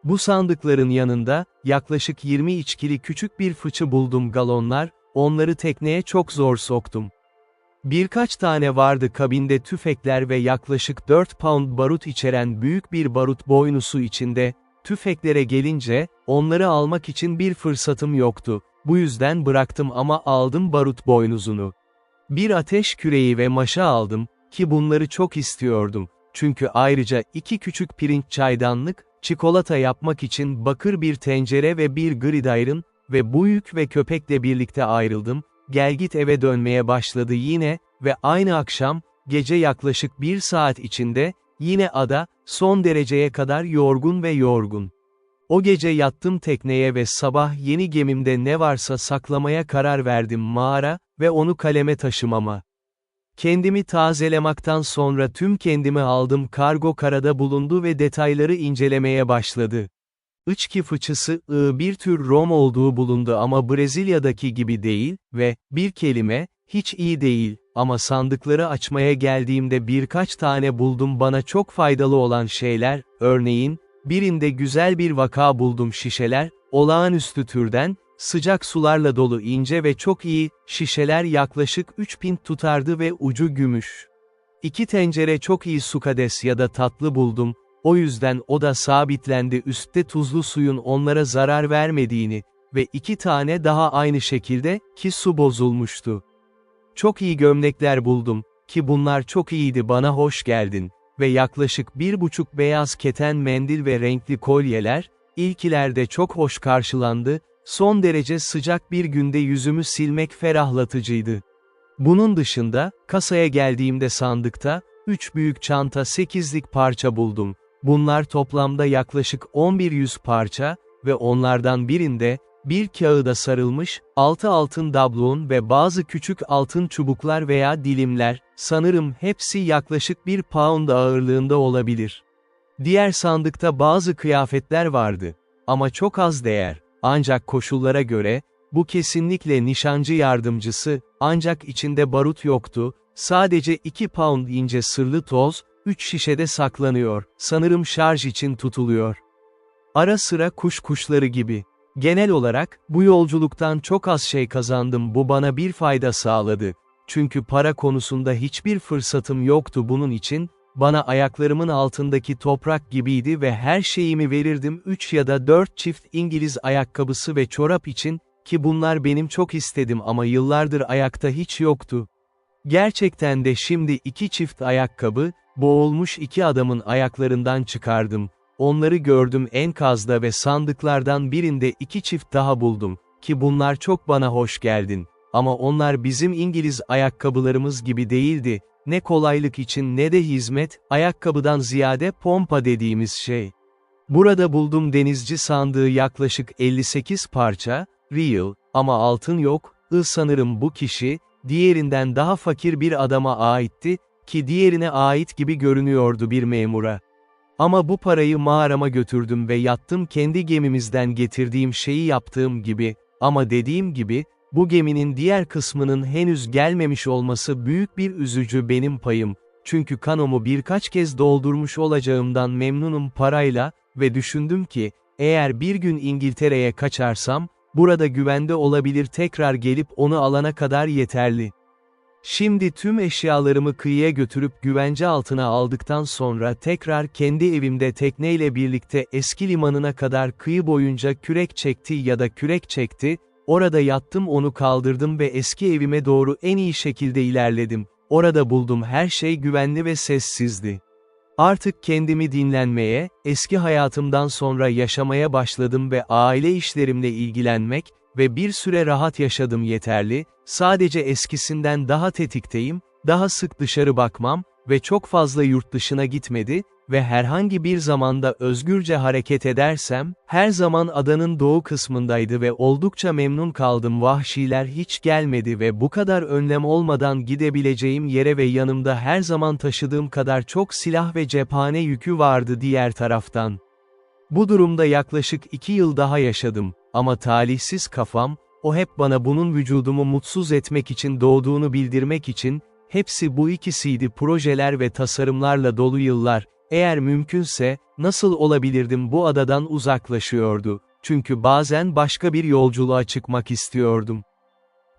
Bu sandıkların yanında, yaklaşık 20 içkili küçük bir fıçı buldum galonlar, onları tekneye çok zor soktum. Birkaç tane vardı kabinde tüfekler ve yaklaşık 4 pound barut içeren büyük bir barut boynusu içinde, tüfeklere gelince, onları almak için bir fırsatım yoktu, bu yüzden bıraktım ama aldım barut boynuzunu. Bir ateş küreği ve maşa aldım, ki bunları çok istiyordum, çünkü ayrıca 2 küçük pirinç çaydanlık, çikolata yapmak için bakır bir tencere ve bir gridiron, ve bu yük ve köpekle birlikte ayrıldım, gelgit eve dönmeye başladı yine, ve aynı akşam, gece yaklaşık 1 saat içinde, yine ada, son dereceye kadar yorgun ve yorgun. O gece yattım tekneye ve sabah yeni gemimde ne varsa saklamaya karar verdim mağara, ve onu kaleme taşımama. Kendimi tazelemaktan sonra tüm kendimi aldım kargo karada bulundu ve detayları incelemeye başladı. İçki fıçısı, bir tür rom olduğu bulundu ama Brezilya'daki gibi değil, ve, bir kelime, hiç iyi değil, ama sandıkları açmaya geldiğimde birkaç tane buldum bana çok faydalı olan şeyler, örneğin, birinde güzel bir vaka buldum şişeler, olağanüstü türden, sıcak sularla dolu ince ve çok iyi, şişeler yaklaşık 3 pint tutardı ve ucu gümüş. 2 tencere çok iyi sukades ya da tatlı buldum, o yüzden o da sabitlendi üstte tuzlu suyun onlara zarar vermediğini, ve 2 tane daha aynı şekilde, ki su bozulmuştu. Çok iyi gömlekler buldum, ki bunlar çok iyiydi bana hoş geldin, ve yaklaşık 1,5 beyaz keten mendil ve renkli kolyeler, ilkilerde çok hoş karşılandı, son derece sıcak bir günde yüzümü silmek ferahlatıcıydı. Bunun dışında, kasaya geldiğimde sandıkta, 3 büyük çanta 8'lik parça buldum. Bunlar toplamda yaklaşık 1100 parça, ve onlardan birinde, bir kağıda sarılmış, 6 altın doubloon ve bazı küçük altın çubuklar veya dilimler, sanırım hepsi yaklaşık 1 pound ağırlığında olabilir. Diğer sandıkta bazı kıyafetler vardı. Ama çok az değer, ancak koşullara göre, bu kesinlikle nişancı yardımcısı, ancak içinde barut yoktu, sadece 2 pound ince sırlı toz, 3 şişede saklanıyor, sanırım şarj için tutuluyor. Ara sıra kuşları gibi. Genel olarak, bu yolculuktan çok az şey kazandım bu bana bir fayda sağladı. Çünkü para konusunda hiçbir fırsatım yoktu bunun için, bana ayaklarımın altındaki toprak gibiydi ve her şeyimi verirdim 3 ya da 4 çift İngiliz ayakkabısı ve çorap için, ki bunlar benim çok istedim ama yıllardır ayakta hiç yoktu. Gerçekten de şimdi 2 çift ayakkabı, boğulmuş 2 adamın ayaklarından çıkardım. Onları gördüm enkazda ve sandıklardan birinde 2 çift daha buldum, ki bunlar çok bana hoş geldin. Ama onlar bizim İngiliz ayakkabılarımız gibi değildi, ne kolaylık için ne de hizmet, ayakkabıdan ziyade pompa dediğimiz şey. Burada buldum denizci sandığı yaklaşık 58 parça, real, ama altın yok, sanırım bu kişi, diğerinden daha fakir bir adama aitti, ki diğerine ait gibi görünüyordu bir memura. Ama bu parayı mağarama götürdüm ve yattım kendi gemimizden getirdiğim şeyi yaptığım gibi, ama dediğim gibi, bu geminin diğer kısmının henüz gelmemiş olması büyük bir üzücü benim payım, çünkü kanomu birkaç kez doldurmuş olacağımdan memnunum parayla, ve düşündüm ki, eğer bir gün İngiltere'ye kaçarsam, burada güvende olabilir tekrar gelip onu alana kadar yeterli. Şimdi tüm eşyalarımı kıyıya götürüp güvence altına aldıktan sonra tekrar kendi evimde tekneyle birlikte eski limanına kadar kıyı boyunca kürek çekti ya da kürek çekti, orada yattım, onu kaldırdım ve eski evime doğru en iyi şekilde ilerledim. Orada buldum, her şey güvenli ve sessizdi. Artık kendimi dinlenmeye, eski hayatımdan sonra yaşamaya başladım ve aile işlerimle ilgilenmek ve bir süre rahat yaşadım yeterli, sadece eskisinden daha tetikteyim, daha sık dışarı bakmam ve çok fazla yurt dışına gitmedi ve herhangi bir zamanda özgürce hareket edersem, her zaman adanın doğu kısmındaydı ve oldukça memnun kaldım. Vahşiler hiç gelmedi ve bu kadar önlem olmadan gidebileceğim yere ve yanımda her zaman taşıdığım kadar çok silah ve cephane yükü vardı diğer taraftan. Bu durumda yaklaşık 2 yıl daha yaşadım, ama talihsiz kafam, o hep bana bunun vücudumu mutsuz etmek için doğduğunu bildirmek için, hepsi bu ikisiydi, projeler ve tasarımlarla dolu yıllar, eğer mümkünse, nasıl olabilirdim bu adadan uzaklaşıyordu, çünkü bazen başka bir yolculuğa çıkmak istiyordum.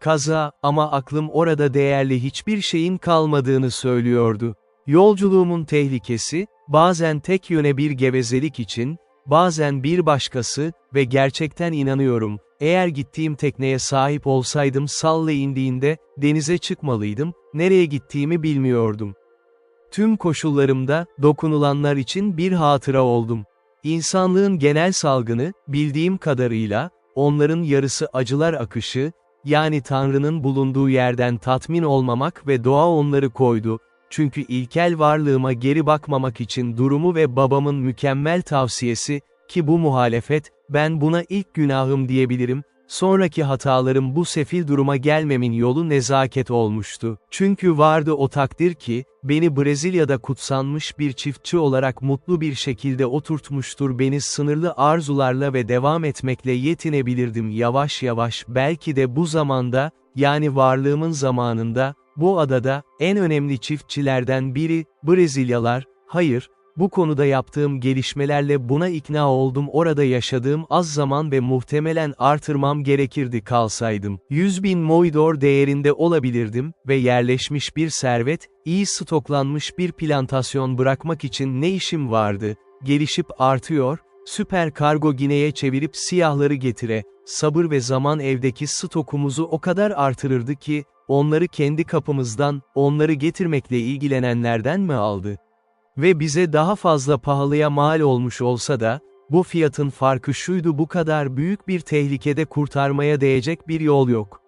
Kaza, ama aklım orada değerli hiçbir şeyin kalmadığını söylüyordu. Yolculuğumun tehlikesi, bazen tek yöne bir gevezelik için, bazen bir başkası ve gerçekten inanıyorum, eğer gittiğim tekneye sahip olsaydım Sal'le indiğinde, denize çıkmalıydım, nereye gittiğimi bilmiyordum. Tüm koşullarımda, dokunulanlar için bir hatıra oldum. İnsanlığın genel salgını, bildiğim kadarıyla, onların yarısı acılar akışı, yani Tanrı'nın bulunduğu yerden tatmin olmamak ve doğa onları koydu. Çünkü ilkel varlığıma geri bakmamak için durumu ve babamın mükemmel tavsiyesi, ki bu muhalefet, ben buna ilk günahım diyebilirim, sonraki hatalarım bu sefil duruma gelmemin yolu nezaket olmuştu. Çünkü vardı o takdir ki, beni Brezilya'da kutsanmış bir çiftçi olarak mutlu bir şekilde oturtmuştur, beni sınırlı arzularla ve devam etmekle yetinebilirdim yavaş yavaş, belki de bu zamanda, yani varlığımın zamanında, bu adada, en önemli çiftçilerden biri, Brezilyalar, hayır, bu konuda yaptığım gelişmelerle buna ikna oldum, orada yaşadığım az zaman ve muhtemelen artırmam gerekirdi kalsaydım. 100.000 moidor değerinde olabilirdim ve yerleşmiş bir servet, iyi stoklanmış bir plantasyon bırakmak için ne işim vardı, gelişip artıyor, süper kargo Gine'ye çevirip siyahları getire, sabır ve zaman evdeki stokumuzu o kadar artırırdı ki, onları kendi kapımızdan, onları getirmekle ilgilenenlerden mi aldı? Ve bize daha fazla pahalıya mal olmuş olsa da, bu fiyatın farkı şuydu: bu kadar büyük bir tehlikede kurtarmaya değecek bir yol yok.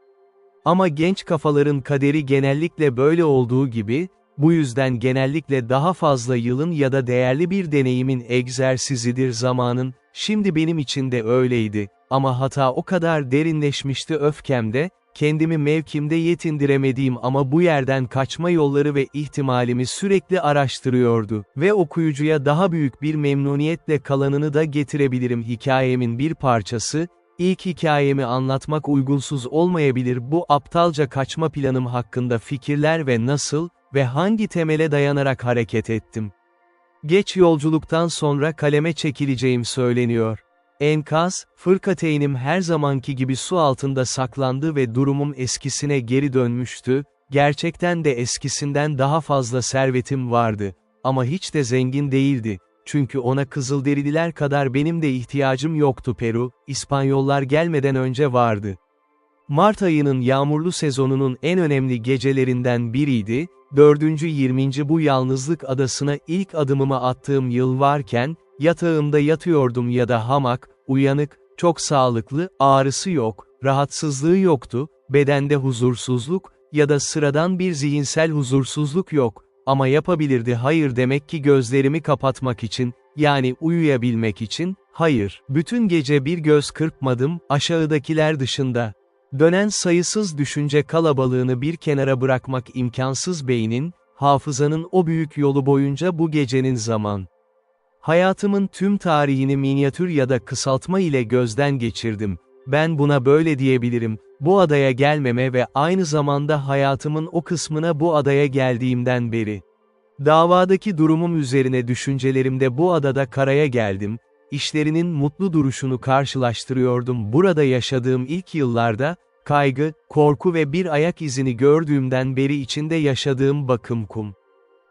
Ama genç kafaların kaderi genellikle böyle olduğu gibi, bu yüzden genellikle daha fazla yılın ya da değerli bir deneyimin egzersizidir zamanın, şimdi benim için de öyleydi, ama hata o kadar derinleşmişti öfkemde, kendimi mevkimde yetindiremediğim ama bu yerden kaçma yolları ve ihtimalimi sürekli araştırıyordu ve okuyucuya daha büyük bir memnuniyetle kalanını da getirebilirim. Hikayemin bir parçası, ilk hikayemi anlatmak uygunsuz olmayabilir. Bu aptalca kaçma planım hakkında fikirler ve nasıl ve hangi temele dayanarak hareket ettim. Geç yolculuktan sonra kaleme çekileceğim söyleniyor. Enkaz, fırkateynim her zamanki gibi su altında saklandı ve durumum eskisine geri dönmüştü, gerçekten de eskisinden daha fazla servetim vardı, ama hiç de zengin değildi, çünkü ona Kızılderililer kadar benim de ihtiyacım yoktu. Peru, İspanyollar gelmeden önce vardı. Mart ayının yağmurlu sezonunun en önemli gecelerinden biriydi, 4. 20. bu yalnızlık adasına ilk adımımı attığım yıl varken, yatağımda yatıyordum ya da hamak, uyanık, çok sağlıklı, ağrısı yok, rahatsızlığı yoktu, bedende huzursuzluk ya da sıradan bir zihinsel huzursuzluk yok, ama yapabilirdi. Hayır, demek ki gözlerimi kapatmak için, yani uyuyabilmek için, hayır, bütün gece bir göz kırpmadım, aşağıdakiler dışında. Dönen sayısız düşünce kalabalığını bir kenara bırakmak imkansız, beynin, hafızanın o büyük yolu boyunca bu gecenin zaman. Hayatımın tüm tarihini minyatür ya da kısaltma ile gözden geçirdim. Ben buna böyle diyebilirim, bu adaya gelmeme ve aynı zamanda hayatımın o kısmına bu adaya geldiğimden beri. Davadaki durumum üzerine düşüncelerimde bu adada karaya geldim, işlerinin mutlu duruşunu karşılaştırıyordum. Burada yaşadığım ilk yıllarda, kaygı, korku ve bir ayak izini gördüğümden beri içinde yaşadığım bakım.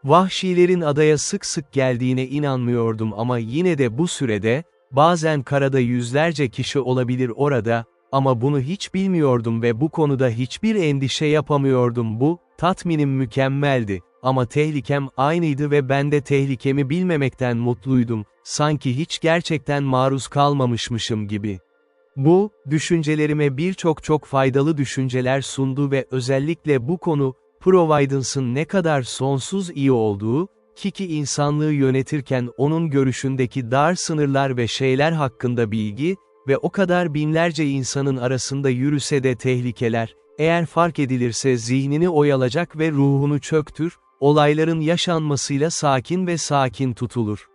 Vahşilerin adaya sık sık geldiğine inanmıyordum ama yine de bu sürede, bazen karada yüzlerce kişi olabilir orada, ama bunu hiç bilmiyordum ve bu konuda hiçbir endişe yapamıyordum. Bu, tatminim mükemmeldi, ama tehlikem aynıydı ve ben de tehlikemi bilmemekten mutluydum, sanki hiç gerçekten maruz kalmamışmışım gibi. Bu, düşüncelerime çok faydalı düşünceler sundu ve özellikle bu konu, Providence'ın ne kadar sonsuz iyi olduğu, ki insanlığı yönetirken onun görüşündeki dar sınırlar ve şeyler hakkında bilgi, ve o kadar binlerce insanın arasında yürüse de tehlikeler, eğer fark edilirse zihnini oyalacak ve ruhunu çöktür, olayların yaşanmasıyla sakin tutulur.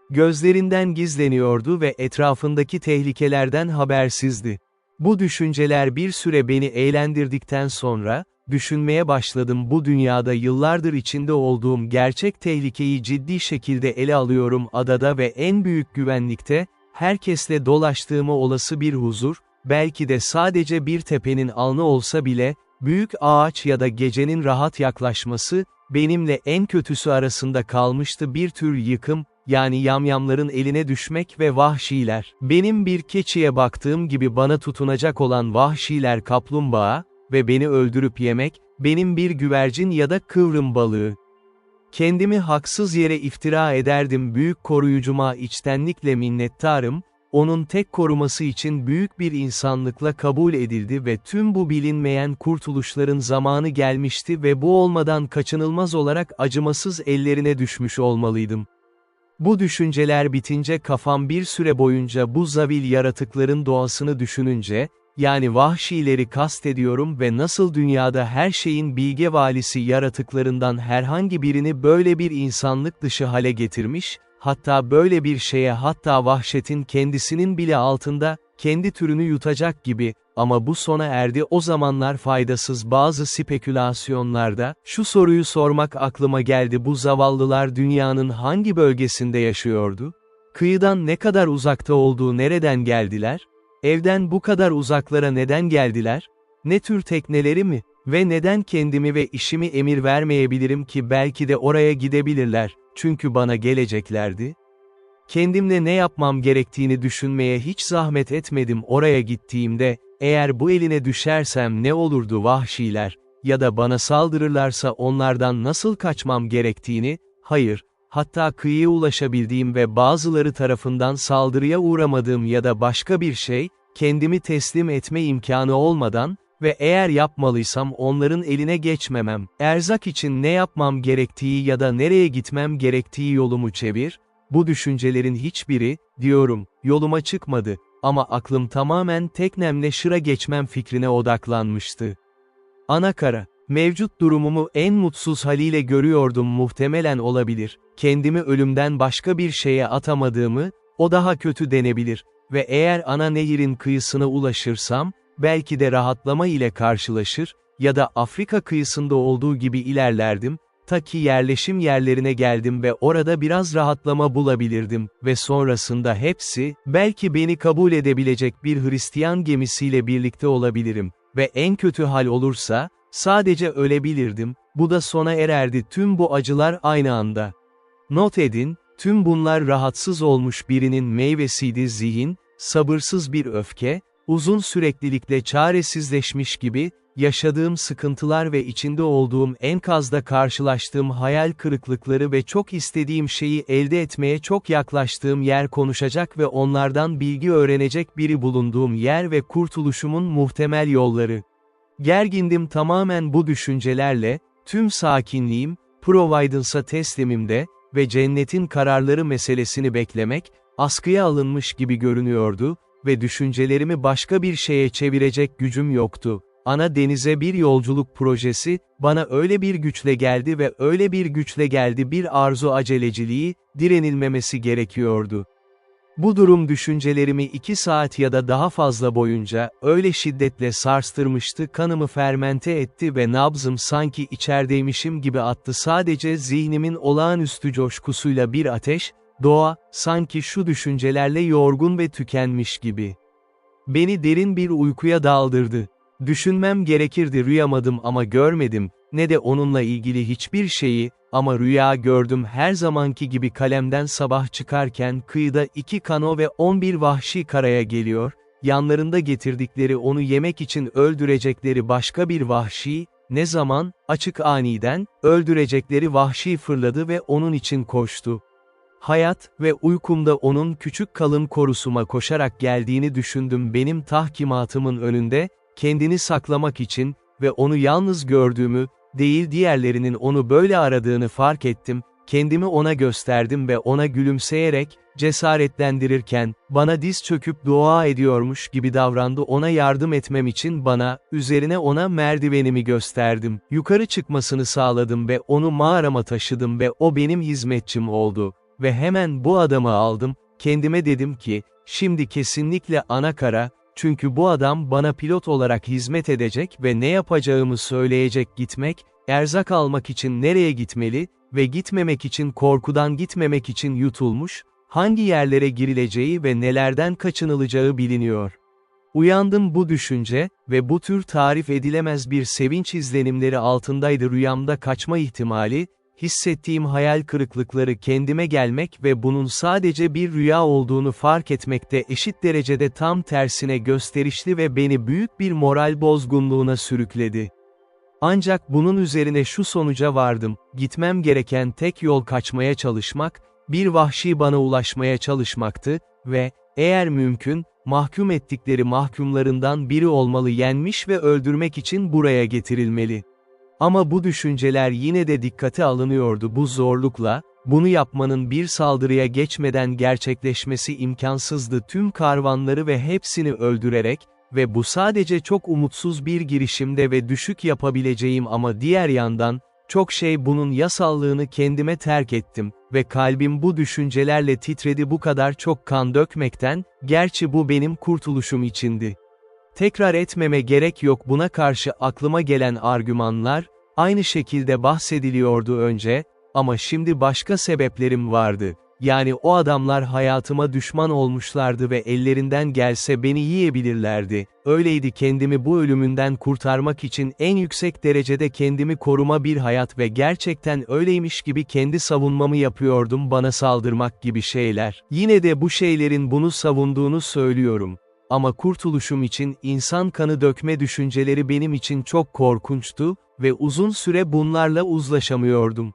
Gözlerinden gizleniyordu ve etrafındaki tehlikelerden habersizdi. Bu düşünceler bir süre beni eğlendirdikten sonra, düşünmeye başladım, bu dünyada yıllardır içinde olduğum gerçek tehlikeyi ciddi şekilde ele alıyorum adada ve en büyük güvenlikte, herkesle dolaştığımı olası bir huzur, belki de sadece bir tepenin alnı olsa bile, büyük ağaç ya da gecenin rahat yaklaşması, benimle en kötüsü arasında kalmıştı bir tür yıkım, yani yamyamların eline düşmek ve vahşiler. Benim bir keçiye baktığım gibi bana tutunacak olan vahşiler kaplumbağa ve beni öldürüp yemek, benim bir güvercin ya da kıvrım balığı. Kendimi haksız yere iftira ederdim, büyük koruyucuma içtenlikle minnettarım, onun tek koruması için büyük bir insanlıkla kabul edildi ve tüm bu bilinmeyen kurtuluşların zamanı gelmişti ve bu olmadan kaçınılmaz olarak acımasız ellerine düşmüş olmalıydım. Bu düşünceler bitince kafam bir süre boyunca bu zavil yaratıkların doğasını düşününce, yani vahşileri kastediyorum ve nasıl dünyada her şeyin bilge valisi yaratıklarından herhangi birini böyle bir insanlık dışı hale getirmiş, hatta böyle bir şeye, hatta vahşetin kendisinin bile altında, kendi türünü yutacak gibi, ama bu sona erdi. O zamanlar faydasız bazı spekülasyonlarda, şu soruyu sormak aklıma geldi: bu zavallılar dünyanın hangi bölgesinde yaşıyordu? Kıyıdan ne kadar uzakta olduğu, nereden geldiler? Evden bu kadar uzaklara neden geldiler? Ne tür tekneleri mi? Ve neden kendimi ve işimi emir vermeyebilirim ki? Belki de oraya gidebilirler, çünkü bana geleceklerdi. Kendimle ne yapmam gerektiğini düşünmeye hiç zahmet etmedim. Oraya gittiğimde, eğer bu eline düşersem ne olurdu vahşiler, ya da bana saldırırlarsa onlardan nasıl kaçmam gerektiğini, hayır, hatta kıyıya ulaşabildiğim ve bazıları tarafından saldırıya uğramadığım ya da başka bir şey, kendimi teslim etme imkanı olmadan, ve eğer yapmalıysam onların eline geçmemem, erzak için ne yapmam gerektiği ya da nereye gitmem gerektiği yolumu çevir, bu düşüncelerin hiçbiri, diyorum, yoluma çıkmadı, ama aklım tamamen teknemle Şır'a geçmem fikrine odaklanmıştı. Anakara, mevcut durumumu en mutsuz haliyle görüyordum, muhtemelen olabilir, kendimi ölümden başka bir şeye atamadığımı, o daha kötü denebilir, ve eğer ana nehirin kıyısına ulaşırsam, belki de rahatlama ile karşılaşır, ya da Afrika kıyısında olduğu gibi ilerlerdim, ta ki yerleşim yerlerine geldim ve orada biraz rahatlama bulabilirdim, ve sonrasında hepsi, belki beni kabul edebilecek bir Hristiyan gemisiyle birlikte olabilirim, ve en kötü hal olursa, sadece ölebilirdim, bu da sona ererdi. Tüm bu acılar aynı anda. Not edin, tüm bunlar rahatsız olmuş birinin meyvesiydi. Zihin, sabırsız bir öfke, uzun süreklilikle çaresizleşmiş gibi, yaşadığım sıkıntılar ve içinde olduğum enkazda karşılaştığım hayal kırıklıkları ve çok istediğim şeyi elde etmeye çok yaklaştığım yer, konuşacak ve onlardan bilgi öğrenecek biri bulunduğum yer ve kurtuluşumun muhtemel yolları. Gergindim tamamen bu düşüncelerle, tüm sakinliğim, Providence'a teslimimde ve cennetin kararları meselesini beklemek, askıya alınmış gibi görünüyordu ve düşüncelerimi başka bir şeye çevirecek gücüm yoktu. Ana denize bir yolculuk projesi, bana öyle bir güçle geldi ve öyle bir güçle geldi, bir arzu aceleciliği, direnilmemesi gerekiyordu. Bu durum düşüncelerimi 2 saat ya da daha fazla boyunca, öyle şiddetle sarstırmıştı, kanımı fermente etti ve nabzım sanki içerideymişim gibi attı. Sadece zihnimin olağanüstü coşkusuyla bir ateş, doğa, sanki şu düşüncelerle yorgun ve tükenmiş gibi. Beni derin bir uykuya daldırdı. Düşünmem gerekirdi, rüyamadım ama görmedim, ne de onunla ilgili hiçbir şeyi, ama rüya gördüm her zamanki gibi kalemden sabah çıkarken kıyıda 2 kano ve 11 vahşi karaya geliyor, yanlarında getirdikleri onu yemek için öldürecekleri başka bir vahşi, ne zaman, açık aniden, öldürecekleri vahşi fırladı ve onun için koştu. Hayat ve uykumda onun küçük kalın korusuma koşarak geldiğini düşündüm benim tahkimatımın önünde, kendini saklamak için ve onu yalnız gördüğümü, değil diğerlerinin onu böyle aradığını fark ettim, kendimi ona gösterdim ve ona gülümseyerek, cesaretlendirirken, bana diz çöküp dua ediyormuş gibi davrandı, ona yardım etmem için üzerine ona merdivenimi gösterdim, yukarı çıkmasını sağladım ve onu mağarama taşıdım ve o benim hizmetçim oldu. Ve hemen bu adamı aldım, kendime dedim ki, şimdi kesinlikle Anakar'a, çünkü bu adam bana pilot olarak hizmet edecek ve ne yapacağımı söyleyecek, gitmek, erzak almak için nereye gitmeli ve gitmemek için korkudan gitmemek için yutulmuş, hangi yerlere girileceği ve nelerden kaçınılacağı biliniyor. Uyandım bu düşünce ve bu tür tarif edilemez bir sevinç izlenimleri altındaydı rüyamda kaçma ihtimali, hissettiğim hayal kırıklıkları kendime gelmek ve bunun sadece bir rüya olduğunu fark etmekte eşit derecede tam tersine gösterişli ve beni büyük bir moral bozgunluğuna sürükledi. Ancak bunun üzerine şu sonuca vardım, gitmem gereken tek yol kaçmaya çalışmak, bir vahşi bana ulaşmaya çalışmaktı ve, eğer mümkün, mahkum ettikleri mahkumlarından biri olmalı, yenmiş ve öldürmek için buraya getirilmeli. Ama bu düşünceler yine de dikkate alınıyordu bu zorlukla, bunu yapmanın bir saldırıya geçmeden gerçekleşmesi imkansızdı tüm karvanları ve hepsini öldürerek, ve bu sadece çok umutsuz bir girişimde ve düşük yapabileceğim ama diğer yandan, çok şey bunun yasallığını kendime terk ettim ve kalbim bu düşüncelerle titredi bu kadar çok kan dökmekten, gerçi bu benim kurtuluşum içindi. Tekrar etmeme gerek yok buna karşı aklıma gelen argümanlar, aynı şekilde bahsediliyordu önce, ama şimdi başka sebeplerim vardı. Yani o adamlar hayatıma düşman olmuşlardı ve ellerinden gelse beni yiyebilirlerdi. Öyleydi kendimi bu ölümünden kurtarmak için en yüksek derecede kendimi koruma bir hayat ve gerçekten öyleymiş gibi kendi savunmamı yapıyordum bana saldırmak gibi şeyler. Yine de bu şeylerin bunu savunduğunu söylüyorum. Ama kurtuluşum için insan kanı dökme düşünceleri benim için çok korkunçtu ve uzun süre bunlarla uzlaşamıyordum.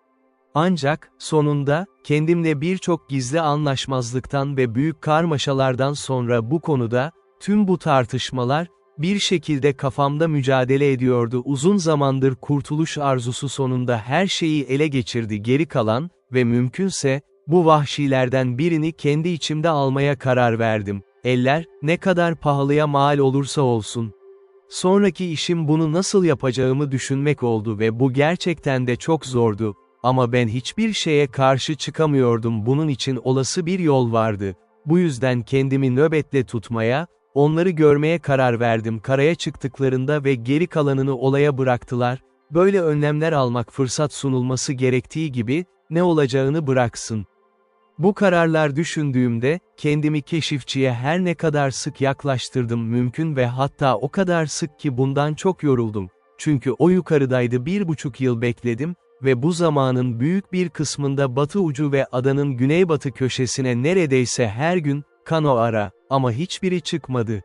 Ancak, sonunda, kendimle birçok gizli anlaşmazlıktan ve büyük karmaşalardan sonra bu konuda, tüm bu tartışmalar, bir şekilde kafamda mücadele ediyordu uzun zamandır kurtuluş arzusu sonunda her şeyi ele geçirdi geri kalan, ve mümkünse, bu vahşilerden birini kendi içimde almaya karar verdim. Eller, ne kadar pahalıya mal olursa olsun. Sonraki işim bunu nasıl yapacağımı düşünmek oldu ve bu gerçekten de çok zordu. Ama ben hiçbir şeye karşı çıkamıyordum bunun için olası bir yol vardı. Bu yüzden kendimi nöbetle tutmaya, onları görmeye karar verdim karaya çıktıklarında ve geri kalanını olaya bıraktılar, böyle önlemler almak fırsat sunulması gerektiği gibi, ne olacağını bıraksın. Bu kararlar düşündüğümde, kendimi keşifçiye her ne kadar sık yaklaştırdım mümkün ve hatta o kadar sık ki bundan çok yoruldum. Çünkü o yukarıdaydı 1,5 yıl bekledim ve bu zamanın büyük bir kısmında batı ucu ve adanın güneybatı köşesine neredeyse her gün, kano ara, ama hiçbiri çıkmadı.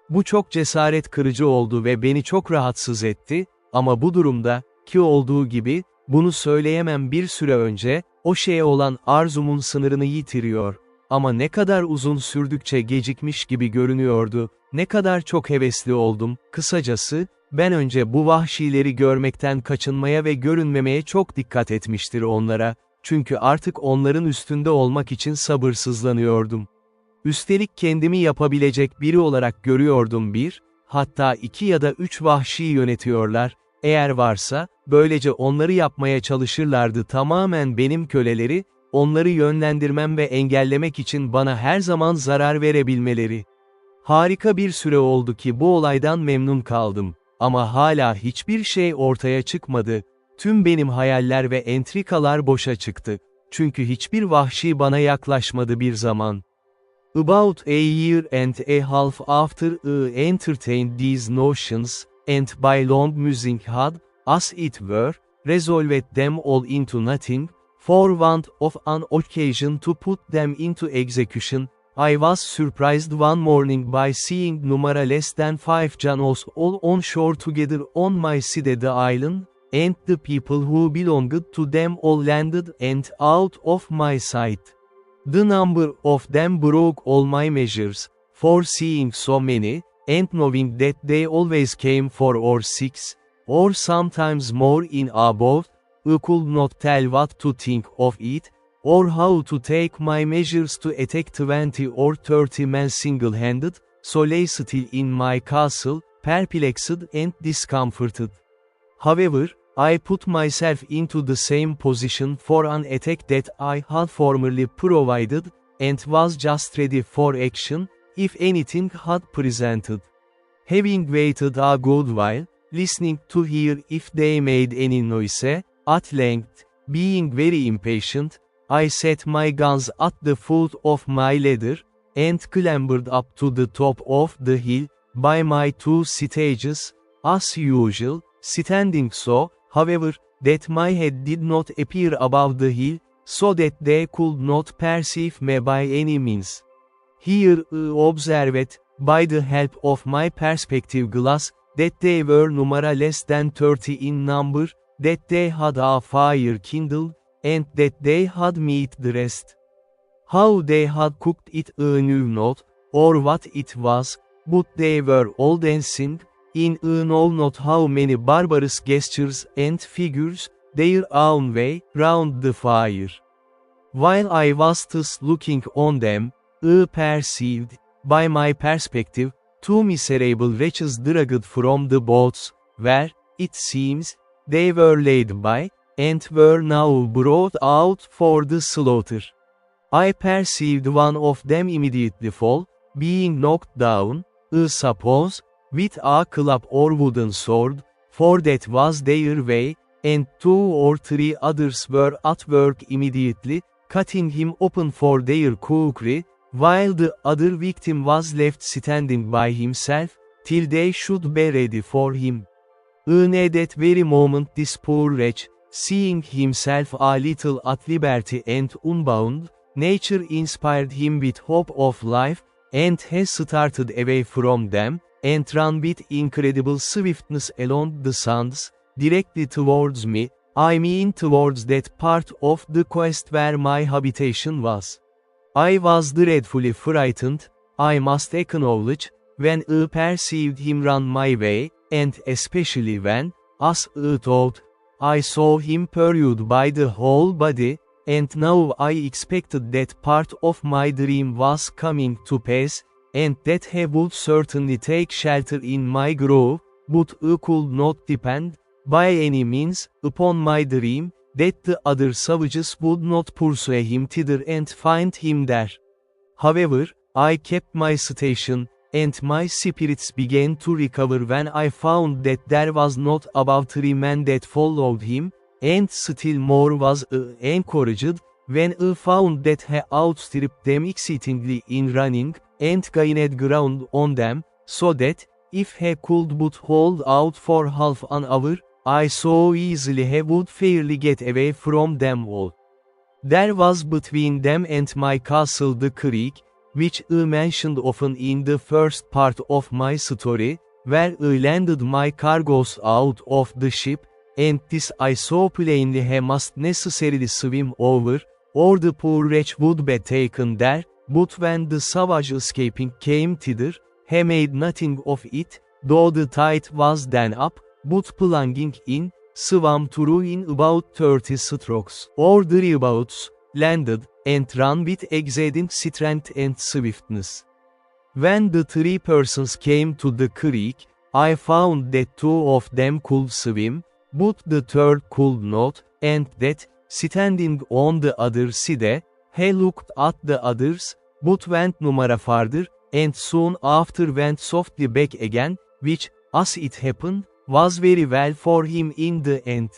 Bu çok cesaret kırıcı oldu ve beni çok rahatsız etti, ama bu durumda, ki olduğu gibi, bunu söyleyemem bir süre önce, o şeye olan arzumun sınırını yitiriyor. Ama ne kadar uzun sürdükçe gecikmiş gibi görünüyordu, ne kadar çok hevesli oldum, kısacası, ben önce bu vahşileri görmekten kaçınmaya ve görünmemeye çok dikkat etmiştir onlara, çünkü artık onların üstünde olmak için sabırsızlanıyordum. Üstelik kendimi yapabilecek biri olarak görüyordum hatta 2 ya da 3 vahşi yönetiyorlar, eğer varsa, böylece onları yapmaya çalışırlardı tamamen benim köleleri, onları yönlendirmem ve engellemek için bana her zaman zarar verebilmeleri. Harika bir süre oldu ki bu olaydan memnun kaldım. Ama hala hiçbir şey ortaya çıkmadı, tüm benim hayaller ve entrikalar boşa çıktı. Çünkü hiçbir vahşi bana yaklaşmadı bir zaman. About a year and a half after I entertained these notions, and by long musing had, as it were, resolved them all into nothing, for want of an occasion to put them into execution. I was surprised one morning by seeing number less than 5 Janos all on shore together on my side island, and the people who belonged to them all landed and out of my sight. The number of them broke all my measures, for seeing so many, and knowing that they always came 4 or 6, or sometimes more in a boat, I could not tell what to think of it, or how to take my measures to attack 20 or 30 men single-handed, so lay still in my castle, perplexed and discomforted. However, I put myself into the same position for an attack that I had formerly provided, and was just ready for action, if anything had presented. Having waited a good while, listening to hear if they made any noise, at length, being very impatient, I set my guns at the foot of my ladder, and clambered up to the top of the hill, by my 2 stages, as usual, standing so, however, that my head did not appear above the hill, so that they could not perceive me by any means. Here I observed, by the help of my perspective glass, that they were number less than 30 in number, that they had a fire kindled, and that they had meat dressed. How they had cooked it I knew not, or what it was, but they were all dancing, in I know not how many barbarous gestures and figures, their own way, round the fire. While I was thus looking on them, I perceived, by my perspective, 2 miserable wretches dragged from the boats, where, it seems, they were laid by, and were now brought out for the slaughter. I perceived one of them immediately fall, being knocked down, I suppose, with a club or wooden sword, for that was their way, and 2 or 3 others were at work immediately, cutting him open for their cookery, while the other victim was left standing by himself, till they should be ready for him. In that very moment this poor wretch, seeing himself a little at liberty and unbound, nature inspired him with hope of life, and he started away from them, and ran with incredible swiftness along the sands, directly towards me, I mean towards that part of the coast where my habitation was. I was dreadfully frightened, I must acknowledge, when I perceived him run my way, and especially when, as I thought, I saw him pursued by the whole body, and now I expected that part of my dream was coming to pass, and that he would certainly take shelter in my grove, but I could not depend, by any means, upon my dream, that the other savages would not pursue him thither and find him there. However, I kept my station, and my spirits began to recover when I found that there was not above 3 men that followed him, and still more was I encouraged, when I found that he outstripped them exceedingly in running, and gained ground on them, so that, if he could but hold out for half an hour, I saw easily he would fairly get away from them all. There was between them and my castle the creek, which I mentioned often in the first part of my story, where I landed my cargoes out of the ship, and this I saw plainly he must necessarily swim over, or the poor wretch would be taken there, but when the savage escaping came thither, he made nothing of it, though the tide was then up, but plunging in, swam through in about 30 strokes, or thereabouts, landed, and ran with exceeding strength and swiftness. When the 3 persons came to the creek, I found that 2 of them could swim, but the 3rd could not, and that, standing on the other side, he looked at the others, but went no farther, and soon after went softly back again, which, as it happened, was very well for him in the end.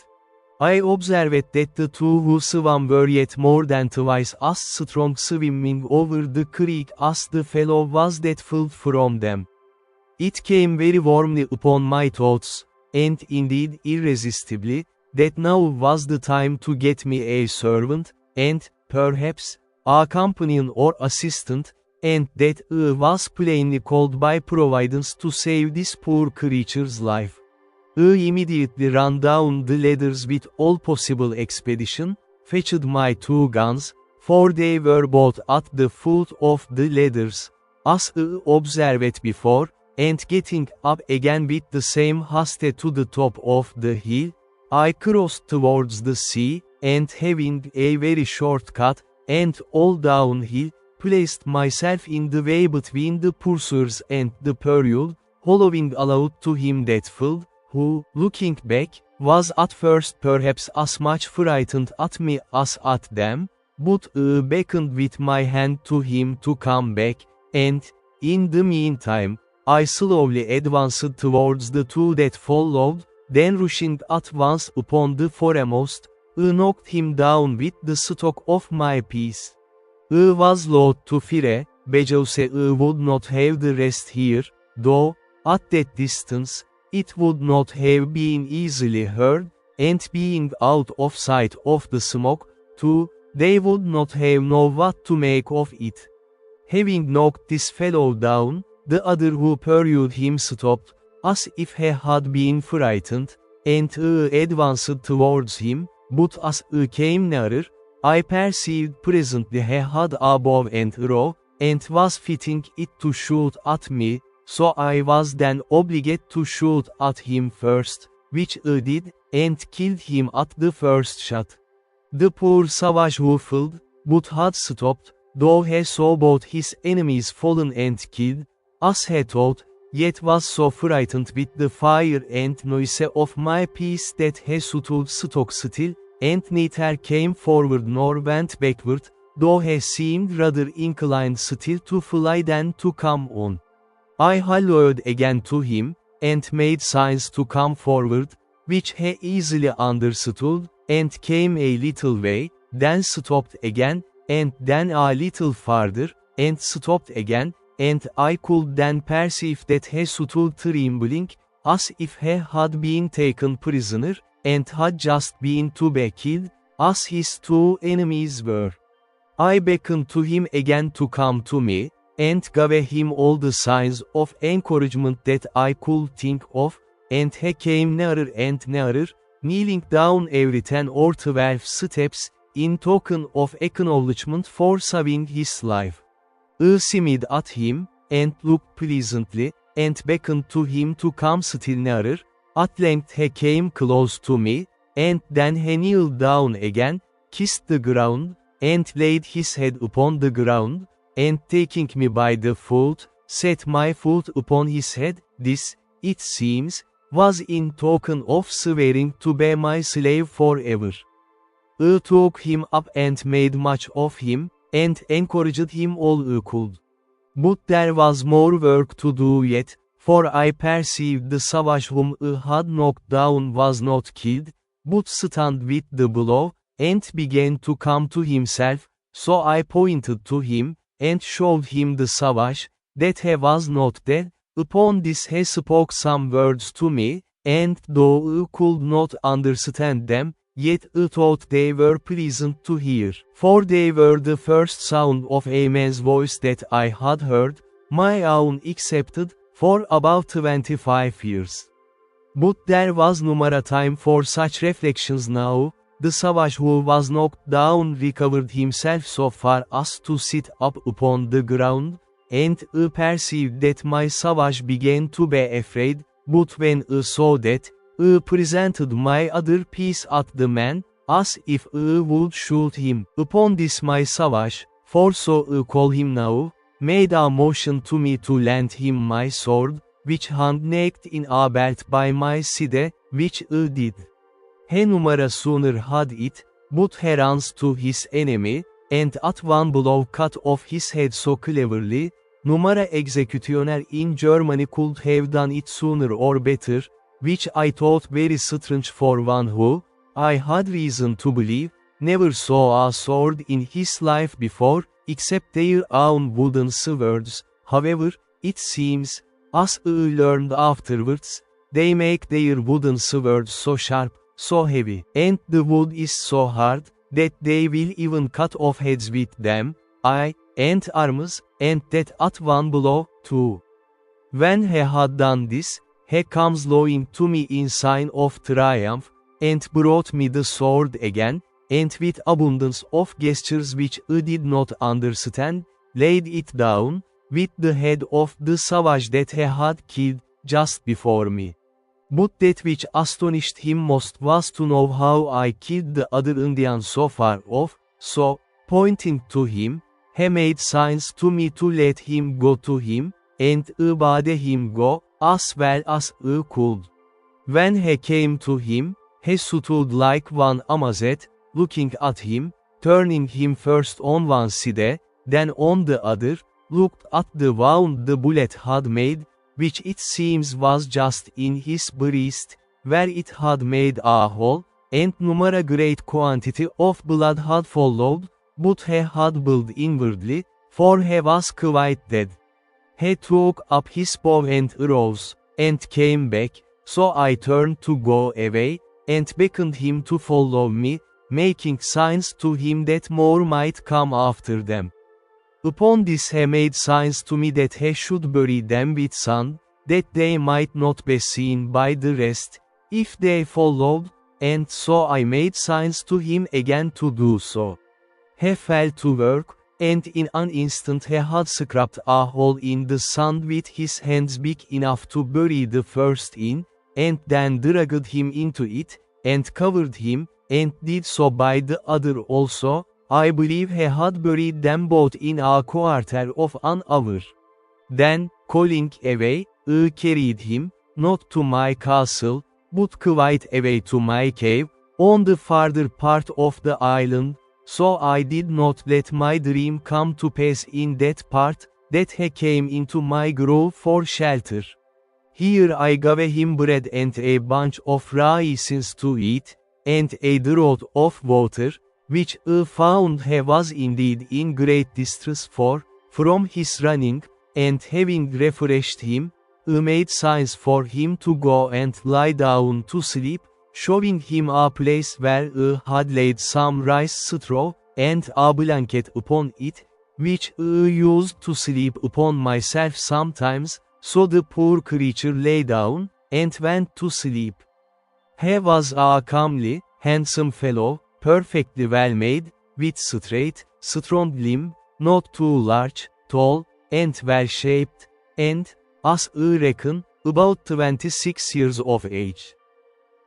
I observed that the 2 who swam were yet more than twice as strong swimming over the creek as the fellow was that fled from them. It came very warmly upon my thoughts, and indeed irresistibly, that now was the time to get me a servant, and, perhaps, a companion or assistant, and that I was plainly called by Providence to save this poor creature's life. I immediately ran down the ladders with all possible expedition, fetched my 2 guns, for they were both at the foot of the ladders, as I observed before, and getting up again with the same haste to the top of the hill, I crossed towards the sea, and having a very short cut, and all downhill, placed myself in the way between the pursuers and the pursued, hollowing aloud to him that fled, who, looking back, was at first perhaps as much frightened at me as at them, but I beckoned with my hand to him to come back, and, in the meantime, I slowly advanced towards the 2 that followed, then rushing at once upon the foremost, I knocked him down with the stock of my piece. I was loath to fire, because I would not have the rest here, though, at that distance, it would not have been easily heard, and being out of sight of the smoke, too, they would not have known what to make of it. Having knocked this fellow down, the other who pursued him stopped, as if he had been frightened, and I advanced towards him, but as I came nearer, I perceived presently he had a bow and arrow, and was fitting it to shoot at me, so I was then obliged to shoot at him first, which I did, and killed him at the first shot. The poor savage who fled, but had stopped, though he saw both his enemies fallen and killed, as he thought, yet was so frightened with the fire and noise of my piece that he stood stock still, and neither came forward nor went backward, though he seemed rather inclined still to fly than to come on. I hallooed again to him, and made signs to come forward, which he easily understood, and came a little way, then stopped again, and then a little farther, and stopped again, and I could then perceive that he stood trembling, as if he had been taken prisoner, and had just been to be killed, as his 2 enemies were. I beckoned to him again to come to me, and gave him all the signs of encouragement that I could think of, and he came nearer and nearer, kneeling down every 10 or 12 steps, in token of acknowledgment for saving his life. I smiled at him, and looked pleasantly, and beckoned to him to come still nearer. At length he came close to me, and then he kneeled down again, kissed the ground, and laid his head upon the ground, and taking me by the foot, set my foot upon his head. This, it seems, was in token of swearing to be my slave forever. I took him up and made much of him, and encouraged him all I could. But there was more work to do yet, for I perceived the savage whom I had knocked down was not killed, but stunned with the blow, and began to come to himself, so I pointed to him, and showed him the savage, that he was not dead. Upon this he spoke some words to me, and though I could not understand them, yet I thought they were pleasant to hear, for they were the first sound of a man's voice that I had heard, my own excepted, for about 25 years. But there was no more time for such reflections now. The savage who was knocked down recovered himself so far as to sit up upon the ground, and I perceived that my savage began to be afraid, but when I saw that, I presented my other piece at the man, as if I would shoot him. Upon this my savage, for so I call him now, made a motion to me to lend him my sword, which hung naked in a belt by my side, which I did. He no more sooner had it, but he runs to his enemy, and at one blow cut off his head so cleverly, no more executioner in Germany could have done it sooner or better, which I thought very strange for one who, I had reason to believe, never saw a sword in his life before, except their own wooden swords. However, it seems, As I learned afterwards, they make their wooden swords so sharp, so heavy, and the wood is so hard, that they will even cut off heads with them, and arms, and that at one blow, too. When he had done this, he comes lowing to me in sign of triumph, and brought me the sword again, and with abundance of gestures which I did not understand, laid it down, with the head of the savage that he had killed, just before me. But that which astonished him most was to know how I killed the other Indian so far off, so, pointing to him, he made signs to me to let him go to him, and I bade him go, as well as I could. When he came to him, he stood like one amazed, looking at him, turning him first on one side, then on the other, looked at the wound the bullet had made, which it seems was just in his breast, where it had made a hole, and a great quantity of blood had followed, but he had bled inwardly, for he was quite dead. He took up his bow and arrows, and came back, so I turned to go away, and beckoned him to follow me, making signs to him that more might come after them. Upon this he made signs to me that he should bury them with sand, that they might not be seen by the rest, if they followed, and so I made signs to him again to do so. He fell to work, and in an instant he had scraped a hole in the sand with his hands big enough to bury the first in, and then dragged him into it, and covered him, and did so by the other also. I believe he had buried them both in a quarter of an hour. Then, calling away, I carried him, not to my castle, but quite away to my cave, on the farther part of the island, so I did not let my dream come to pass in that part, that he came into my grove for shelter. Here I gave him bread and a bunch of raisins to eat, and a draught of water, which I found he was indeed in great distress for, from his running, and having refreshed him, I made signs for him to go and lie down to sleep, showing him a place where I had laid some rice straw, and a blanket upon it, which I used to sleep upon myself sometimes, so the poor creature lay down, and went to sleep. He was a comely, handsome fellow, perfectly well made, with straight, strong limb, not too large, tall, and well shaped, and, as I reckon, about 26 years of age.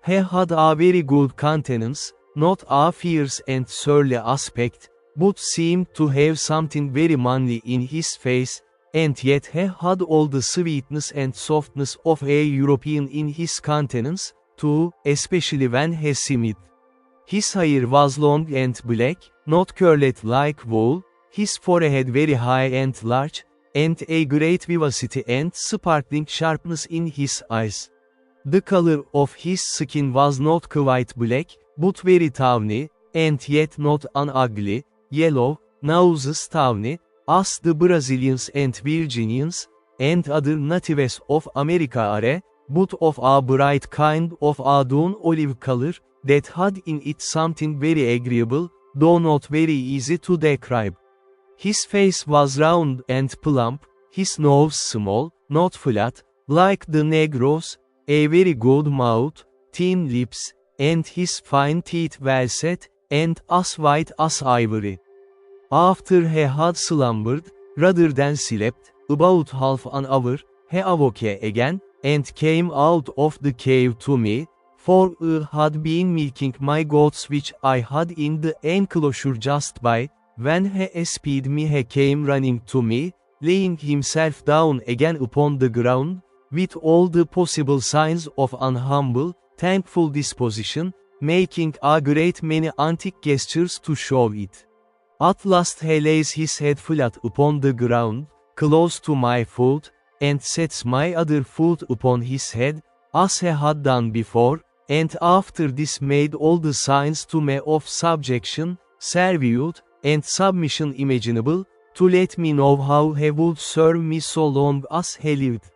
He had a very good countenance, not a fierce and surly aspect, but seemed to have something very manly in his face, and yet he had all the sweetness and softness of a European in his countenance, too, especially when he smiled. His hair was long and black, not curled like wool, his forehead very high and large, and a great vivacity and sparkling sharpness in his eyes. The color of his skin was not quite black, but very tawny, and yet not an ugly, yellow, nauseous tawny, as the Brazilians and Virginians, and other natives of America are, but of a bright kind of a dun olive color, that had in it something very agreeable, though not very easy to describe. His face was round and plump, his nose small, not flat, like the Negroes, a very good mouth, thin lips, and his fine teeth well set, and as white as ivory. After he had slumbered, rather than slept, about half an hour, he awoke again, and came out of the cave to me, for I had been milking my goats which I had in the enclosure just by. When he espied me he came running to me, laying himself down again upon the ground, with all the possible signs of an humble, thankful disposition, making a great many antic gestures to show it. At last he lays his head flat upon the ground, close to my foot, and sets my other foot upon his head, as he had done before, and after this made all the signs to me of subjection, servitude, and submission imaginable, to let me know how he would serve me so long as he lived.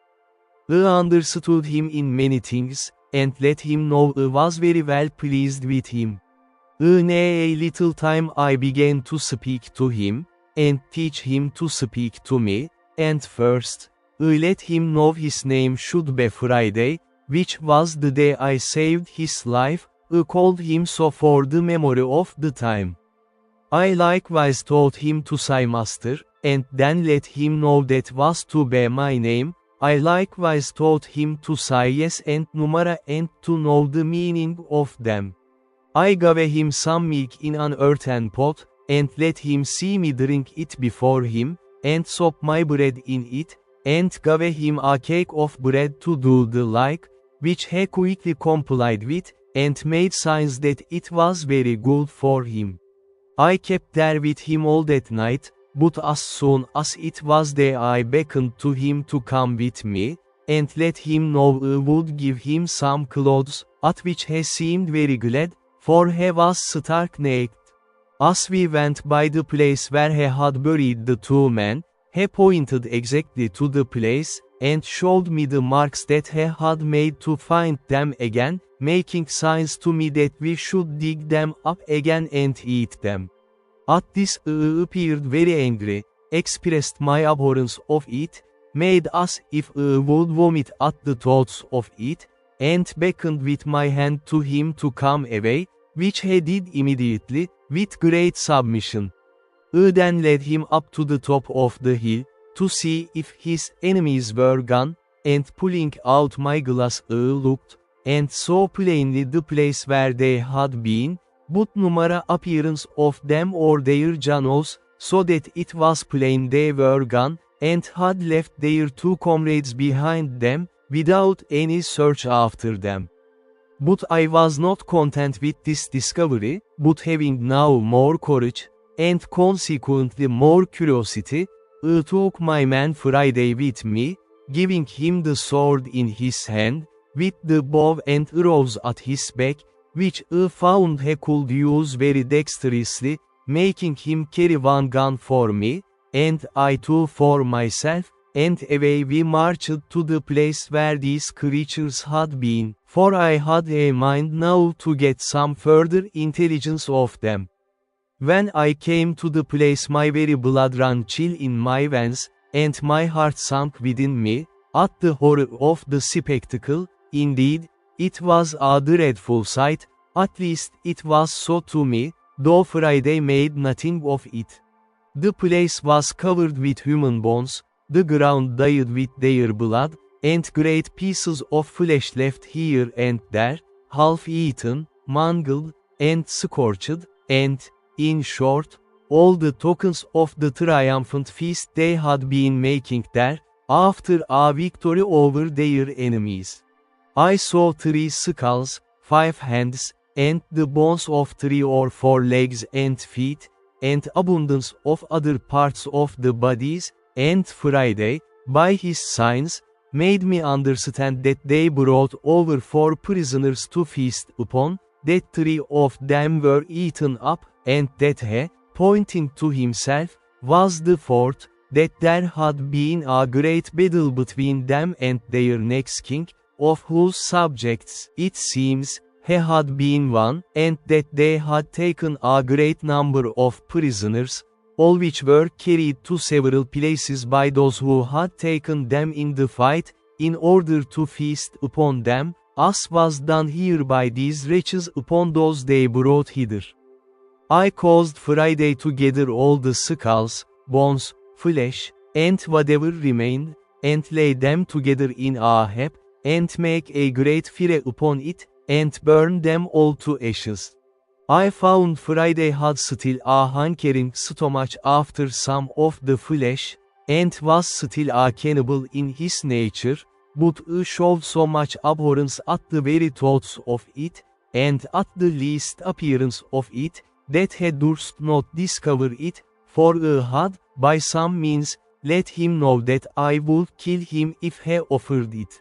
I understood him in many things, and let him know I was very well pleased with him. In a little time I began to speak to him, and teach him to speak to me, and first, I let him know his name should be Friday, which was the day I saved his life. I called him so for the memory of the time. I likewise taught him to say master, and then let him know that was to be my name. I likewise taught him to say yes and numara and to know the meaning of them. I gave him some milk in an earthen pot, and let him see me drink it before him, and soak my bread in it, and gave him a cake of bread to do the like, which he quickly complied with, and made signs that it was very good for him. I kept there with him all that night, but as soon as it was day I beckoned to him to come with me, and let him know I would give him some clothes, at which he seemed very glad, for he was stark naked. As we went by the place where he had buried the two men, he pointed exactly to the place, and showed me the marks that he had made to find them again, making signs to me that we should dig them up again and eat them. At this I appeared very angry, expressed my abhorrence of it, made as if I would vomit at the thoughts of it, and beckoned with my hand to him to come away, which he did immediately, with great submission. I then led him up to the top of the hill, to see if his enemies were gone, and pulling out my glass I looked, and saw plainly the place where they had been, but numara appearance of them or their journals, so that it was plain they were gone, and had left their two comrades behind them, without any search after them. But I was not content with this discovery, but having now more courage, and consequently more curiosity, I took my man Friday with me, giving him the sword in his hand, with the bow and arrows at his back, which I found he could use very dexterously, making him carry one gun for me, and I two for myself, and away we marched to the place where these creatures had been, for I had a mind now to get some further intelligence of them. When I came to the place my very blood ran chill in my veins, and my heart sank within me, at the horror of the spectacle. Indeed, it was a dreadful sight, at least it was so to me, though Friday made nothing of it. The place was covered with human bones, the ground dyed with their blood, and great pieces of flesh left here and there, half eaten, mangled, and scorched, and, in short, all the tokens of the triumphant feast they had been making there, after a victory over their enemies. I saw 3 skulls, 5 hands, and the bones of 3 or 4 legs and feet, and abundance of other parts of the bodies, and Friday, by his signs, made me understand that they brought over 4 prisoners to feast upon, that 3 of them were eaten up, and that he, pointing to himself, was the 4th, that there had been a great battle between them and their next king, of whose subjects, it seems, he had been one, and that they had taken a great number of prisoners, all which were carried to several places by those who had taken them in the fight, in order to feast upon them, as was done here by these wretches upon those they brought hither. I caused Friday to gather all the skulls, bones, flesh, and whatever remained, and lay them together in a heap, and make a great fire upon it, and burn them all to ashes. I found Friday had still a hankering stomach after some of the flesh, and was still a cannibal in his nature, but I showed so much abhorrence at the very thoughts of it, and at the least appearance of it, that he durst not discover it, for I had, by some means, let him know that I would kill him if he offered it.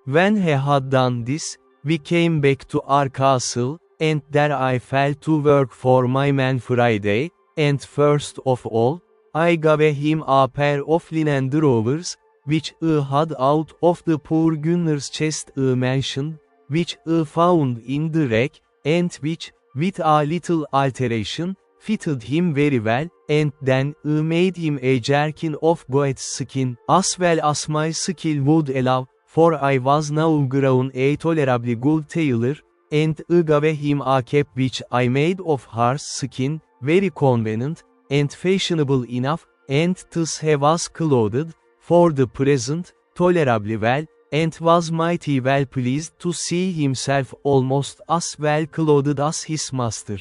When he had done this, we came back to our castle, and there I fell to work for my man Friday, and first of all, I gave him a pair of linen drawers, which had out of the poor gunner's chest mentioned, which found in the wreck, and which, with a little alteration, fitted him very well, and then made him a jerkin of goat's skin, as well as my skill would allow, for I was now grown a tolerably good tailor, and gave him a cap which I made of horse skin, very convenient, and fashionable enough, and thus he was clothed, for the present, tolerably well, and was mighty well pleased to see himself almost as well clothed as his master.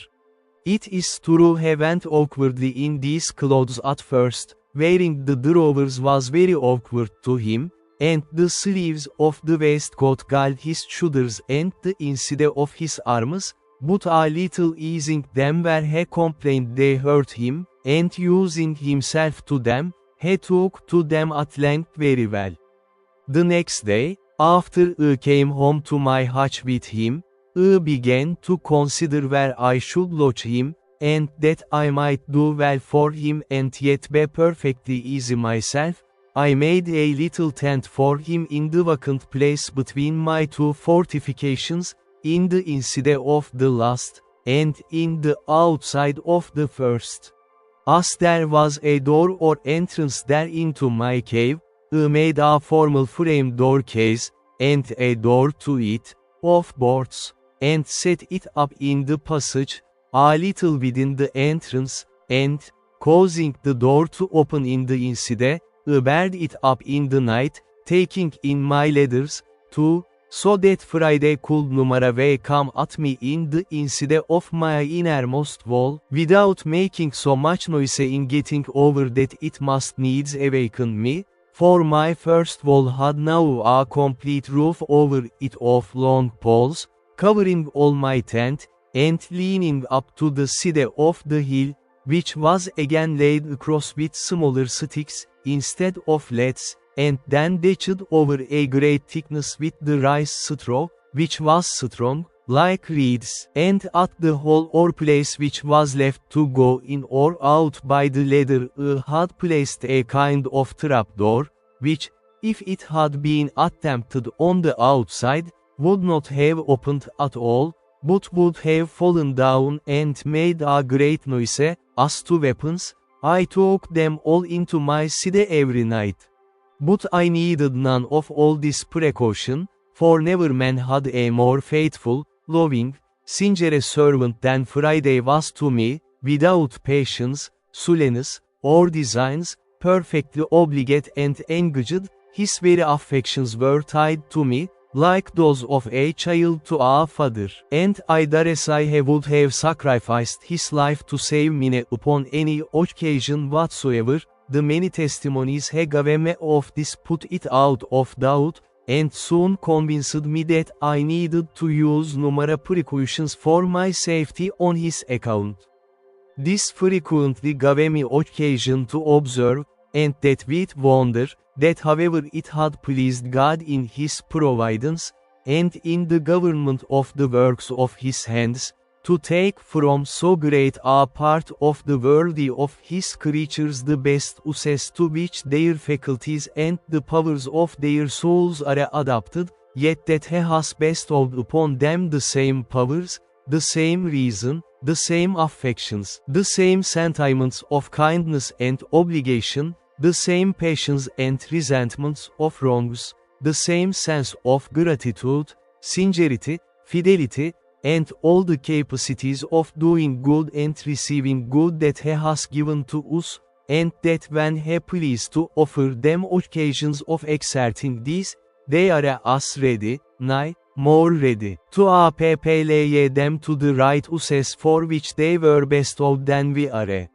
It is true he went awkwardly in these clothes at first, wearing the drawers was very awkward to him, and the sleeves of the waistcoat galled his shoulders and the inside of his arms, but a little easing them where he complained they hurt him, and using himself to them, he took to them at length very well. The next day, after I came home to my hutch with him, I began to consider where I should lodge him, and that I might do well for him and yet be perfectly easy myself. I made a little tent for him in the vacant place between my two fortifications, in the inside of the last, and in the outside of the first. As there was a door or entrance there into my cave, I made a formal frame door case, and a door to it, of boards, and set it up in the passage, a little within the entrance, and, causing the door to open in the inside, I buried it up in the night, taking in my ladders, too, so that Friday could way come at me in the inside of my innermost wall, without making so much noise in getting over that it must needs awaken me, for my first wall had now a complete roof over it of long poles, covering all my tent, and leaning up to the side of the hill, which was again laid across with smaller sticks, instead of laths, and then thatched over a great thickness with the rice straw, which was strong, like reeds, and at the hole or place which was left to go in or out by the ladder I had placed a kind of trapdoor, which, if it had been attempted on the outside, would not have opened at all, but would have fallen down and made a great noise. As to weapons, I took them all into my city every night. But I needed none of all this precaution, for never man had a more faithful, loving, sincere servant than Friday was to me, without patience, sullenness, or designs, perfectly obligate and engaged, his very affections were tied to me, like those of a child to a father, and I dare say he would have sacrificed his life to save me upon any occasion whatsoever. The many testimonies he gave me of this put it out of doubt, and soon convinced me that I needed to use numerous precautions for my safety on his account. This frequently gave me occasion to observe, and that with wonder, that however it had pleased God in his providence, and in the government of the works of his hands, to take from so great a part of the world of his creatures the best uses to which their faculties and the powers of their souls are adapted, yet that he has bestowed upon them the same powers, the same reason, the same affections, the same sentiments of kindness and obligation, the same passions and resentments of wrongs, the same sense of gratitude, sincerity, fidelity, and all the capacities of doing good and receiving good that he has given to us, and that when he pleased to offer them occasions of exerting these, they are as ready, nay, more ready, to apply them to the right uses for which they were bestowed than we are.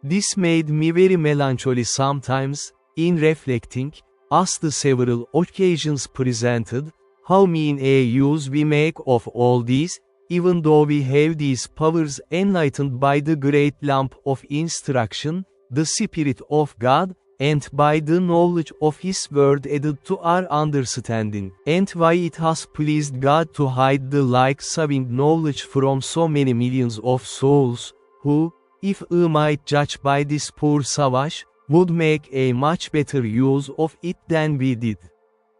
This made me very melancholy sometimes, in reflecting, as the several occasions presented, how mean a use we make of all these, even though we have these powers enlightened by the great lamp of instruction, the Spirit of God, and by the knowledge of His word added to our understanding, and why it has pleased God to hide the like-saving knowledge from so many millions of souls, who, if I might judge by this poor savage, would make a much better use of it than we did.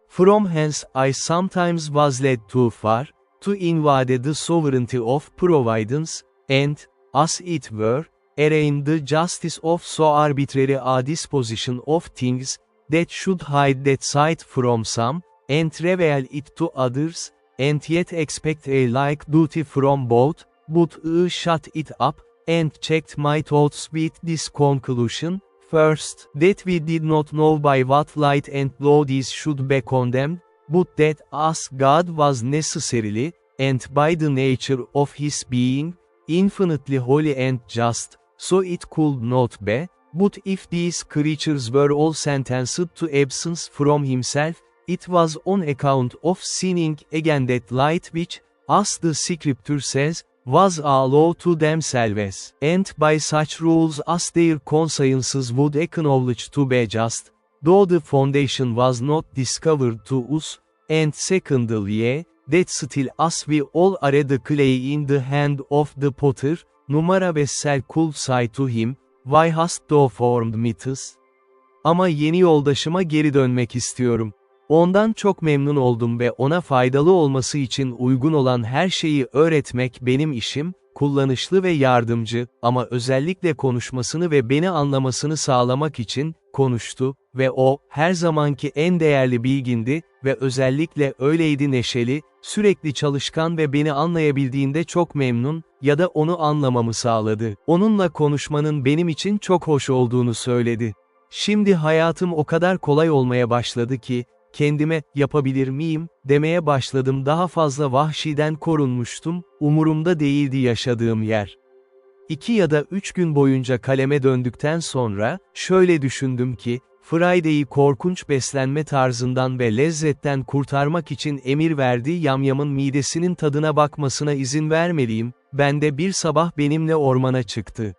From hence I sometimes was led too far, to invade the sovereignty of providence, and, as it were, arraign the justice of so arbitrary a disposition of things, that should hide that sight from some, and reveal it to others, and yet expect a like duty from both, but I shut it up, and checked my thoughts with this conclusion: first, that we did not know by what light and law these should be condemned, but that as God was necessarily, and by the nature of his being, infinitely holy and just, so it could not be, but if these creatures were all sentenced to absence from himself, it was on account of sinning against that light which, as the scripture says, was a law to themselves, and by such rules as their consciences would acknowledge to be just, though the foundation was not discovered to us, and secondly, that still as we all are the clay in the hand of the potter, numara vessel could say to him, why hast thou formed me thus? Ama yeni yoldaşıma geri dönmek istiyorum. Ondan çok memnun oldum ve ona faydalı olması için uygun olan her şeyi öğretmek benim işim, kullanışlı ve yardımcı, ama özellikle konuşmasını ve beni anlamasını sağlamak için, konuştu ve o, her zamanki en değerli bilgindi ve özellikle öyleydi neşeli, sürekli çalışkan ve beni anlayabildiğinde çok memnun, ya da onu anlamamı sağladı. Onunla konuşmanın benim için çok hoş olduğunu söyledi. Şimdi hayatım o kadar kolay olmaya başladı ki, kendime, yapabilir miyim, demeye başladım. Daha fazla vahşiden korunmuştum, umurumda değildi yaşadığım yer. 2 ya da 3 gün boyunca kaleme döndükten sonra, şöyle düşündüm ki, Friday'i korkunç beslenme tarzından ve lezzetten kurtarmak için emir verdiği yamyamın midesinin tadına bakmasına izin vermeliyim, ben de bir sabah benimle ormana çıktı.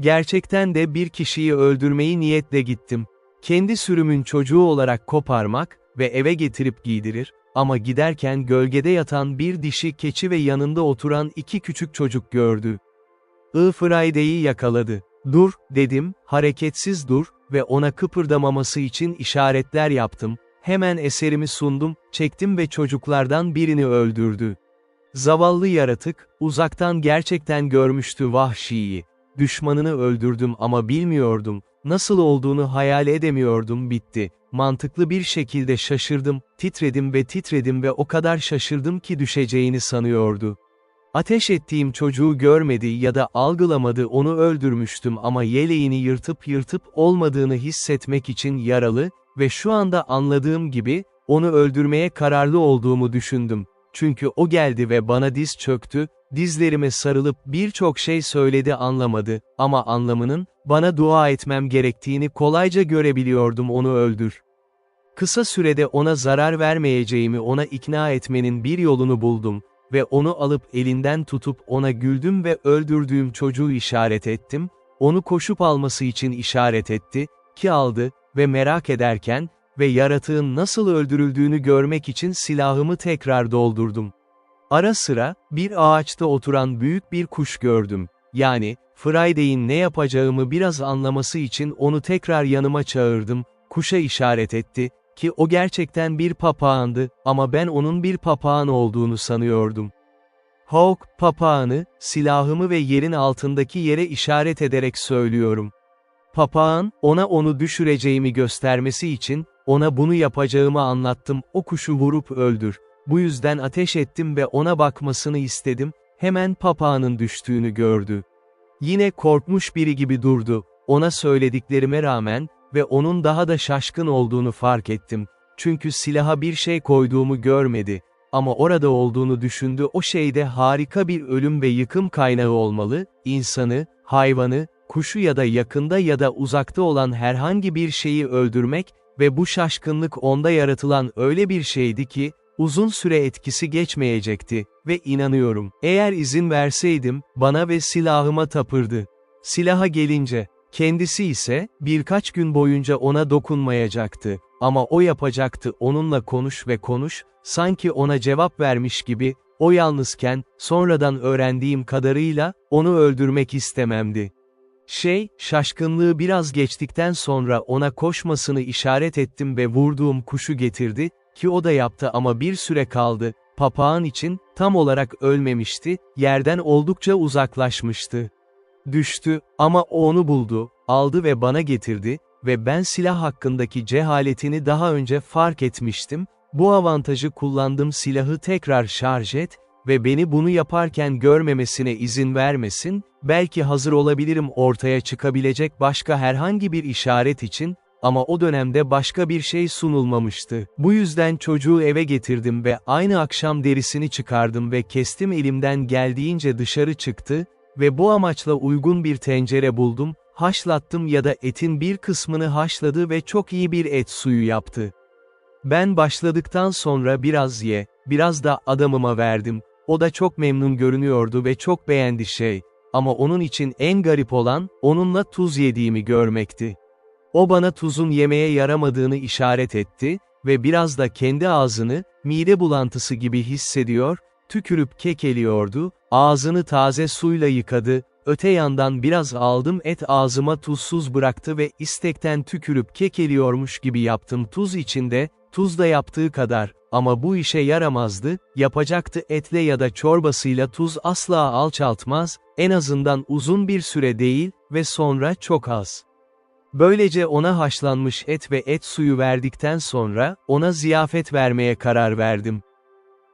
Gerçekten de bir kişiyi öldürmeyi niyetle gittim. Kendi sürümün çocuğu olarak koparmak ve eve getirip giydirir, ama giderken gölgede yatan bir dişi keçi ve yanında oturan 2 küçük çocuk gördü. Friday'i yakaladı. Dur, dedim, hareketsiz dur ve ona kıpırdamaması için işaretler yaptım, hemen eserimi sundum, çektim ve çocuklardan birini öldürdü. Zavallı yaratık, uzaktan gerçekten görmüştü vahşiyi. Düşmanını öldürdüm ama bilmiyordum, nasıl olduğunu hayal edemiyordum. Bitti. Mantıklı bir şekilde şaşırdım, titredim ve o kadar şaşırdım ki düşeceğini sanıyordu. Ateş ettiğim çocuğu görmedi ya da algılamadı, onu öldürmüştüm ama yeleğini yırtıp olmadığını hissetmek için yaralı ve şu anda anladığım gibi, onu öldürmeye kararlı olduğumu düşündüm. Çünkü o geldi ve bana diz çöktü, dizlerime sarılıp birçok şey söyledi, anlamadı, ama anlamının, bana dua etmem gerektiğini kolayca görebiliyordum. Onu öldür. Kısa sürede ona zarar vermeyeceğimi ona ikna etmenin bir yolunu buldum ve onu alıp elinden tutup ona güldüm ve öldürdüğüm çocuğu işaret ettim, onu koşup alması için işaret etti, ki aldı ve merak ederken ve yaratığın nasıl öldürüldüğünü görmek için silahımı tekrar doldurdum. Ara sıra, bir ağaçta oturan büyük bir kuş gördüm. Yani, Friday'in ne yapacağımı biraz anlaması için onu tekrar yanıma çağırdım, kuşa işaret etti, ki o gerçekten bir papağandı, ama ben onun bir papağan olduğunu sanıyordum. Hawk, papağanı, silahımı ve yerin altındaki yere işaret ederek söylüyorum. Papağan, ona onu düşüreceğimi göstermesi için, ona bunu yapacağımı anlattım, o kuşu vurup öldür. Bu yüzden ateş ettim ve ona bakmasını istedim, hemen papağanın düştüğünü gördü. Yine korkmuş biri gibi durdu, ona söylediklerime rağmen ve onun daha da şaşkın olduğunu fark ettim. Çünkü silaha bir şey koyduğumu görmedi, ama orada olduğunu düşündü. O şeyde harika bir ölüm ve yıkım kaynağı olmalı, insanı, hayvanı, kuşu ya da yakında ya da uzakta olan herhangi bir şeyi öldürmek ve bu şaşkınlık onda yaratılan öyle bir şeydi ki, uzun süre etkisi geçmeyecekti ve inanıyorum, eğer izin verseydim, bana ve silahıma tapırdı. Silaha gelince, kendisi ise, birkaç gün boyunca ona dokunmayacaktı, ama o yapacaktı. Onunla konuş ve konuş, sanki ona cevap vermiş gibi, o yalnızken, sonradan öğrendiğim kadarıyla, onu öldürmek istememdi. Şaşkınlığı biraz geçtikten sonra ona koşmasını işaret ettim ve vurduğum kuşu getirdi, ki o da yaptı ama bir süre kaldı, papağan için, tam olarak ölmemişti, yerden oldukça uzaklaşmıştı. Düştü, ama o onu buldu, aldı ve bana getirdi ve ben silah hakkındaki cehaletini daha önce fark etmiştim, bu avantajı kullandım, silahı tekrar şarj et ve beni bunu yaparken görmemesine izin vermesin, belki hazır olabilirim ortaya çıkabilecek başka herhangi bir işaret için, ama o dönemde başka bir şey sunulmamıştı. Bu yüzden çocuğu eve getirdim ve aynı akşam derisini çıkardım ve kestim, elimden geldiğince dışarı çıktı ve bu amaçla uygun bir tencere buldum, haşlattım ya da etin bir kısmını haşladı ve çok iyi bir et suyu yaptı. Ben başladıktan sonra biraz da adamıma verdim, o da çok memnun görünüyordu ve çok beğendi ama onun için en garip olan, onunla tuz yediğimi görmekti. O bana tuzun yemeğe yaramadığını işaret etti ve biraz da kendi ağzını, mide bulantısı gibi hissediyor, tükürüp kekeliyordu, ağzını taze suyla yıkadı, öte yandan biraz aldım, et ağzıma tuzsuz bıraktı ve istekten tükürüp kekeliyormuş gibi yaptım, tuz içinde, tuz da yaptığı kadar, ama bu işe yaramazdı, yapacaktı, etle ya da çorbasıyla tuz asla alçaltmaz, en azından uzun bir süre değil ve sonra çok az. Böylece ona haşlanmış et ve et suyu verdikten sonra, ona ziyafet vermeye karar verdim.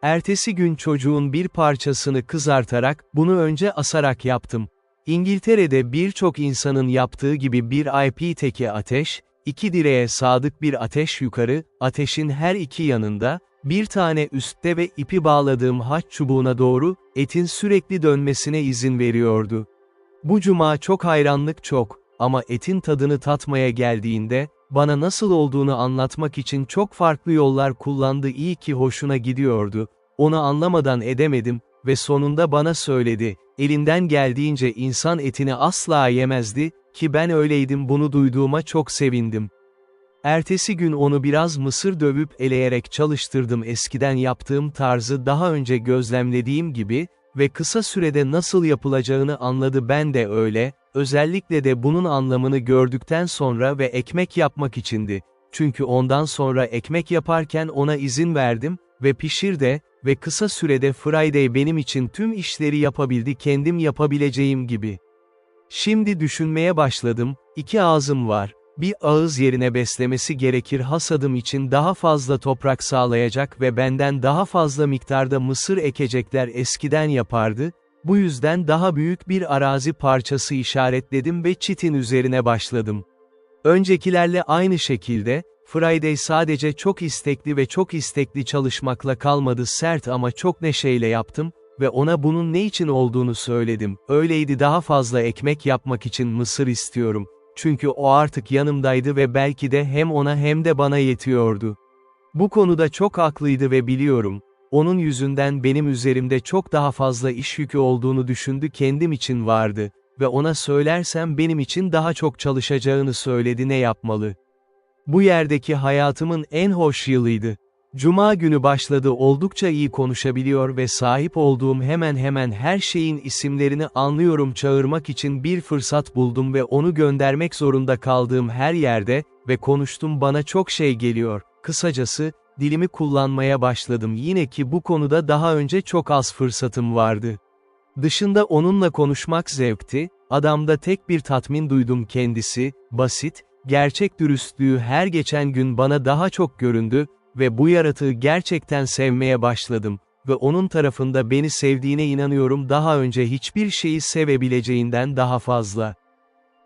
Ertesi gün çocuğun bir parçasını kızartarak, bunu önce asarak yaptım. İngiltere'de birçok insanın yaptığı gibi bir ipteki ateş, iki direğe sadık bir ateş yukarı, ateşin her iki yanında, bir tane üstte ve ipi bağladığım haç çubuğuna doğru, etin sürekli dönmesine izin veriyordu. Bu cuma çok hayranlık ama etin tadını tatmaya geldiğinde, bana nasıl olduğunu anlatmak için çok farklı yollar kullandı, iyi ki hoşuna gidiyordu, onu anlamadan edemedim ve sonunda bana söyledi, elinden geldiğince insan etini asla yemezdi, ki ben öyleydim, bunu duyduğuma çok sevindim. Ertesi gün onu biraz mısır dövüp eleyerek çalıştırdım, eskiden yaptığım tarzı daha önce gözlemlediğim gibi ve kısa sürede nasıl yapılacağını anladı, ben de öyle, özellikle de bunun anlamını gördükten sonra ve ekmek yapmak içindi. Çünkü ondan sonra ekmek yaparken ona izin verdim ve pişir de ve kısa sürede Friday benim için tüm işleri yapabildi, kendim yapabileceğim gibi. Şimdi düşünmeye başladım, iki ağzım var. Bir ağız yerine beslemesi gerekir, hasadım için daha fazla toprak sağlayacak ve benden daha fazla miktarda mısır ekecekler, eskiden yapardı, bu yüzden daha büyük bir arazi parçası işaretledim ve çitin üzerine başladım. Öncekilerle aynı şekilde, Friday sadece çok istekli ve çok istekli çalışmakla kalmadı, sert ama çok neşeyle yaptım ve ona bunun ne için olduğunu söyledim, öyleydi, daha fazla ekmek yapmak için mısır istiyorum. Çünkü o artık yanımdaydı ve belki de hem ona hem de bana yetiyordu. Bu konuda çok haklıydı ve biliyorum, onun yüzünden benim üzerimde çok daha fazla iş yükü olduğunu düşündü, kendim için vardı ve ona söylersem benim için daha çok çalışacağını söyledi, ne yapmalı? Bu yerdeki hayatımın en hoş yılıydı. Cuma günü başladı, oldukça iyi konuşabiliyor ve sahip olduğum hemen hemen her şeyin isimlerini anlıyorum, çağırmak için bir fırsat buldum ve onu göndermek zorunda kaldığım her yerde ve konuştum, bana çok şey geliyor, kısacası, dilimi kullanmaya başladım, yine ki bu konuda daha önce çok az fırsatım vardı. Dışında onunla konuşmak zevkti, adamda tek bir tatmin duydum, kendisi, basit, gerçek dürüstlüğü her geçen gün bana daha çok göründü ve bu yaratığı gerçekten sevmeye başladım ve onun tarafında beni sevdiğine inanıyorum, daha önce hiçbir şeyi sevebileceğinden daha fazla.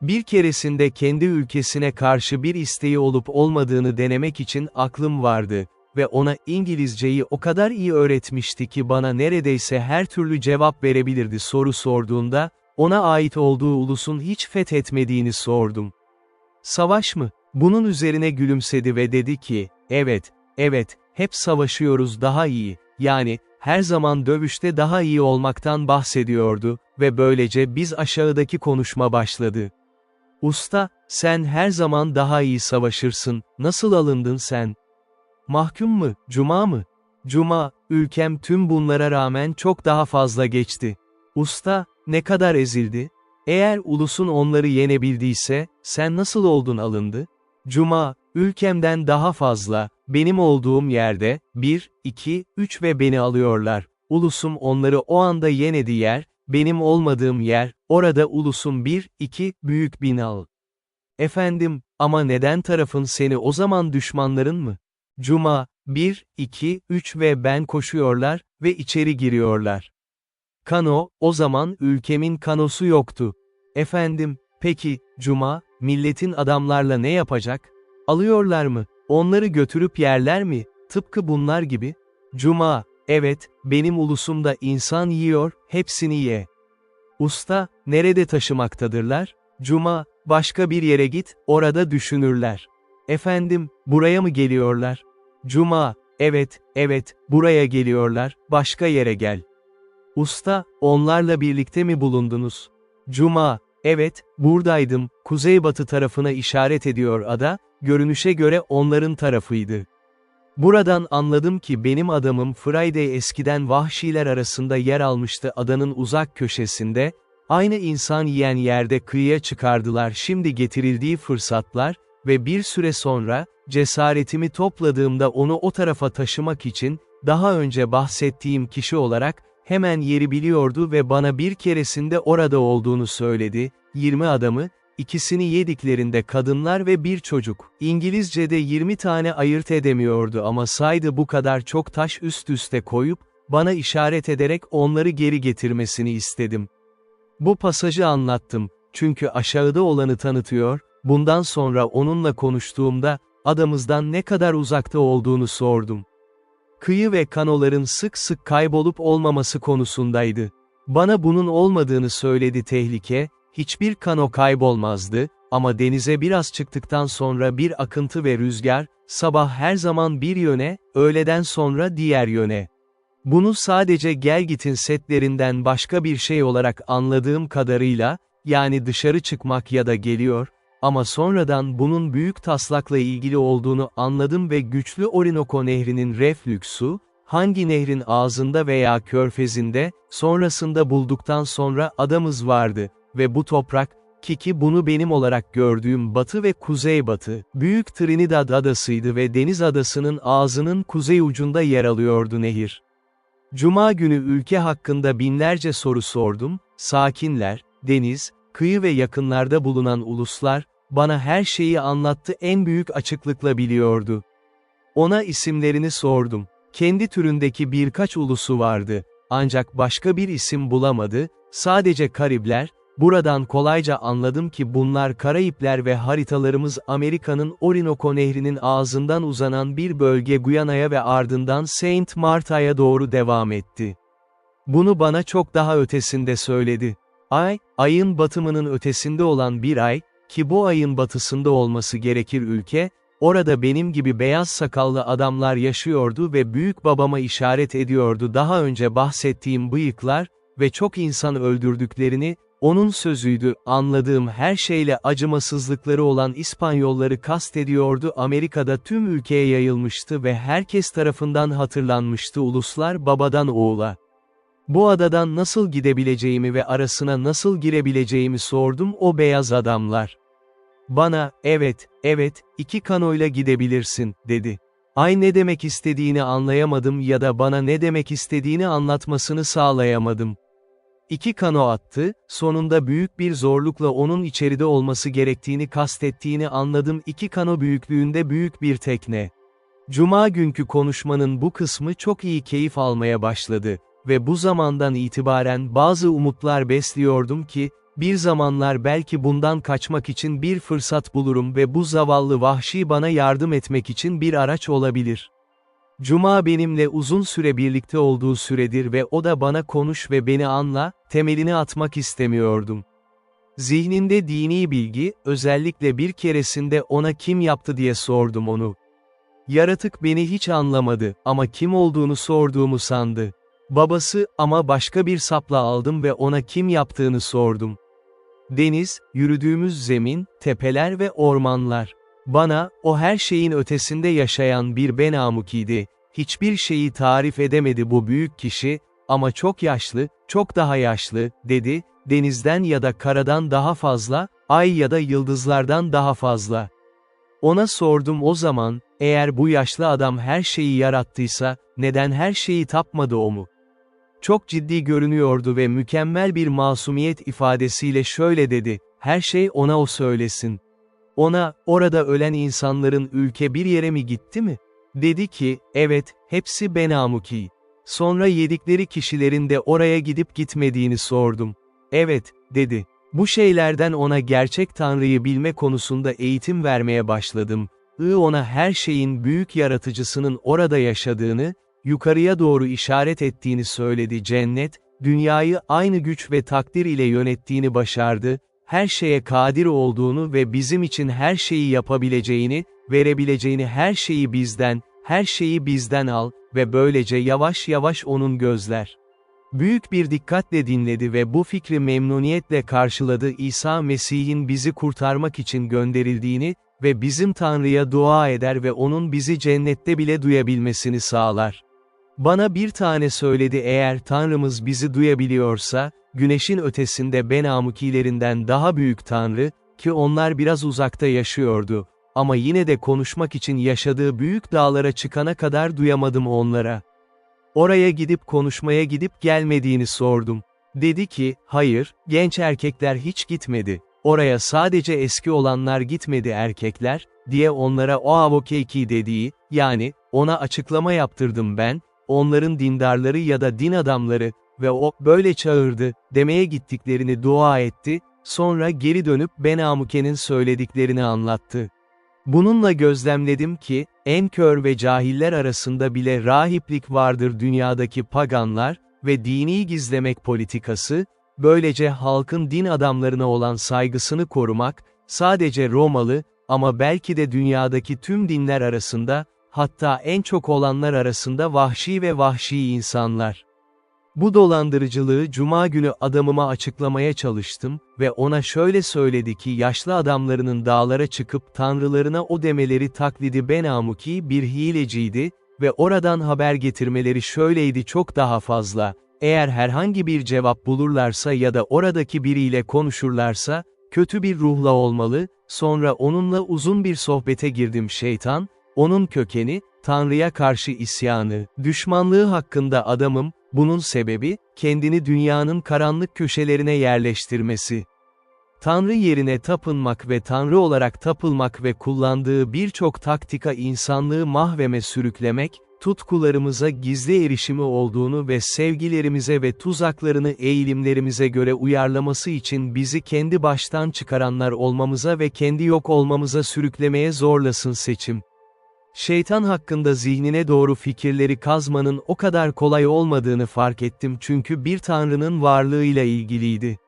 Bir keresinde kendi ülkesine karşı bir isteği olup olmadığını denemek için aklım vardı ve ona İngilizceyi o kadar iyi öğretmişti ki bana neredeyse her türlü cevap verebilirdi, soru sorduğunda, ona ait olduğu ulusun hiç fethetmediğini sordum. Savaş mı? Bunun üzerine gülümsedi ve dedi ki, evet, hep savaşıyoruz, daha iyi, yani, her zaman dövüşte daha iyi olmaktan bahsediyordu ve böylece biz aşağıdaki konuşma başladı. Usta, sen her zaman daha iyi savaşırsın, nasıl alındın sen? Mahkum mu, cuma mı? Cuma, ülkem tüm bunlara rağmen çok daha fazla geçti. Usta, ne kadar ezildi? Eğer ulusun onları yenebildiyse, sen nasıl oldun alındı? Cuma, ülkemden daha fazla, benim olduğum yerde, 1, 2, 3 ve beni alıyorlar. Ulusum onları o anda yenedi yer, benim olmadığım yer, orada ulusum 1, 2, büyük binal. Efendim, ama neden tarafın seni o zaman düşmanların mı? Cuma, 1, 2, 3 ve ben koşuyorlar ve içeri giriyorlar. Kano, o zaman ülkemin kanosu yoktu. Efendim, peki, Cuma, milletin adamlarla ne yapacak? Alıyorlar mı? Onları götürüp yerler mi? Tıpkı bunlar gibi. Cuma, evet, benim ulusumda insan yiyor, hepsini ye. Usta, nerede taşımaktadırlar? Cuma, başka bir yere git, orada düşünürler. Efendim, buraya mı geliyorlar? Cuma, evet, buraya geliyorlar, başka yere gel. Usta, onlarla birlikte mi bulundunuz? Cuma, evet, buradaydım, kuzeybatı tarafına işaret ediyor ada, görünüşe göre onların tarafıydı. Buradan anladım ki benim adamım Friday eskiden vahşiler arasında yer almıştı adanın uzak köşesinde, aynı insan yiyen yerde kıyıya çıkardılar şimdi getirildiği fırsatlar, ve bir süre sonra, cesaretimi topladığımda onu o tarafa taşımak için, daha önce bahsettiğim kişi olarak, hemen yeri biliyordu ve bana bir keresinde orada olduğunu söyledi, 20 adamı, İkisini yediklerinde kadınlar ve bir çocuk. İngilizce'de 20 tane ayırt edemiyordu ama saydı bu kadar çok taş üst üste koyup, bana işaret ederek onları geri getirmesini istedim. Bu pasajı anlattım, çünkü aşağıda olanı tanıtıyor, bundan sonra onunla konuştuğumda, adamızdan ne kadar uzakta olduğunu sordum. Kıyı ve kanoların sık sık kaybolup olmaması konusundaydı. Bana bunun olmadığını söyledi tehlike, hiçbir kano kaybolmazdı, ama denize biraz çıktıktan sonra bir akıntı ve rüzgar, sabah her zaman bir yöne, öğleden sonra diğer yöne. Bunu sadece Gelgit'in setlerinden başka bir şey olarak anladığım kadarıyla, yani dışarı çıkmak ya da geliyor, ama sonradan bunun büyük taslakla ilgili olduğunu anladım ve güçlü Orinoco Nehri'nin reflüksu, hangi nehrin ağzında veya körfezinde, sonrasında bulduktan sonra adamız vardı. Ve bu toprak, ki bunu benim olarak gördüğüm batı ve kuzeybatı, Büyük Trinidad adasıydı ve deniz adasının ağzının kuzey ucunda yer alıyordu nehir. Cuma günü ülke hakkında binlerce soru sordum, sakinler, deniz, kıyı ve yakınlarda bulunan uluslar, bana her şeyi anlattı en büyük açıklıkla biliyordu. Ona isimlerini sordum, kendi türündeki birkaç ulusu vardı, ancak başka bir isim bulamadı, sadece Karibler. Buradan kolayca anladım ki bunlar Karayipler ve haritalarımız Amerika'nın Orinoco Nehri'nin ağzından uzanan bir bölge Guyana'ya ve ardından Saint Marta'ya doğru devam etti. Bunu bana çok daha ötesinde söyledi. Ayın batımının ötesinde olan bir ay, ki bu ayın batısında olması gerekir ülke, orada benim gibi beyaz sakallı adamlar yaşıyordu ve büyük babama işaret ediyordu daha önce bahsettiğim bıyıklar, ve çok insan öldürdüklerini, onun sözüydü, anladığım her şeyle acımasızlıkları olan İspanyolları kastediyordu Amerika'da tüm ülkeye yayılmıştı ve herkes tarafından hatırlanmıştı uluslar babadan oğula. Bu adadan nasıl gidebileceğimi ve arasına nasıl girebileceğimi sordum o beyaz adamlar. Bana, evet, 2 kanoyla gidebilirsin, dedi. Ne demek istediğini anlayamadım ya da bana ne demek istediğini anlatmasını sağlayamadım. 2 kano attı, sonunda büyük bir zorlukla onun içeride olması gerektiğini kastettiğini anladım 2 kano büyüklüğünde büyük bir tekne. Cuma günkü konuşmanın bu kısmı çok iyi keyif almaya başladı ve bu zamandan itibaren bazı umutlar besliyordum ki, bir zamanlar belki bundan kaçmak için bir fırsat bulurum ve bu zavallı vahşi bana yardım etmek için bir araç olabilir. Cuma benimle uzun süre birlikte olduğu süredir ve o da bana konuş ve beni anla, temelini atmak istemiyordum. Zihninde dini bilgi, özellikle bir keresinde ona kim yaptı diye sordum onu. Yaratık beni hiç anlamadı ama kim olduğunu sorduğumu sandı. Babası, ama başka bir sapla aldım ve ona kim yaptığını sordum. Deniz, yürüdüğümüz zemin, tepeler ve ormanlar. Bana, o her şeyin ötesinde yaşayan bir Benamuk'iydi, hiçbir şeyi tarif edemedi bu büyük kişi, ama çok yaşlı, çok daha yaşlı, dedi, denizden ya da karadan daha fazla, ay ya da yıldızlardan daha fazla. Ona sordum o zaman, eğer bu yaşlı adam her şeyi yarattıysa, neden her şeyi tapmadı o mu? Çok ciddi görünüyordu ve mükemmel bir masumiyet ifadesiyle şöyle dedi, her şey ona o söylesin. Ona, orada ölen insanların ülke bir yere mi gitti mi? Dedi ki, evet, hepsi Benamuki. Sonra yedikleri kişilerin de oraya gidip gitmediğini sordum. Evet, dedi. Bu şeylerden ona gerçek Tanrı'yı bilme konusunda eğitim vermeye başladım. Ona her şeyin büyük yaratıcısının orada yaşadığını, yukarıya doğru işaret ettiğini söyledi. Cennet, dünyayı aynı güç ve takdir ile yönettiğini başardı, her şeye kadir olduğunu ve bizim için her şeyi yapabileceğini, verebileceğini her şeyi bizden al ve böylece yavaş yavaş onun gözler. Büyük bir dikkatle dinledi ve bu fikri memnuniyetle karşıladı. İsa Mesih'in bizi kurtarmak için gönderildiğini ve bizim Tanrı'ya dua eder ve onun bizi cennette bile duyabilmesini sağlar. Bana bir tane söyledi, eğer Tanrımız bizi duyabiliyorsa, güneşin ötesinde Benamukilerinden daha büyük Tanrı, ki onlar biraz uzakta yaşıyordu, ama yine de konuşmak için yaşadığı büyük dağlara çıkana kadar duyamadım onlara. Oraya gidip konuşmaya gidip gelmediğini sordum. Dedi ki, hayır, genç erkekler hiç gitmedi. Oraya sadece eski olanlar gitmedi erkekler, diye onlara o avokeiki dediği, yani, ona açıklama yaptırdım ben, onların dindarları ya da din adamları, ve o, böyle çağırdı, demeye gittiklerini dua etti, sonra geri dönüp Benamuke'nin söylediklerini anlattı. Bununla gözlemledim ki, en kör ve cahiller arasında bile rahiplik vardır dünyadaki paganlar ve dini gizlemek politikası, böylece halkın din adamlarına olan saygısını korumak, sadece Romalı, ama belki de dünyadaki tüm dinler arasında, hatta en çok olanlar arasında vahşi insanlar. Bu dolandırıcılığı Cuma günü adamıma açıklamaya çalıştım ve ona şöyle söyledi ki yaşlı adamlarının dağlara çıkıp tanrılarına o demeleri taklidi Benamuki bir hileciydi ve oradan haber getirmeleri şöyleydi: çok daha fazla, eğer herhangi bir cevap bulurlarsa ya da oradaki biriyle konuşurlarsa, kötü bir ruhla olmalı, sonra onunla uzun bir sohbete girdim. Şeytan, onun kökeni, Tanrı'ya karşı isyanı, düşmanlığı hakkında adamım, bunun sebebi, kendini dünyanın karanlık köşelerine yerleştirmesi. Tanrı yerine tapınmak ve Tanrı olarak tapılmak ve kullandığı birçok taktika insanlığı mahveme sürüklemek, tutkularımıza gizli erişimi olduğunu ve sevgilerimize ve tuzaklarını eğilimlerimize göre uyarlaması için bizi kendi baştan çıkaranlar olmamıza ve kendi yok olmamıza sürüklemeye zorlasın seçim. Şeytan hakkında zihnine doğru fikirleri kazmanın o kadar kolay olmadığını fark ettim çünkü bir Tanrı'nın varlığıyla ilgiliydi.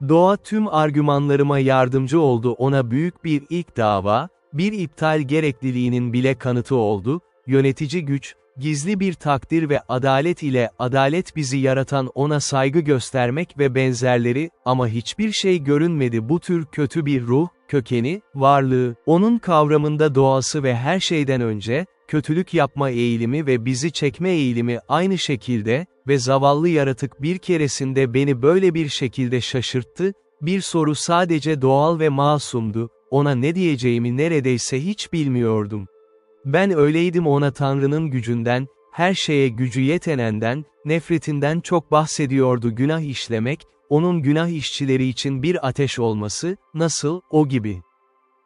Doğa tüm argümanlarıma yardımcı oldu, ona büyük bir ilk dava, bir iptal gerekliliğinin bile kanıtı oldu, yönetici güç, gizli bir takdir ve adalet ile adalet bizi yaratan ona saygı göstermek ve benzerleri, ama hiçbir şey görünmedi. Bu tür kötü bir ruh, kökeni, varlığı, onun kavramında doğası ve her şeyden önce, kötülük yapma eğilimi ve bizi çekme eğilimi aynı şekilde ve zavallı yaratık bir keresinde beni böyle bir şekilde şaşırttı, bir soru sadece doğal ve masumdu, ona ne diyeceğimi neredeyse hiç bilmiyordum. Ben öyleydim, ona Tanrı'nın gücünden, her şeye gücü yetenenden, nefretinden çok bahsediyordu. Günah işlemek, onun günah işçileri için bir ateş olması, nasıl, o gibi.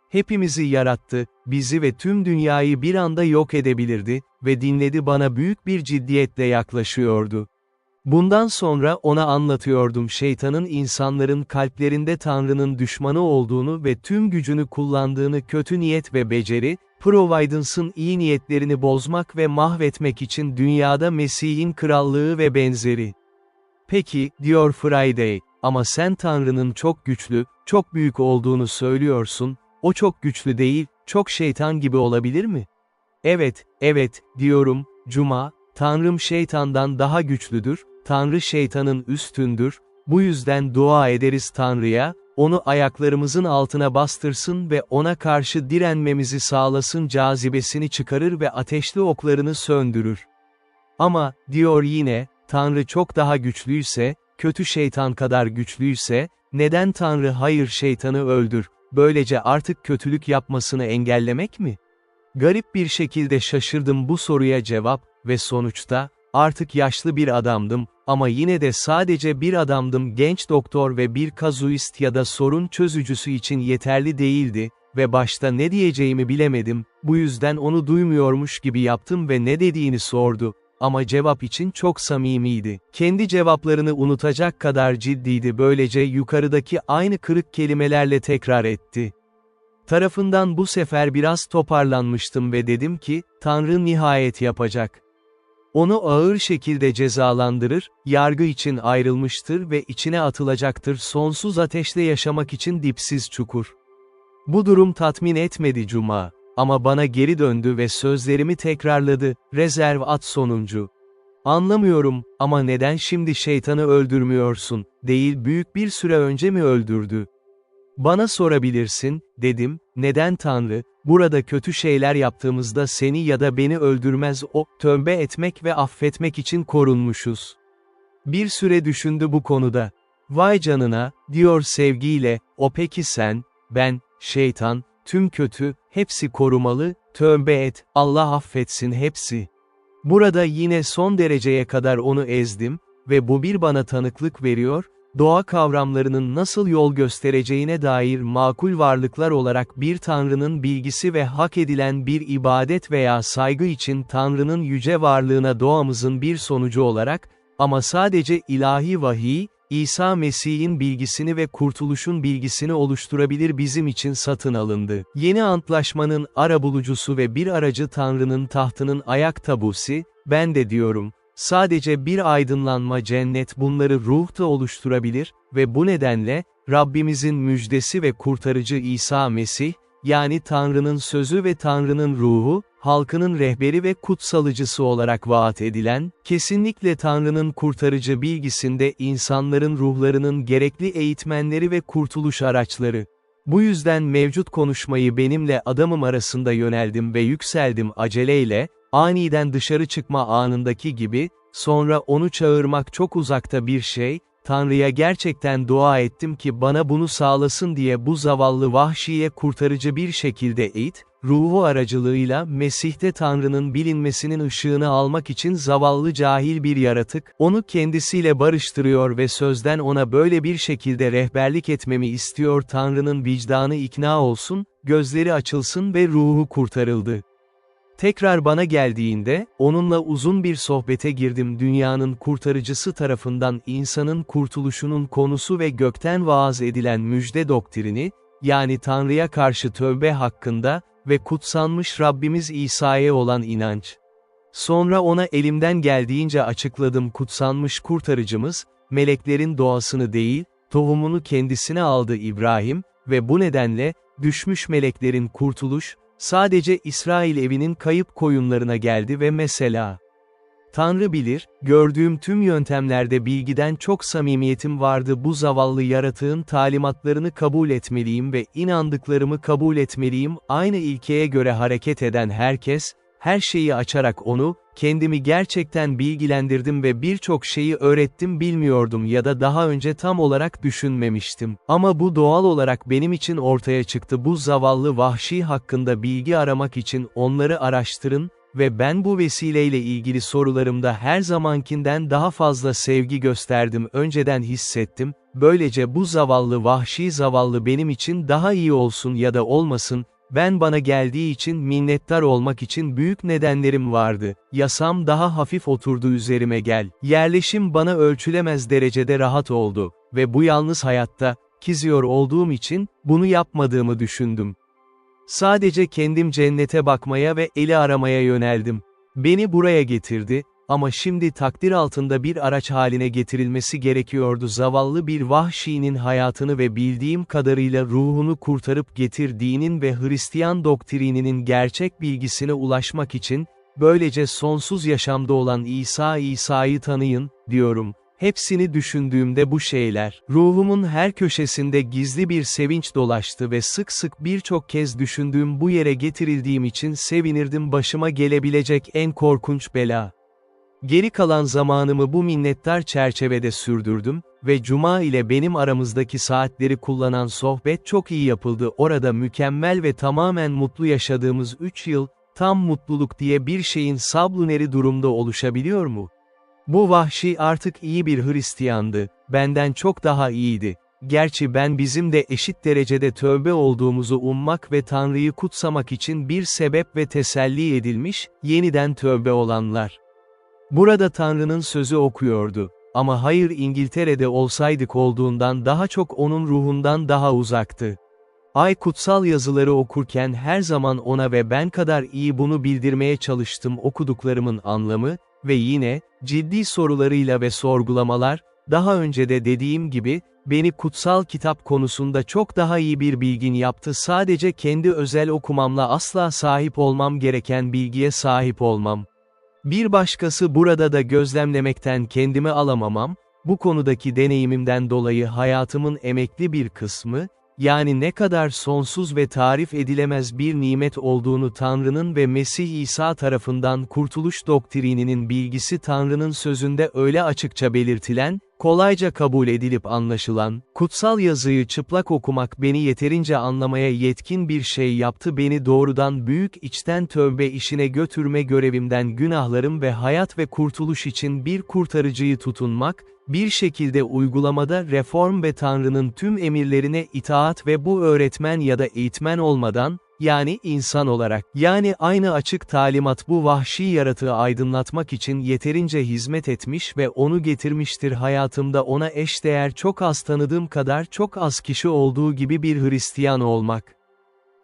Hepimizi yarattı, bizi ve tüm dünyayı bir anda yok edebilirdi ve dinledi, bana büyük bir ciddiyetle yaklaşıyordu. Bundan sonra ona anlatıyordum şeytanın insanların kalplerinde Tanrı'nın düşmanı olduğunu ve tüm gücünü kullandığını, kötü niyet ve beceri, Providence'ın iyi niyetlerini bozmak ve mahvetmek için dünyada Mesih'in krallığı ve benzeri. Peki, diyor Friday, ama sen Tanrı'nın çok güçlü, çok büyük olduğunu söylüyorsun, o çok güçlü değil, çok şeytan gibi olabilir mi? Evet, diyorum, Cuma, Tanrım şeytandan daha güçlüdür, Tanrı şeytanın üstündür, bu yüzden dua ederiz Tanrı'ya, onu ayaklarımızın altına bastırsın ve ona karşı direnmemizi sağlasın, cazibesini çıkarır ve ateşli oklarını söndürür. Ama, diyor yine, Tanrı çok daha güçlüyse, kötü şeytan kadar güçlüyse, neden Tanrı hayır şeytanı öldür, böylece artık kötülük yapmasını engellemek mi? Garip bir şekilde şaşırdım bu soruya cevap ve sonuçta, artık yaşlı bir adamdım ama yine de sadece bir adamdım, genç doktor ve bir kazuist ya da sorun çözücüsü için yeterli değildi ve başta ne diyeceğimi bilemedim, bu yüzden onu duymuyormuş gibi yaptım ve ne dediğini sordu. Ama cevap için çok samimiydi. Kendi cevaplarını unutacak kadar ciddiydi, böylece yukarıdaki aynı kırık kelimelerle tekrar etti. Tarafından bu sefer biraz toparlanmıştım ve dedim ki, Tanrı nihayet yapacak. Onu ağır şekilde cezalandırır, yargı için ayrılmıştır ve içine atılacaktır sonsuz ateşle yaşamak için dipsiz çukur. Bu durum tatmin etmedi Cuma. Ama bana geri döndü ve sözlerimi tekrarladı, rezerv at sonuncu. Anlamıyorum, ama neden şimdi şeytanı öldürmüyorsun, değil büyük bir süre önce mi öldürdü? Bana sorabilirsin, dedim, neden Tanrı, burada kötü şeyler yaptığımızda seni ya da beni öldürmez, o, tövbe etmek ve affetmek için korunmuşuz. Bir süre düşündü bu konuda. Vay canına, diyor sevgiyle, o peki sen, ben, şeytan, tüm kötü, hepsi korumalı, tövbe et, Allah affetsin hepsi. Burada yine son dereceye kadar onu ezdim ve bu bir bana tanıklık veriyor, doğa kavramlarının nasıl yol göstereceğine dair makul varlıklar olarak bir Tanrı'nın bilgisi ve hak edilen bir ibadet veya saygı için Tanrı'nın yüce varlığına doğamızın bir sonucu olarak, ama sadece ilahi vahiy, İsa Mesih'in bilgisini ve kurtuluşun bilgisini oluşturabilir bizim için satın alındı. Yeni antlaşmanın arabulucusu ve bir aracı Tanrı'nın tahtının ayak tabusi, ben de diyorum, sadece bir aydınlanma cennet bunları ruhta oluşturabilir ve bu nedenle, Rabbimizin müjdesi ve kurtarıcı İsa Mesih, yani Tanrı'nın sözü ve Tanrı'nın ruhu, halkının rehberi ve kutsalıcısı olarak vaat edilen, kesinlikle Tanrı'nın kurtarıcı bilgisinde insanların ruhlarının gerekli eğitmenleri ve kurtuluş araçları. Bu yüzden mevcut konuşmayı benimle adamım arasında yöneldim ve yükseldim aceleyle, aniden dışarı çıkma anındaki gibi, sonra onu çağırmak çok uzakta bir şey, Tanrı'ya gerçekten dua ettim ki bana bunu sağlasın diye bu zavallı vahşiye kurtarıcı bir şekilde eğit, ruhu aracılığıyla Mesih'te Tanrı'nın bilinmesinin ışığını almak için zavallı cahil bir yaratık, onu kendisiyle barıştırıyor ve sözden ona böyle bir şekilde rehberlik etmemi istiyor. Tanrı'nın vicdanı ikna olsun, gözleri açılsın ve ruhu kurtarıldı. Tekrar bana geldiğinde, onunla uzun bir sohbete girdim. Dünyanın kurtarıcısı tarafından insanın kurtuluşunun konusu ve gökten vaaz edilen müjde doktrini, yani Tanrı'ya karşı tövbe hakkında ve kutsanmış Rabbimiz İsa'ya olan inanç. Sonra ona elimden geldiğince açıkladım. Kutsanmış kurtarıcımız, meleklerin doğasını değil, tohumunu kendisine aldı İbrahim ve bu nedenle, düşmüş meleklerin kurtuluş, sadece İsrail evinin kayıp koyunlarına geldi ve mesela, Tanrı bilir, gördüğüm tüm yöntemlerde bilgiden çok samimiyetim vardı. Bu zavallı yaratığın talimatlarını kabul etmeliyim ve inandıklarımı kabul etmeliyim. Aynı ilkeye göre hareket eden herkes, her şeyi açarak onu, kendimi gerçekten bilgilendirdim ve birçok şeyi öğrettim, bilmiyordum ya da daha önce tam olarak düşünmemiştim. Ama bu doğal olarak benim için ortaya çıktı. Bu zavallı vahşi hakkında bilgi aramak için onları araştırın ve ben bu vesileyle ilgili sorularımda her zamankinden daha fazla sevgi gösterdim. Önceden hissettim, böylece bu zavallı vahşi zavallı benim için daha iyi olsun ya da olmasın, ben bana geldiği için minnettar olmak için büyük nedenlerim vardı. Yasam daha hafif oturdu üzerime gel. Yerleşim bana ölçülemez derecede rahat oldu ve bu yalnız hayatta, kiziyor olduğum için, bunu yapmadığımı düşündüm. Sadece kendim cennete bakmaya ve eli aramaya yöneldim. Beni buraya getirdi, ama şimdi takdir altında bir araç haline getirilmesi gerekiyordu. Zavallı bir vahşinin hayatını ve bildiğim kadarıyla ruhunu kurtarıp getirdiğinin ve Hristiyan doktrininin gerçek bilgisine ulaşmak için, böylece sonsuz yaşamda olan İsa'yı tanıyın, diyorum. Hepsini düşündüğümde bu şeyler, ruhumun her köşesinde gizli bir sevinç dolaştı ve sık sık birçok kez düşündüğüm bu yere getirildiğim için sevinirdim. Başıma gelebilecek en korkunç bela. Geri kalan zamanımı bu minnettar çerçevede sürdürdüm, ve Cuma ile benim aramızdaki saatleri kullanan sohbet çok iyi yapıldı. Orada mükemmel ve tamamen mutlu yaşadığımız 3 yıl, tam mutluluk diye bir şeyin subluneri durumda oluşabiliyor mu? Bu vahşi artık iyi bir Hristiyandı, benden çok daha iyiydi. Gerçi ben bizim de eşit derecede tövbe olduğumuzu ummak ve Tanrı'yı kutsamak için bir sebep ve teselli edilmiş, yeniden tövbe olanlar. Burada Tanrı'nın sözü okuyordu. Ama hayır, İngiltere'de olsaydık olduğundan daha çok onun ruhundan daha uzaktı. Ay kutsal yazıları okurken her zaman ona ve ben kadar iyi bunu bildirmeye çalıştım, okuduklarımın anlamı ve yine, ciddi sorularıyla ve sorgulamalar, daha önce de dediğim gibi, beni kutsal kitap konusunda çok daha iyi bir bilgin yaptı. Sadece kendi özel okumamla asla sahip olmam gereken bilgiye sahip olmam. Bir başkası burada da gözlemlemekten kendimi alamamam, bu konudaki deneyimimden dolayı hayatımın emekli bir kısmı, yani ne kadar sonsuz ve tarif edilemez bir nimet olduğunu Tanrı'nın ve Mesih İsa tarafından kurtuluş doktrininin bilgisi Tanrı'nın sözünde öyle açıkça belirtilen, kolayca kabul edilip anlaşılan, kutsal yazıyı çıplak okumak beni yeterince anlamaya yetkin bir şey yaptı. Beni doğrudan büyük içten tövbe işine götürme görevimden, günahlarım ve hayat ve kurtuluş için bir kurtarıcıyı tutunmak, bir şekilde uygulamada reform ve Tanrı'nın tüm emirlerine itaat ve bu öğretmen ya da eğitmen olmadan, yani insan olarak, yani aynı açık talimat bu vahşi yaratığı aydınlatmak için yeterince hizmet etmiş ve onu getirmiştir. Hayatımda ona eşdeğer çok az tanıdığım kadar çok az kişi olduğu gibi bir Hristiyan olmak.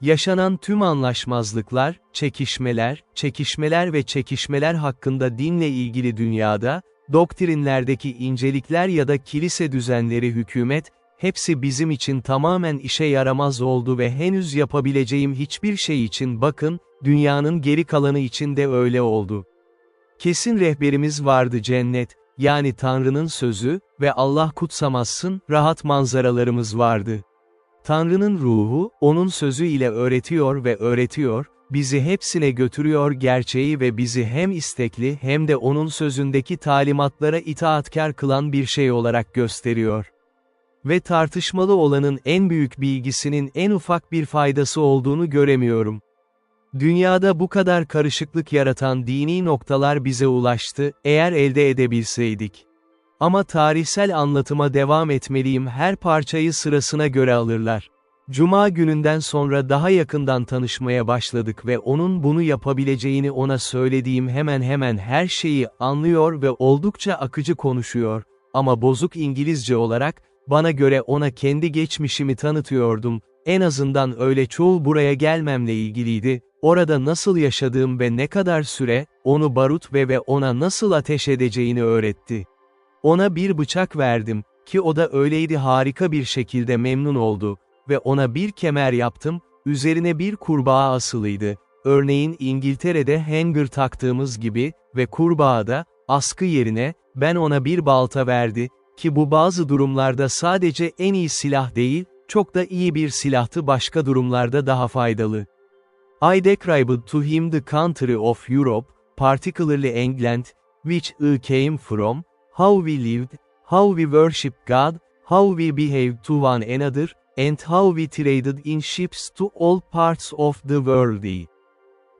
Yaşanan tüm anlaşmazlıklar, çekişmeler ve çekişmeler hakkında dinle ilgili dünyada, doktrinlerdeki incelikler ya da kilise düzenleri, hükümet, hepsi bizim için tamamen işe yaramaz oldu ve henüz yapabileceğim hiçbir şey için bakın, dünyanın geri kalanı için de öyle oldu. Kesin rehberimiz vardı, cennet, yani Tanrı'nın sözü ve Allah kutsamazsın, rahat manzaralarımız vardı. Tanrı'nın ruhu, onun sözü ile öğretiyor, bizi hepsine götürüyor gerçeği ve bizi hem istekli hem de onun sözündeki talimatlara itaatkar kılan bir şey olarak gösteriyor. Ve tartışmalı olanın en büyük bilgisinin en ufak bir faydası olduğunu göremiyorum. Dünyada bu kadar karışıklık yaratan dini noktalar bize ulaştı, eğer elde edebilseydik. Ama tarihsel anlatıma devam etmeliyim, her parçayı sırasına göre alırlar. Cuma gününden sonra daha yakından tanışmaya başladık ve onun bunu yapabileceğini ona söylediğim hemen hemen her şeyi anlıyor ve oldukça akıcı konuşuyor, ama bozuk İngilizce olarak, bana göre ona kendi geçmişimi tanıtıyordum, en azından öyle. Çoğu buraya gelmemle ilgiliydi, orada nasıl yaşadığım ve ne kadar süre, onu barut ve ona nasıl ateş edeceğini öğretti. Ona bir bıçak verdim, ki o da öyleydi, harika bir şekilde memnun oldu, ve ona bir kemer yaptım, üzerine bir kurbağa asılıydı, örneğin İngiltere'de hanger taktığımız gibi, ve kurbağada, askı yerine, ben ona bir balta verdi, ki bu bazı durumlarda sadece en iyi silah değil, çok da iyi bir silahtı, başka durumlarda daha faydalı. I described to him the country of Europe, particularly England, which I came from, how we lived, how we worshiped God, how we behaved to one another, and how we traded in ships to all parts of the world.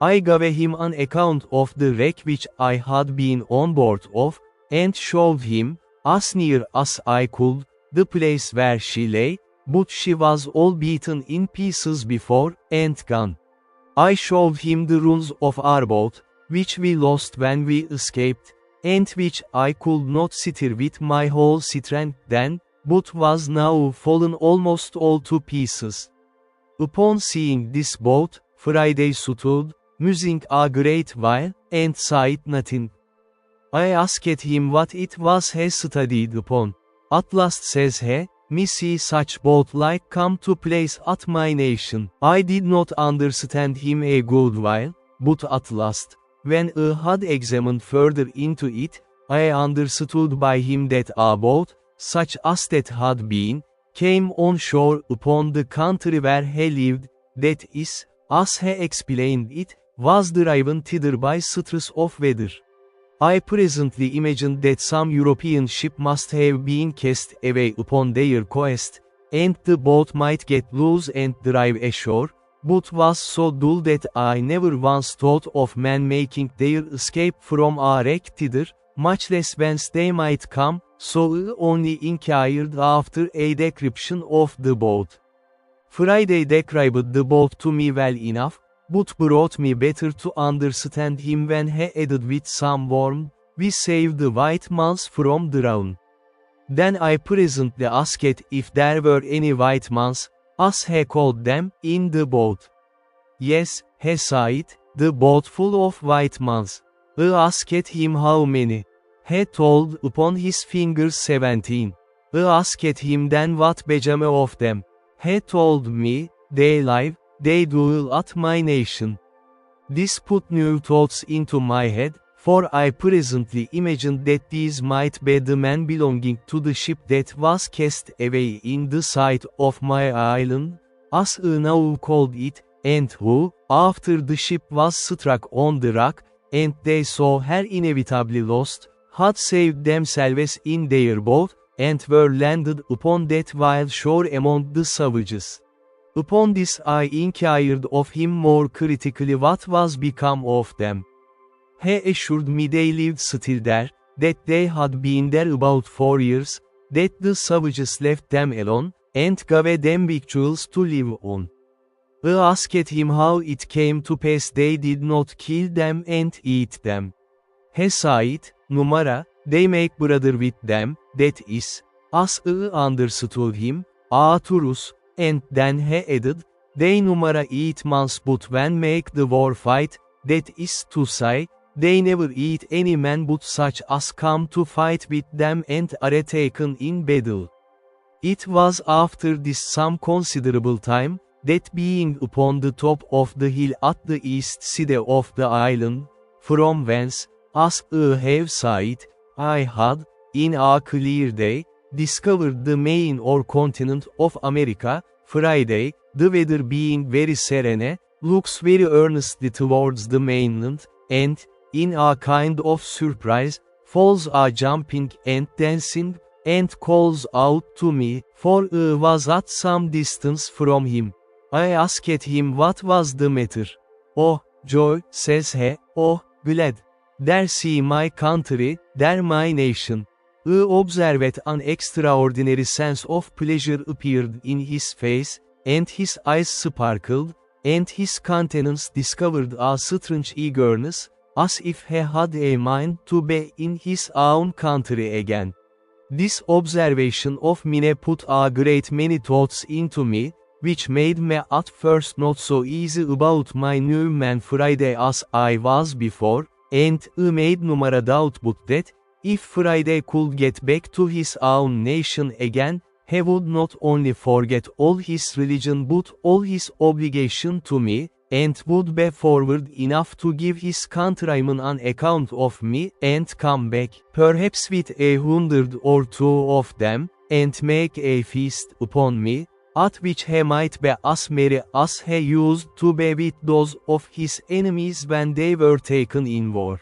I gave him an account of the wreck which I had been on board of, and showed him, as near as I could, the place where she lay, but she was all beaten in pieces before, and gone. I showed him the ruins of our boat, which we lost when we escaped, and which I could not steer with my whole strength then, but was now fallen almost all to pieces. Upon seeing this boat, Friday stood, musing a great while, and said nothing. I asked him what it was he studied upon. At last says he, me see such boat like come to place at my nation. I did not understand him a good while, but at last, when I had examined further into it, I understood by him that a boat, such as that had been, came on shore upon the country where he lived, that is, as he explained it, was driven thither by stress of weather. I presently imagine that some European ship must have been cast away upon their coast, and the boat might get loose and drive ashore, but was so dull that I never once thought of men making their escape from a wreck thither, much less whence they might come, so I only inquired after a description of the boat. Friday described the boat to me well enough, but brought me better to understand him when he added with some warmth, "We saved the white mans from drown." Then I presently asked if there were any white mans, as he called them, in the boat. "Yes," he said, "the boat full of white mans." I asked him how many. He told upon his fingers 17. I asked him then what became of them. He told me, "They live, they dwell at my nation." This put new thoughts into my head, for I presently imagined that these might be the men belonging to the ship that was cast away in the sight of my island, as I now called it, and who, after the ship was struck on the rock, and they saw her inevitably lost, had saved themselves in their boat, and were landed upon that wild shore among the savages. Upon this I inquired of him more critically what was become of them. He assured me they lived still there, that they had been there about 4 years, that the savages left them alone, and gave them victuals to live on. I asked him how it came to pass they did not kill them and eat them. He said, "Numara, they make brother with them, that is, as I understood him, a Turus," and then he added, "They numara eat mans but when make the war fight, that is to say, they never eat any man but such as come to fight with them and are taken in battle." It was after this some considerable time, that being upon the top of the hill at the east side of the island, from whence, as I have said, I had, in a clear day, discovered the main or continent of America, Friday, the weather being very serene, looks very earnestly towards the mainland, and, in a kind of surprise, falls a jumping and dancing, and calls out to me, for I was at some distance from him. I asked him what was the matter. "Oh, joy," says he, "oh, glad. There see my country, there my nation." I observed an extraordinary sense of pleasure appeared in his face, and his eyes sparkled, and his countenance discovered a strange eagerness, as if he had a mind to be in his own country again. This observation of mine put a great many thoughts into me, which made me at first not so easy about my new man Friday as I was before, and I made numara doubt but that, if Friday could get back to his own nation again, he would not only forget all his religion but all his obligation to me, and would be forward enough to give his countrymen an account of me, and come back, perhaps with 100 or 2 of them, and make a feast upon me, at which he might be as merry as he used to be with those of his enemies when they were taken in war.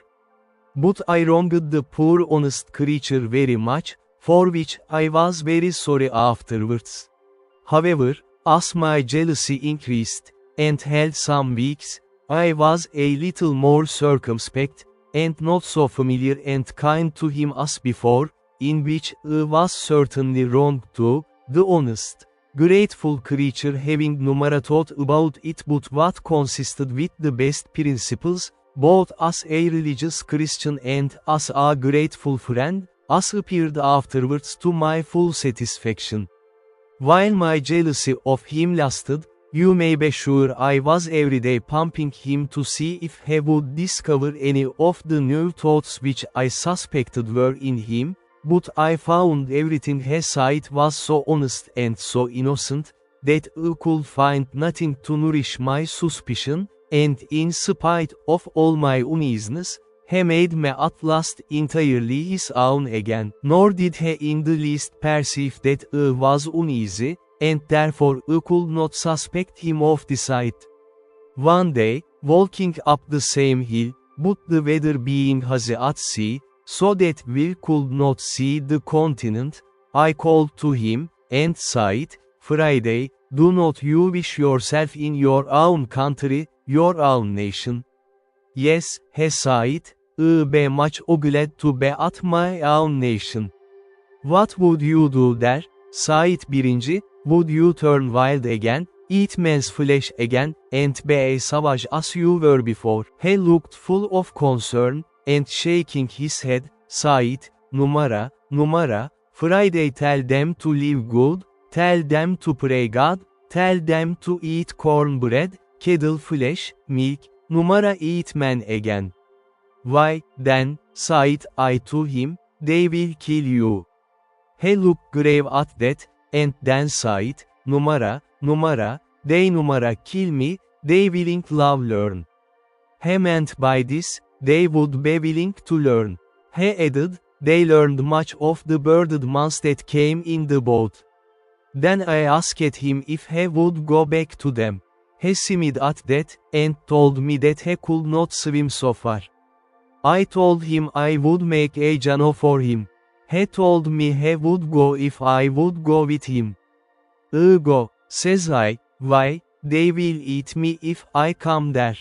But I wronged the poor honest creature very much, for which I was very sorry afterwards. However, as my jealousy increased, and held some weeks, I was a little more circumspect, and not so familiar and kind to him as before, in which I was certainly wrong too, the honest, grateful creature having numara thought about it but what consisted with the best principles, both as a religious Christian and as a grateful friend, as appeared afterwards to my full satisfaction. While my jealousy of him lasted, you may be sure I was every day pumping him to see if he would discover any of the new thoughts which I suspected were in him, but I found everything he said was so honest and so innocent, that I could find nothing to nourish my suspicion, and in spite of all my uneasiness, he made me at last entirely his own again, nor did he in the least perceive that I was uneasy, and therefore I could not suspect him of deceit. One day, walking up the same hill, but the weather being hazy at sea, so that we could not see the continent, I called to him, and said, Friday, do not you wish yourself in your own country, your own nation? Yes, he said, I be much glad to be at my own nation. What would you do there? Said birinci, would you turn wild again, eat man's flesh again, and be a savage as you were before? He looked full of concern, and shaking his head, said, Numara, numara, Friday tell them to live good, tell them to pray God, tell them to eat cornbread, cattle flesh, milk, numara eat man again. Why, then, said I to him, they will kill you. He looked grave at that, and then said, Numara, numara, they numara kill me, they willing love learn. He meant by this, they would be willing to learn. He added, they learned much of the birded ones that came in the boat. Then I asked him if he would go back to them. He smiled at that, and told me that he could not swim so far. I told him I would make a canoe for him. He told me he would go if I would go with him. I go, says I, why, they will eat me if I come there.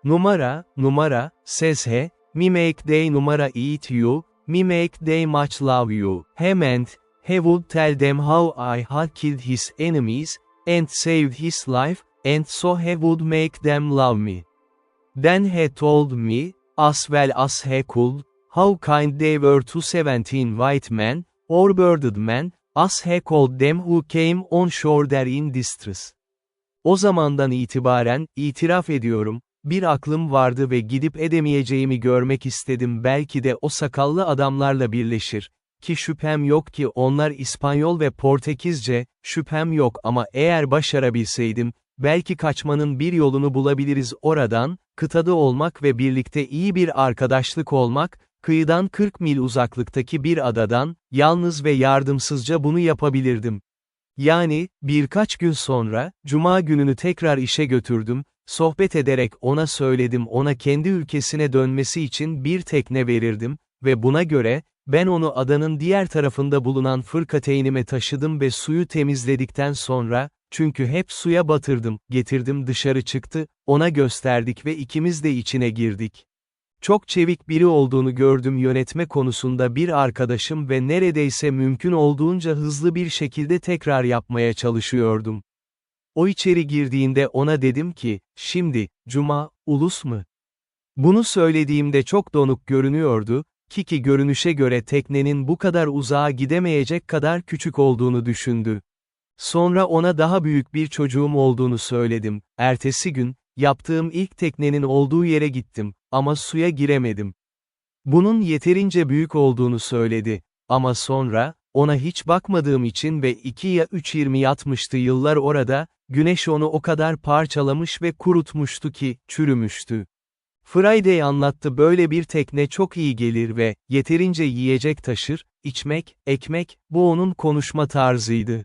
Numara, numara, says he, me make they numara eat you, me make they much love you. He meant, he would tell them how I had killed his enemies, and saved his life, and so he would make them love me. Then he told me, as well as he could, how kind they were to 17 white men, or birded men, as he called them who came on shore there in distress. O zamandan itibaren, itiraf ediyorum, bir aklım vardı ve gidip edemeyeceğimi görmek istedim, belki de o sakallı adamlarla birleşir, ki şüphem yok ki onlar İspanyol ve Portekizce, şüphem yok ama eğer başarabilseydim, belki kaçmanın bir yolunu bulabiliriz oradan, kıtada olmak ve birlikte iyi bir arkadaşlık olmak, kıyıdan 40 mil uzaklıktaki bir adadan, yalnız ve yardımsızca bunu yapabilirdim. Yani, birkaç gün sonra, Cuma gününü tekrar işe götürdüm, sohbet ederek ona söyledim ona kendi ülkesine dönmesi için bir tekne verirdim, ve buna göre, ben onu adanın diğer tarafında bulunan fırkateynime taşıdım ve suyu temizledikten sonra, çünkü hep suya batırdım, getirdim dışarı çıktı, ona gösterdik ve ikimiz de içine girdik. Çok çevik biri olduğunu gördüm yönetme konusunda bir arkadaşım ve neredeyse mümkün olduğunca hızlı bir şekilde tekrar yapmaya çalışıyordum. O içeri girdiğinde ona dedim ki, şimdi, Cuma, ulus mu? Bunu söylediğimde çok donuk görünüyordu, ki görünüşe göre teknenin bu kadar uzağa gidemeyecek kadar küçük olduğunu düşündü. Sonra ona daha büyük bir çocuğum olduğunu söyledim. Ertesi gün, yaptığım ilk teknenin olduğu yere gittim, ama suya giremedim. Bunun yeterince büyük olduğunu söyledi. Ama sonra, ona hiç bakmadığım için ve 2 ya 3 yatmıştı yıllar orada, güneş onu o kadar parçalamış ve kurutmuştu ki, çürümüştü. Friday anlattı böyle bir tekne çok iyi gelir ve, yeterince yiyecek taşır, içmek, ekmek, bu onun konuşma tarzıydı.